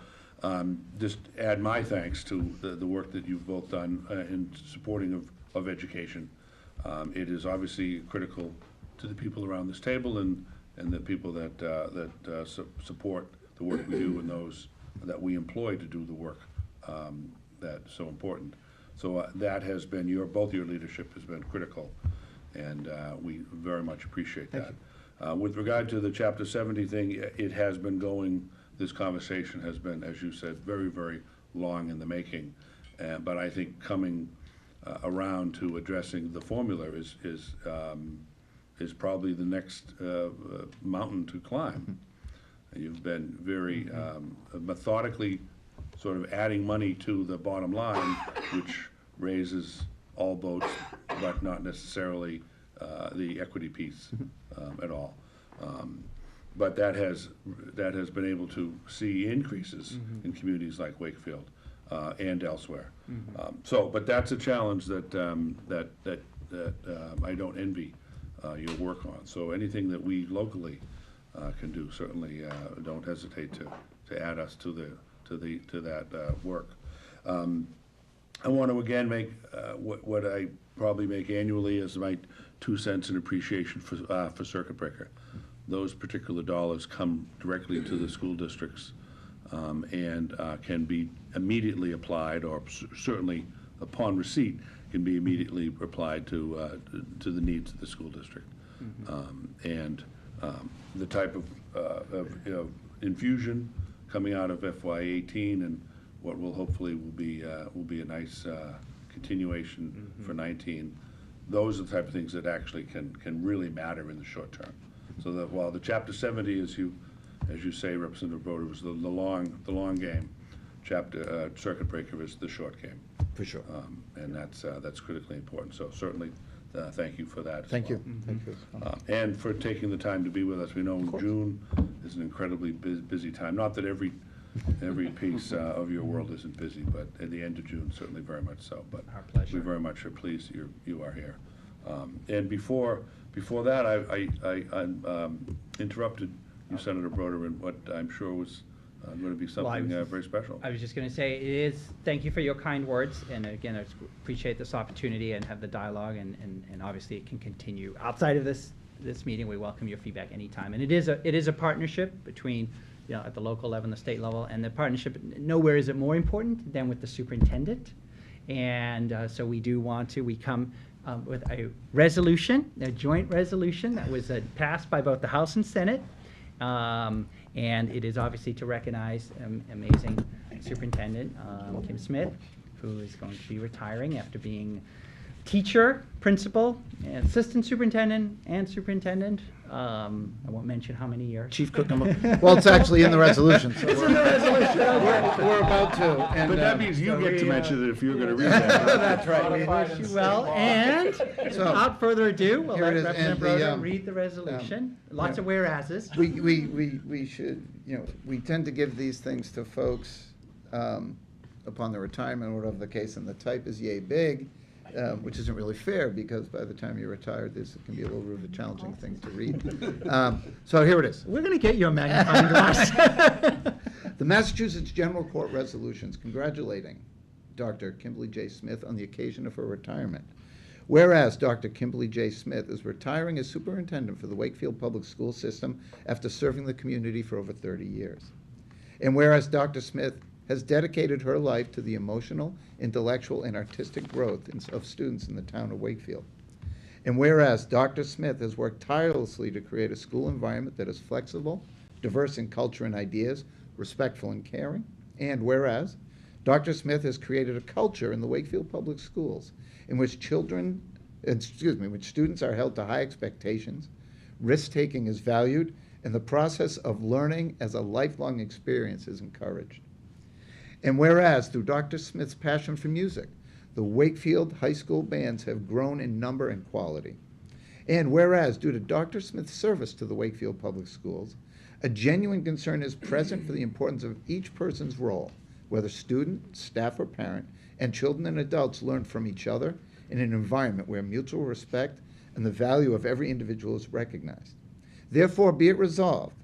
just add my thanks to the work that you've both done in supporting of education. It is obviously critical to the people around this table and the people that support the work we do and those that we employ to do the work that's so important. So that has been both your leadership has been critical, and we very much appreciate that. With regard to the Chapter 70 thing, it has been going, this conversation has been, as you said, very, very long in the making. But I think coming around to addressing the formula is probably the next mountain to climb. You've been very methodically sort of adding money to the bottom line, which raises all boats but not necessarily the equity piece at all. But that has been able to see increases in communities like Wakefield and elsewhere. But that's a challenge that I don't envy your work on. So anything that we locally can do, certainly don't hesitate to add us to that work. I want to again make what I probably make annually as my 2 cents in appreciation for Circuit Breaker. Those particular dollars come directly to the school districts and can be immediately applied, or certainly upon receipt can be immediately applied to the needs of the school district. The type of infusion coming out of FY18 and what will hopefully will be a nice continuation for 19. Those are the type of things that actually can really matter in the short term. So that while the Chapter 70, as you say, Representative Broder, was the long game, Circuit Breaker is the short game. For sure. And that's critically important. So certainly, thank you for that. Thank you. Thank you. And for taking the time to be with us. We know June is an incredibly busy time. Not that every piece of your world isn't busy, but at the end of June, certainly very much so. But our pleasure. We very much are pleased you are here. And before that, I interrupted you, Senator Broder, in what I'm sure was going to be something very special. I was just going to say, thank you for your kind words, and again, I appreciate this opportunity and have the dialogue, and obviously it can continue. Outside of this meeting, we welcome your feedback anytime. And it is a partnership between, at the local level and the state level, and the partnership, nowhere is it more important than with the superintendent. And so we come with a resolution, a joint resolution that was passed by both the House and Senate. And it is obviously to recognize amazing Superintendent Kim Smith, who is going to be retiring after being teacher, principal, and assistant superintendent, and superintendent. I won't mention how many years. Chief cook number. Well, it's actually in the resolution. So it's in the resolution. We're about to. And, but that means you get to mention it if you're going to read that. That's right. Wish you well. And without further ado, we'll let Representative Broder read the resolution. Lots of whereases. We should, we tend to give these things to folks upon their retirement, or whatever the case, and the type is yay big. Which isn't really fair, because by the time you're retired, this can be a little bit of a challenging thing to read. So here it is. We're going to get you a magnifying glass. The Massachusetts General Court resolutions congratulating Dr. Kimberly J. Smith on the occasion of her retirement. Whereas Dr. Kimberly J. Smith is retiring as superintendent for the Wakefield Public School System after serving the community for over 30 years. And whereas Dr. Smith has dedicated her life to the emotional, intellectual, and artistic growth of students in the town of Wakefield. And whereas Dr. Smith has worked tirelessly to create a school environment that is flexible, diverse in culture and ideas, respectful and caring. And whereas Dr. Smith has created a culture in the Wakefield Public Schools in which which students are held to high expectations, risk-taking is valued, and the process of learning as a lifelong experience is encouraged. And whereas, through Dr. Smith's passion for music, the Wakefield High School bands have grown in number and quality. And whereas, due to Dr. Smith's service to the Wakefield Public Schools, a genuine concern is present for the importance of each person's role, whether student, staff, or parent, and children and adults learn from each other in an environment where mutual respect and the value of every individual is recognized. Therefore, be it resolved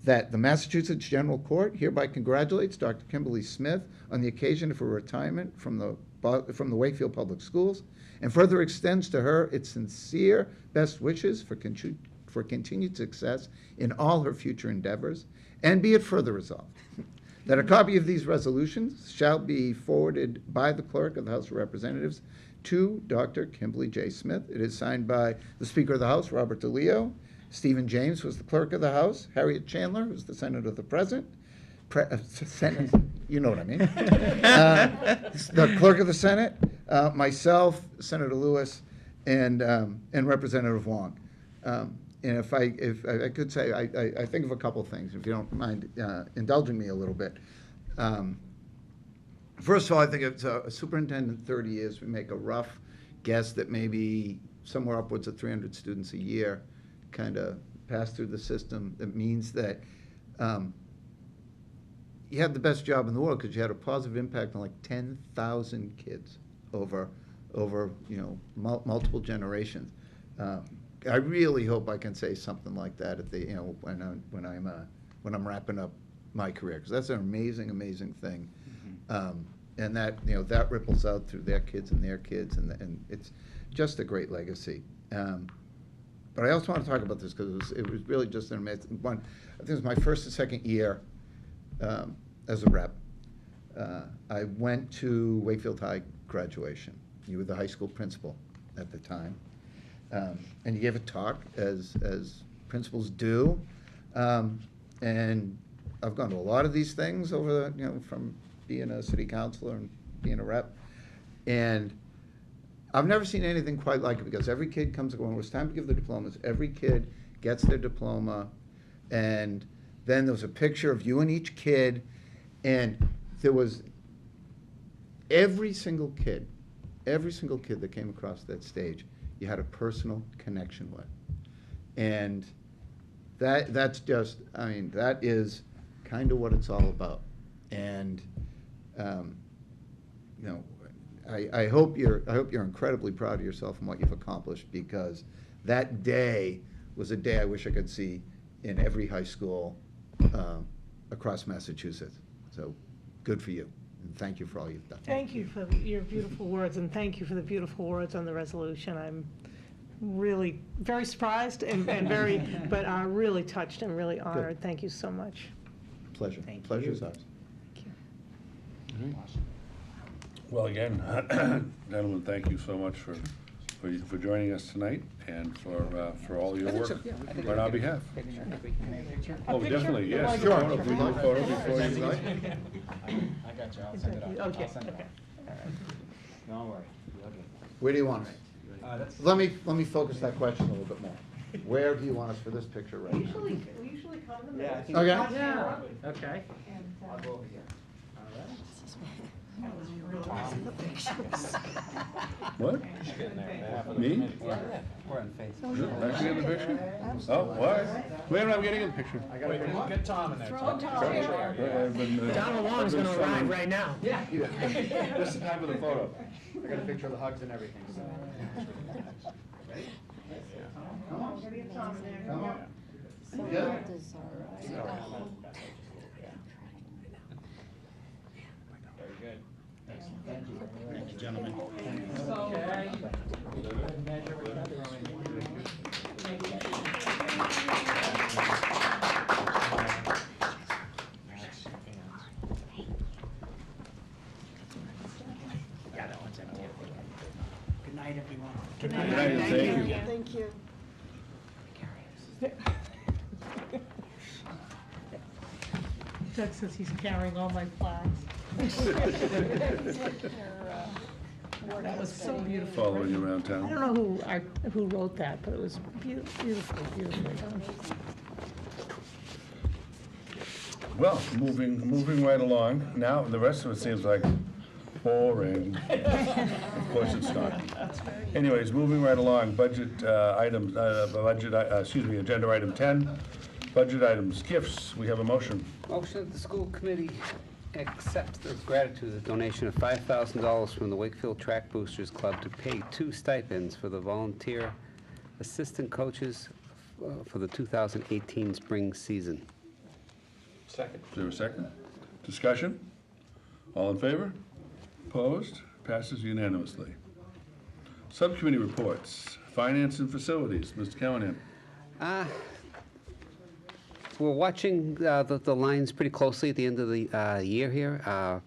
that the Massachusetts General Court hereby congratulates Dr. Kimberly Smith on the occasion of her retirement from the Wakefield Public Schools, and further extends to her its sincere best wishes for continued success in all her future endeavors. And be it further resolved that a copy of these resolutions shall be forwarded by the Clerk of the House of Representatives to Dr. Kimberly J. Smith. It is signed by the Speaker of the House, Robert DeLeo. Stephen James was the Clerk of the House. Harriet Chandler, who's the Senator of the President. Senate, you know what I mean. The Clerk of the Senate, myself, Senator Lewis, and Representative Wong. And if I could say, I think of a couple things, if you don't mind indulging me a little bit. First of all, I think it's a superintendent 30 years. We make a rough guess that maybe somewhere upwards of 300 students a year kind of pass through the system. It means that you had the best job in the world because you had a positive impact on like 10,000 kids over multiple generations. I really hope I can say something like that at the when I'm wrapping up my career, because that's an amazing thing. And that that ripples out through their kids and their kids, and it's just a great legacy. But I also want to talk about this because it was really just an amazing one. I think it was my first and second year as a rep. I went to Wakefield High graduation. You were the high school principal at the time, and you gave a talk as principals do. And I've gone to a lot of these things over from being a city councilor and being a rep, and I've never seen anything quite like it, because every kid comes when it was time to give the diplomas, every kid gets their diploma, and then there was a picture of you and each kid, and there was every single kid that came across that stage, you had a personal connection with. And that's just, that is kind of what it's all about. And, I hope you're incredibly proud of yourself and what you've accomplished, because that day was a day I wish I could see in every high school across Massachusetts. So good for you, and thank you for all you've done. Thank you for your beautiful words, and thank you for the beautiful words on the resolution. I'm really very surprised and very, but really touched and really honored. Good. Thank you so much. Pleasure. Thank Pleasure's you. ours. Well, again, gentlemen, thank you so much for joining us tonight and for all your work on our behalf. Oh, definitely, yes. Sure. Photo, we do a photo before you like. I got you, I'll send it out. Okay, I'll send it okay. out. Don't worry. Where do you want us? Let me focus that question a little bit more. Where do you want us for this picture right now? We usually come to Yeah, I think- Okay. Yeah. Okay. I'll go over here. What? Me? We're on face. Actually in the picture? Oh, what? Wait, I'm getting in the picture. I gotta get Tom in there. Throw Tom. Donald Long's gonna arrive right now. Yeah. This is the time for the photo. I got a picture of the hugs and everything, so. Come on. Come on. Yeah. Very good. Thank you, gentlemen. Okay. Good night, everyone. Good night, thank you. Thank you. Doug says he's carrying all my flags. That was so beautiful. Following you around I town. don't know who wrote that, but it was beautifully done. Well, moving right along. Now, the rest of it seems like boring. Of course it's not. Anyways, moving right along, budget items, agenda item 10, budget items, gifts. We have a motion. Motion that the school committee accept with gratitude the donation of $5,000 from the Wakefield Track Boosters Club to pay 2 stipends for the volunteer assistant coaches for the 2018 spring season. Second. Is there a second? Discussion? All in favor? Opposed? Passes unanimously. Subcommittee reports. Finance and facilities. Mr. Callahan. We're watching the lines pretty closely at the end of the year here. I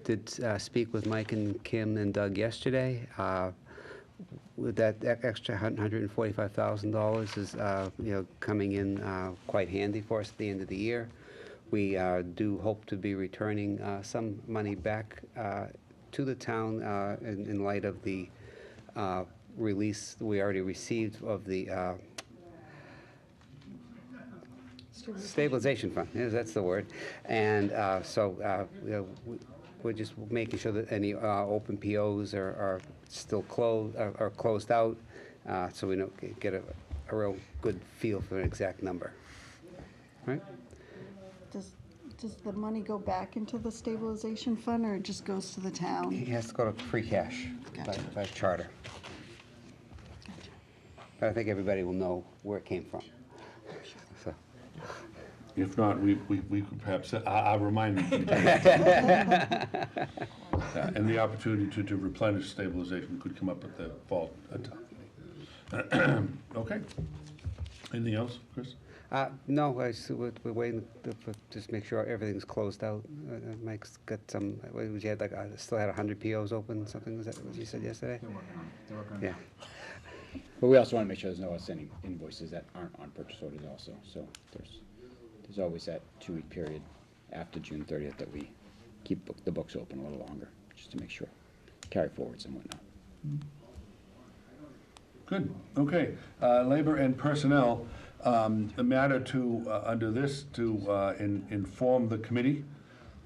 did speak with Mike and Kim and Doug yesterday. With that extra $145,000 is coming in quite handy for us at the end of the year. We do hope to be returning some money back to the town in light of the release we already received of the stabilization fund. Yes, that's the word. And so we're just making sure that any open POs are still closed, or closed out, so we don't get a real good feel for an exact number. Right? Does the money go back into the stabilization fund, or it just goes to the town? It has to go to free cash by charter. But I think everybody will know where it came from. So. If not, we could perhaps, I'll remind them. And the opportunity to replenish stabilization could come up at the fall town meeting. Okay. Anything else, Chris? No, we're waiting to just make sure everything's closed out. Mike's got some, what was you had, like, still had 100 POs open, something, was that what you said yesterday? They're working on it. They're working on Yeah. it. But we also want to make sure there's no outstanding invoices that aren't on purchase orders also. So there's always that 2-week period after June 30th that we keep the books open a little longer, just to make sure, carry forwards and whatnot. Good, okay. Labor and personnel, a matter to, under this, to inform the committee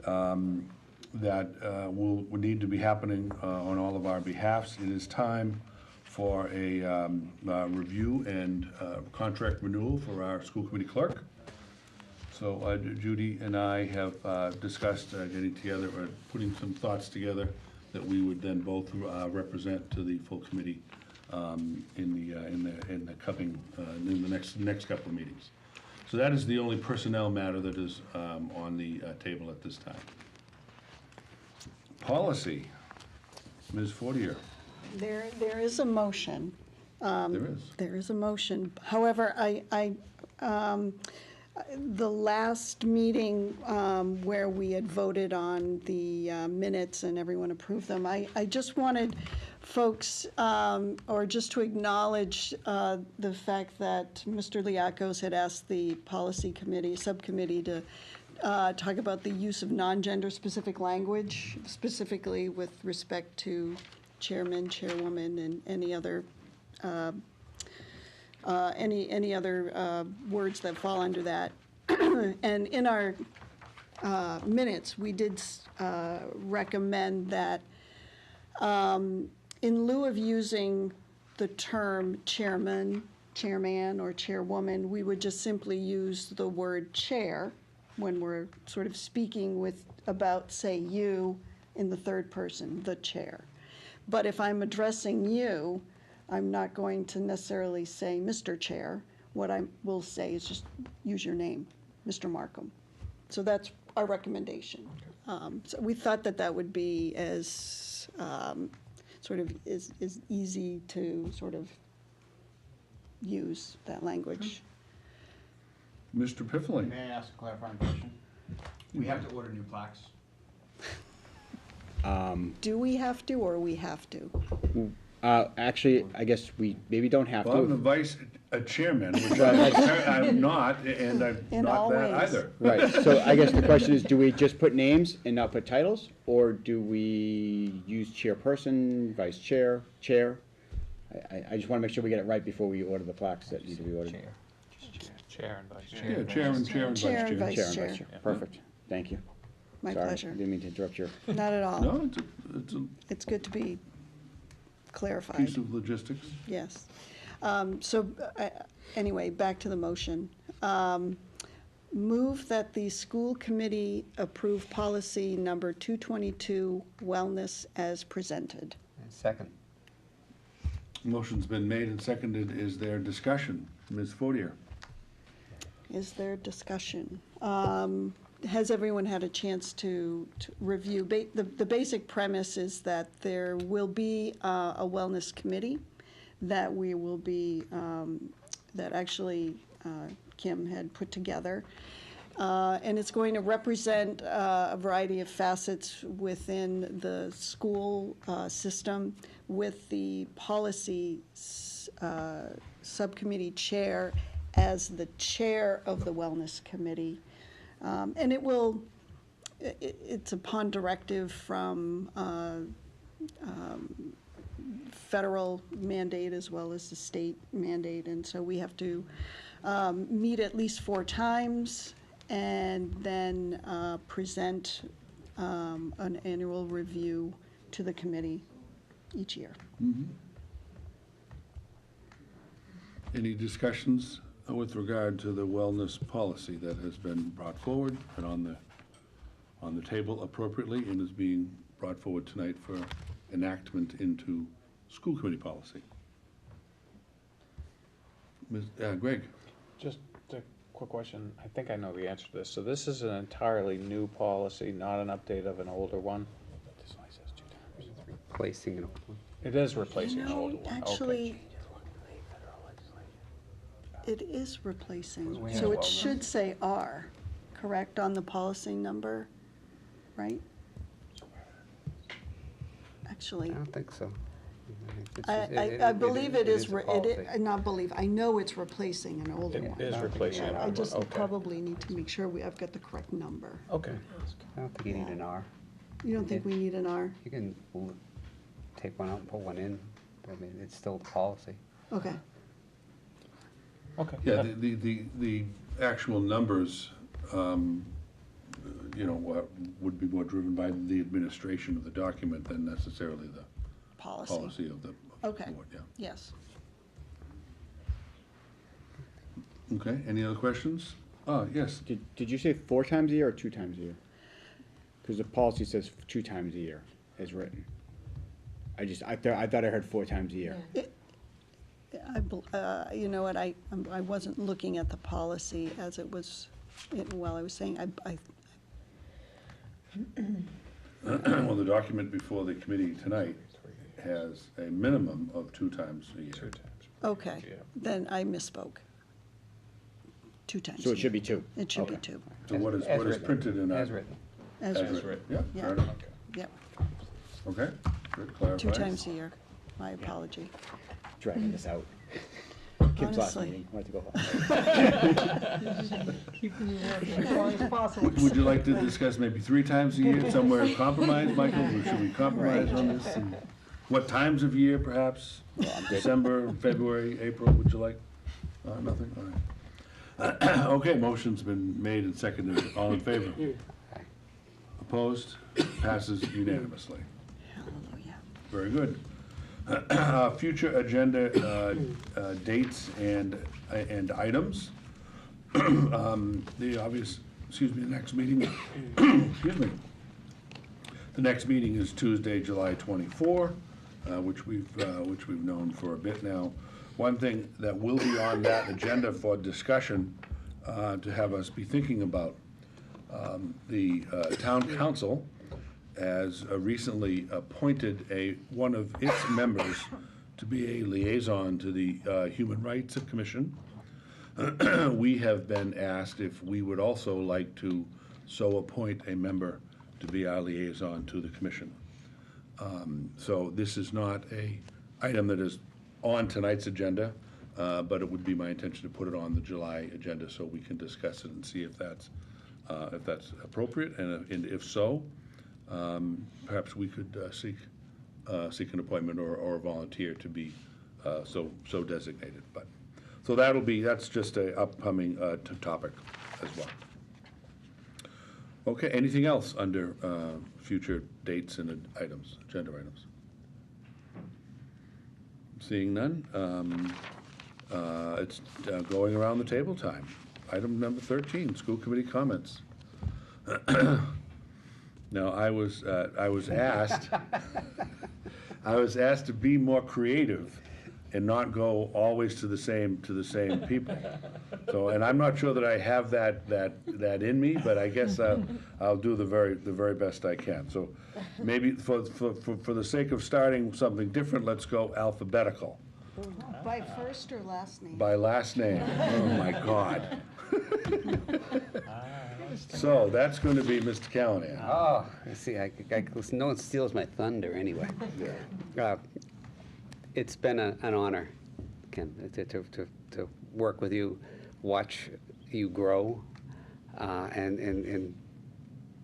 that will need to be happening on all of our behalfs. It is time for a review and contract renewal for our school committee clerk. So Judy and I have discussed getting together, or putting some thoughts together that we would then both represent to the full committee in the coming, in the next couple of meetings. So that is the only personnel matter that is on the table at this time. Policy, Ms. Fortier. There is a motion. There is. There is a motion. However, the last meeting where we had voted on the minutes and everyone approved them, I just wanted folks, or just to acknowledge the fact that Mr. Liakos had asked the policy committee, subcommittee, to talk about the use of non-gender specific language, specifically with respect to chairman, chairwoman, and any other words that fall under that. And in our minutes, we did recommend that in lieu of using the term chairman, or chairwoman, we would just simply use the word chair when we're sort of speaking about, say, you in the third person, the chair. But if I'm addressing you, I'm not going to necessarily say Mr. Chair. What I will say is just use your name, Mr. Markham. So that's our recommendation. So we thought that would be as sort of is easy to sort of use that language. Mr. Piffling. May I ask a clarifying question? We have to order new plaques. Do we have to, or we have to? Actually, I guess we maybe don't have Well, I'm the chairman, which I'm not, and I'm In not all that ways. either. Right, so I guess the question is, do we just put names and not put titles? Or do we use chairperson, vice chair, chair? I just want to make sure we get it right before we order the plaques that need to be ordered. Chair and vice chair. Yeah, chair and vice Chair and chair. vice Chair and chair. vice chair, perfect, thank you. My Sorry, pleasure. Didn't mean to interrupt your. Not at all. No, it's a It's good to be clarified. piece of logistics. Yes. Anyway, back to the motion. Move that the school committee approve policy number 222, wellness, as presented. Second. Motion's been made and seconded. Is there discussion? Ms. Fortier? Is there discussion? Has everyone had a chance to review? The basic premise is that there will be a wellness committee that we will be, that actually Kim had put together. And it's going to represent a variety of facets within the school system, with the policy subcommittee chair as the chair of the wellness committee. And it's upon directive from federal mandate as well as the state mandate. And so we have to meet at least 4 times and then present an annual review to the committee each year. Any discussions with regard to the wellness policy that has been brought forward and on the table appropriately and is being brought forward tonight for enactment into school committee policy? Greg? Just a quick question. I think I know the answer to this. So this is an entirely new policy, not an update of an older one? This only says 2 times. Replacing an old one. It is replacing an older one. Okay. Actually, it is replacing, We so have it should say R, correct, on the policy number, right? Actually, I don't think so. It's I, just- it- I it- believe it is, a re- policy. not believe, I know it's replacing an older It one. is replacing an I older one, just okay. probably need to make sure I've got the correct number. Okay. I don't think you need an R. You don't think we need an R? You can take one out and put one in. I mean, it's still the policy. Okay, Okay. Yeah, the actual numbers, would be more driven by the administration of the document than necessarily the policy of the okay, board, yeah. yes. Okay, any other questions? Yes. Did you say 4 times a year or 2 times a year? Because the policy says 2 times a year is written. I thought I heard 4 times a year. You know what, I wasn't looking at the policy as it was, while I was saying, Well, the document before the committee tonight has a minimum of 2 times a year. 2 times. okay, then I misspoke. 2 times. So a it should be year. 2. It should be Okay. 2, So what is As written. printed in our? As written. as As written, written, yeah, Yeah. fair enough. yep, Okay, good, clarified. 2 times a year, my apology. Dragging this out. Kim's last Honestly. meeting, I have to go home. Keeping you working as long as possible. Would you like to discuss maybe 3 times a year, somewhere compromise, Michael? Or should we compromise on this? And what times of year, perhaps? December, February, April, would you like? Nothing, all right. Okay, motion's been made and seconded. All in favor? Opposed? Passes unanimously. Hallelujah. Very good. Future agenda dates and items. The obvious, the next meeting, excuse me. The next meeting is Tuesday, July 24, which we've known for a bit now. One thing that will be on that agenda for discussion, to have us be thinking about, the town council has recently appointed one of its members to be a liaison to the Human Rights Commission. We have been asked if we would also like to so appoint a member to be our liaison to the commission. So this is not a item that is on tonight's agenda, but it would be my intention to put it on the July agenda so we can discuss it and see if that's appropriate, and if so, perhaps we could seek an appointment or volunteer to be so designated. But so that's just a upcoming topic as well. Okay, anything else under future dates and items, agenda items? Seeing none, it's going around the table time. Item number 13, school committee comments. Now, I was asked to be more creative and not go always to the same people. So, and I'm not sure that I have that in me, but I guess I'll do the very best I can. So, maybe for the sake of starting something different, let's go alphabetical. By first or last name? By last name. Oh my God. So that's going to be Mr. Callahan. Oh, see, no one steals my thunder anyway. It's been an honor, Ken, to work with you, watch you grow, and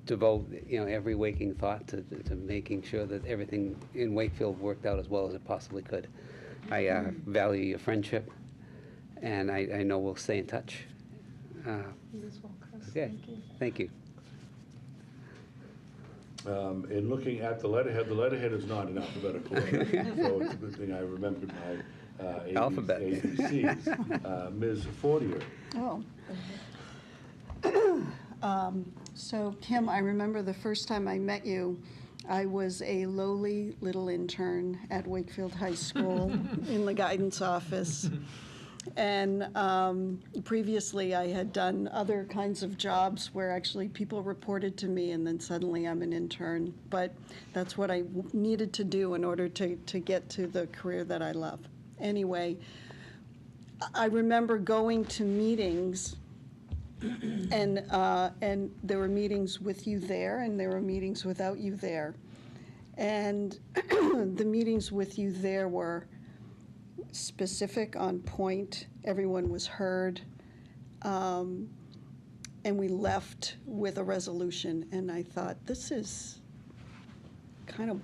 devote every waking thought to making sure that everything in Wakefield worked out as well as it possibly could. I value your friendship, and I know we'll stay in touch. You as well, Chris. Okay, Thank you. thank you. In looking at the letterhead is not in alphabetical order, so it's a good thing I remembered my Alphabet. ABCs. Ms. Fortier. Oh. So Kim, I remember the first time I met you, I was a lowly little intern at Wakefield High School in the guidance office. And previously I had done other kinds of jobs where actually people reported to me and then suddenly I'm an intern. But that's what I needed to do in order to get to the career that I love. Anyway, I remember going to meetings and there were meetings with you there and there were meetings without you there. And the meetings with you there were specific, on point, everyone was heard, and we left with a resolution. And I thought, this is kind of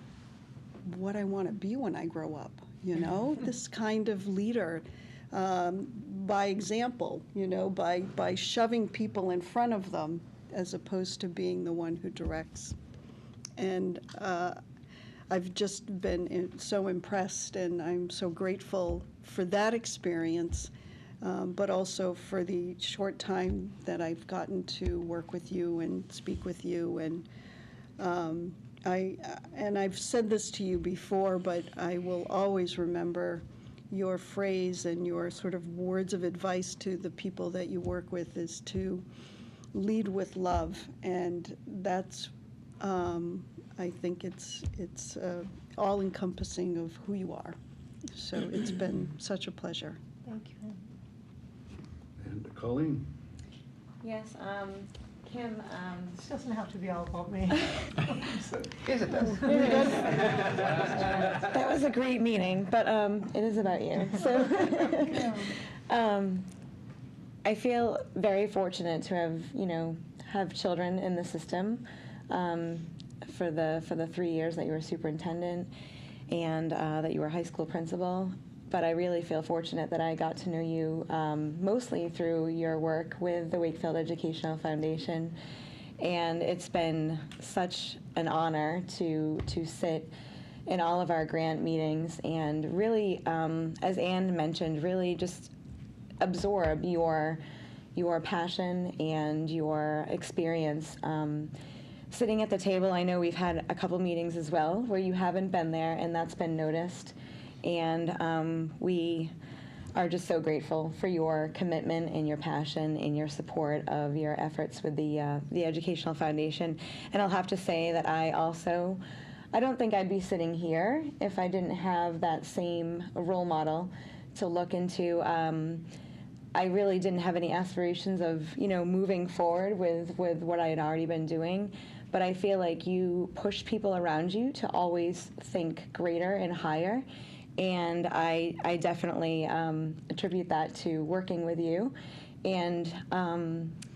what I want to be when I grow up, you know? This kind of leader, by example, you know, by shoving people in front of them as opposed to being the one who directs. And I've just been so impressed, and I'm so grateful for that experience, but also for the short time that I've gotten to work with you and speak with you. And I've said this to you before, but I will always remember your phrase and your sort of words of advice to the people that you work with is to lead with love, and that's I think it's all-encompassing of who you are. So it's been such a pleasure. Thank you. And Colleen. Yes, Kim. This doesn't have to be all about me. Yes, it does. That was a great meeting, but it is about you. So I feel very fortunate to have children in the system for the 3 years that you were superintendent and that you were high school principal. But I really feel fortunate that I got to know you mostly through your work with the Wakefield Educational Foundation. And it's been such an honor to sit in all of our grant meetings and really, as Anne mentioned, really just absorb your passion and your experience. Sitting at the table, I know we've had a couple meetings as well where you haven't been there, and that's been noticed. And we are just so grateful for your commitment and your passion and your support of your efforts with the Educational Foundation. And I'll have to say that I don't think I'd be sitting here if I didn't have that same role model to look into. I really didn't have any aspirations of, moving forward with what I had already been doing. But I feel like you push people around you to always think greater and higher. And I definitely attribute that to working with you and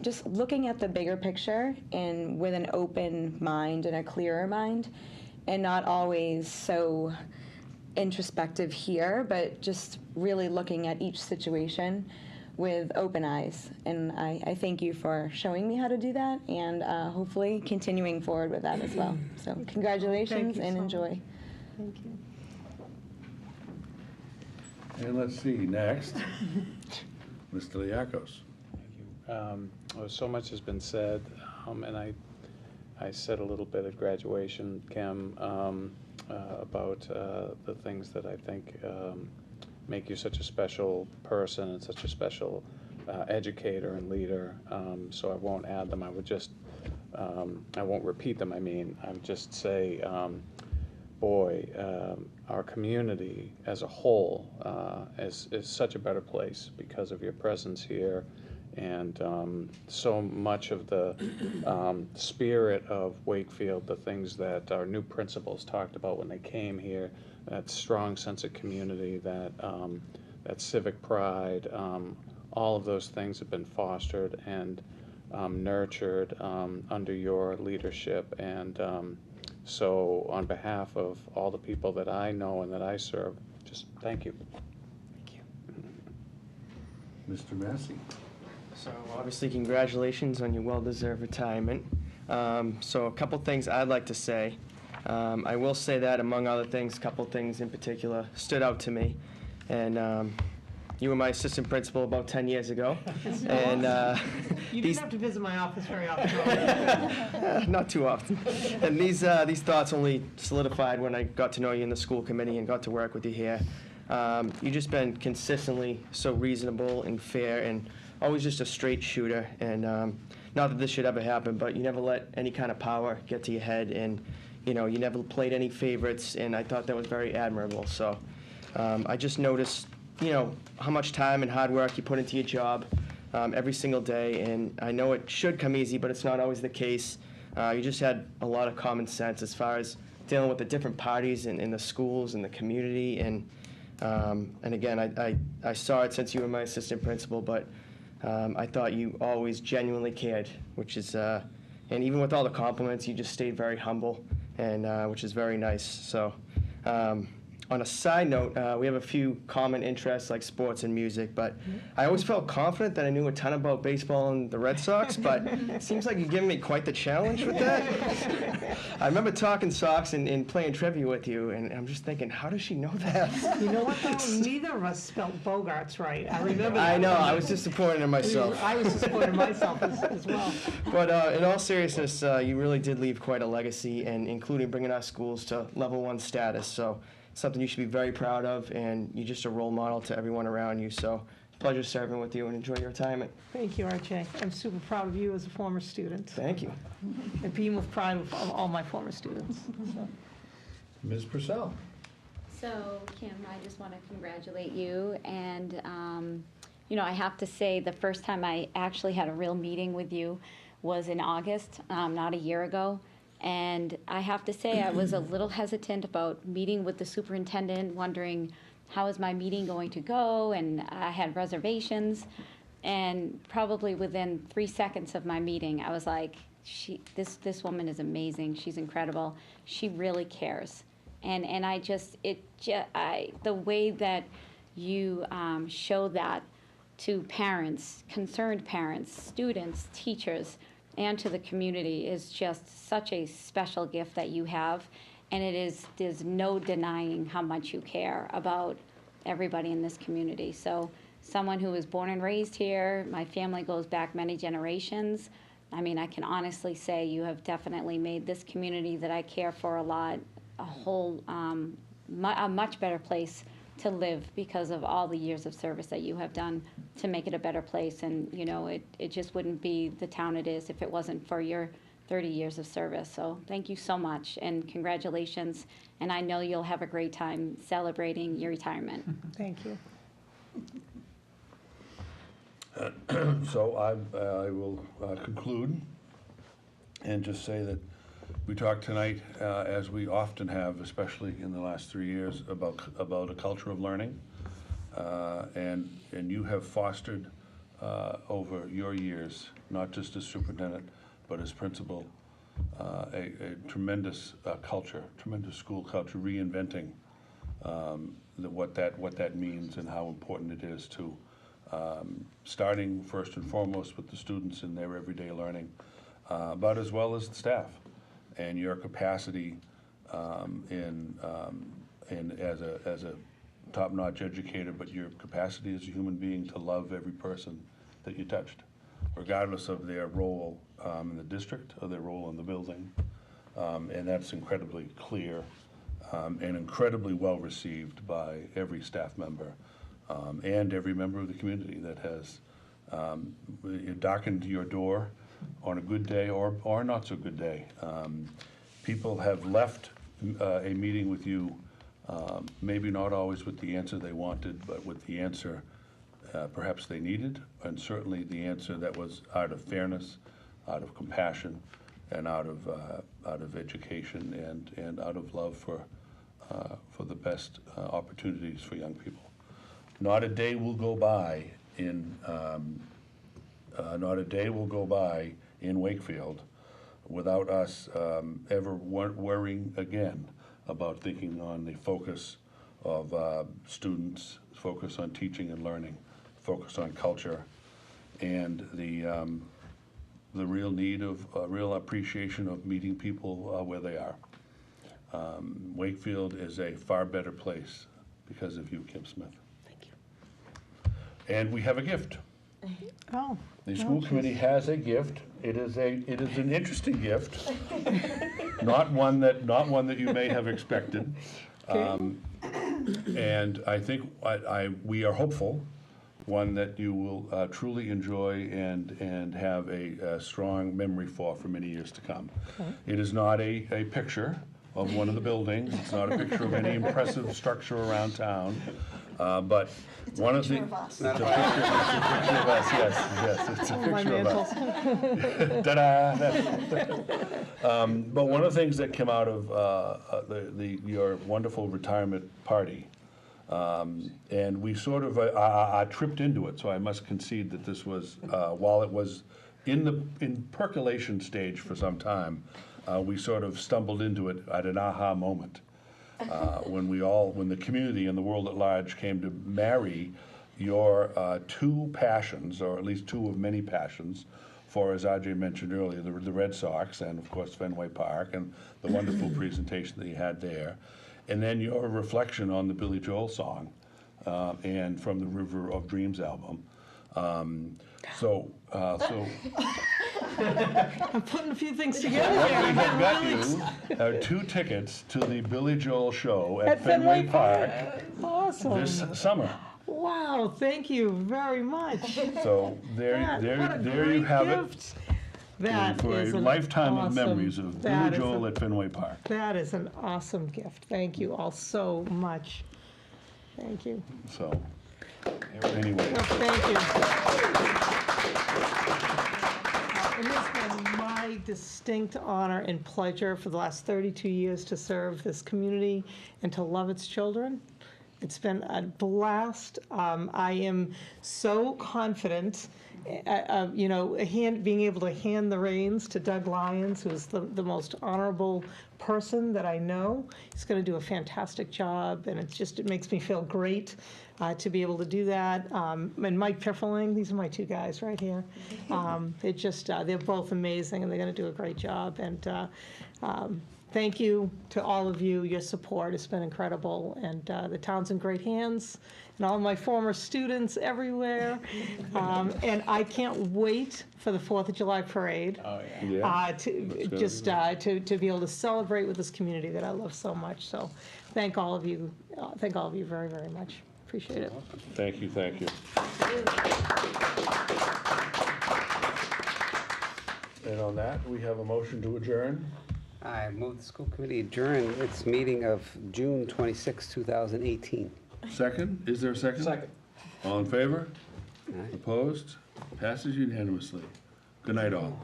just looking at the bigger picture and with an open mind and a clearer mind, and not always so introspective here, but just really looking at each situation with open eyes. And I thank you for showing me how to do that, and hopefully continuing forward with that as well. So congratulations and enjoy. Thank you. And let's see, next, Mr. Liakos. So much has been said, and I said a little bit at graduation, Kim, about the things that I think make you such a special person and such a special educator and leader. So I won't add them. I would just, I won't repeat them. I would just say, boy, our community as a whole is such a better place because of your presence here. And so much of the spirit of Wakefield, the things that our new principals talked about when they came here, that strong sense of community, that civic pride, all of those things have been fostered and nurtured under your leadership. And so on behalf of all the people that I know and that I serve, just thank you. Thank you. Mr. Massey. So obviously, congratulations on your well-deserved retirement. So a couple things I'd like to say. I will say that, among other things, a couple things in particular stood out to me. And you were my assistant principal about 10 years ago. And You these, didn't have to visit my office very often. not too often. And these thoughts only solidified when I got to know you in the school committee and got to work with you here. You've just been consistently so reasonable and fair and always just a straight shooter. And not that this should ever happen, but you never let any kind of power get to your head. And, you know, you never played any favorites. And I thought that was very admirable. So I just noticed, you know, how much time and hard work you put into your job every single day. And I know it should come easy, but it's not always the case. You just had a lot of common sense as far as dealing with the different parties in the schools and the community. And again, I saw it since you were my assistant principal, but I thought you always genuinely cared, which is, and even with all the compliments, you just stayed very humble, and which is very nice. So on a side note, we have a few common interests like sports and music, but I always felt confident that I knew a ton about baseball and the Red Sox, but it seems like you're giving me quite the challenge with that. I remember talking Sox and playing trivia with you, and I'm just thinking, how does she know that? You know what, though? Neither of us spelled Bogarts right. I remember that. I know, I was disappointed in myself. I was disappointed in myself as well. But in all seriousness, you really did leave quite a legacy, and including bringing our schools to level 1 status. So something you should be very proud of, and you're just a role model to everyone around you. So pleasure serving with you, and enjoy your retirement. Thank you, Archie. I'm super proud of you as a former student. Thank you. And being with pride of all my former students. So. Ms. Purcell. So, Kim, I just want to congratulate you. And, you know, I have to say the first time I actually had a real meeting with you was in August, not a year ago. And I have to say I was a little hesitant about meeting with the superintendent, wondering how is my meeting going to go, and I had reservations. And probably within 3 seconds of my meeting, I was like, this woman is amazing. She's incredible. She really cares. And I just, the way that you show that to parents, concerned parents, students, teachers, and to the community is just such a special gift that you have. And there's no denying how much you care about everybody in this community. So someone who was born and raised here, my family goes back many generations. I mean, I can honestly say you have definitely made this community that I care for a lot, a much better place to live because of all the years of service that you have done to make it a better place. And, you know, it just wouldn't be the town it is if it wasn't for your 30 years of service. So thank you so much, and congratulations. And I know you'll have a great time celebrating your retirement. Thank you. So I will conclude and just say that we talked tonight, as we often have, especially in the last 3 years, about a culture of learning. And you have fostered over your years, not just as superintendent, but as principal, a tremendous culture, tremendous school culture, reinventing what that means and how important it is to starting first and foremost with the students in their everyday learning, but as well as the staff and your capacity in as a top-notch educator, but your capacity as a human being to love every person that you touched, regardless of their role in the district or their role in the building. And that's incredibly clear and incredibly well received by every staff member and every member of the community that has darkened your door on a good day or not so good day. People have left a meeting with you, maybe not always with the answer they wanted, but with the answer perhaps they needed, and certainly the answer that was out of fairness, out of compassion, and out of education and out of love for the best opportunities for young people. Not a day will go by in Wakefield without us ever worrying again about thinking on the focus of students, focus on teaching and learning, focus on culture, and the the real need of, real appreciation of meeting people where they are. Wakefield is a far better place because of you, Kim Smith. Thank you. And we have a gift. Oh. The school committee has a gift. It is an interesting gift, not one that you may have expected. And I think we are hopeful, one that you will truly enjoy and have a strong memory for many years to come. It is not a picture of one of the buildings. It's not a picture of any impressive structure around town. But one of the. Picture of us. It's a picture of us, yes, it's a picture of us. Ta-da! But one of the things that came out of your wonderful retirement party, and we sort of, I tripped into it, so I must concede that this was, while it was in percolation stage for some time, we sort of stumbled into it at an aha moment. When the community and the world at large came to marry your two passions, or at least two of many passions, for, as Ajay mentioned earlier, the Red Sox and, of course, Fenway Park, and the wonderful presentation that you had there. And then your reflection on the Billy Joel song, and from the River of Dreams album. So I'm putting a few things together what here. we I'm have got really you are 2 tickets to the Billy Joel show at Fenway Park Awesome. this summer. Wow, thank you very much. So there What a you great have gift. it. That For a is an lifetime of awesome- memories of Billy that is Joel a- at Fenway Park. That is an awesome gift. Thank you all so much. Thank you. So, anyway. Well, thank you. It has been my distinct honor and pleasure for the last 32 years to serve this community and to love its children. It's been a blast. I am so confident, being able to hand the reins to Doug Lyons, who's the most honorable person that I know. He's going to do a fantastic job, and it makes me feel great to be able to do that. And Mike Pifferling, these are my 2 guys right here. They're both amazing, and they're going to do a great job. And thank you to all of you. Your support has been incredible, and the town's in great hands, and all my former students everywhere. And I can't wait for the 4th of July parade. Oh, yeah. To be able to celebrate with this community that I love so much. So thank all of you very, very much. Appreciate it. Thank you. And on that, we have a motion to adjourn. I move the school committee adjourn its meeting of June 26, 2018. Second? Is there a second? Second. All in favor? Aye. Opposed? Passes unanimously. Good night, all.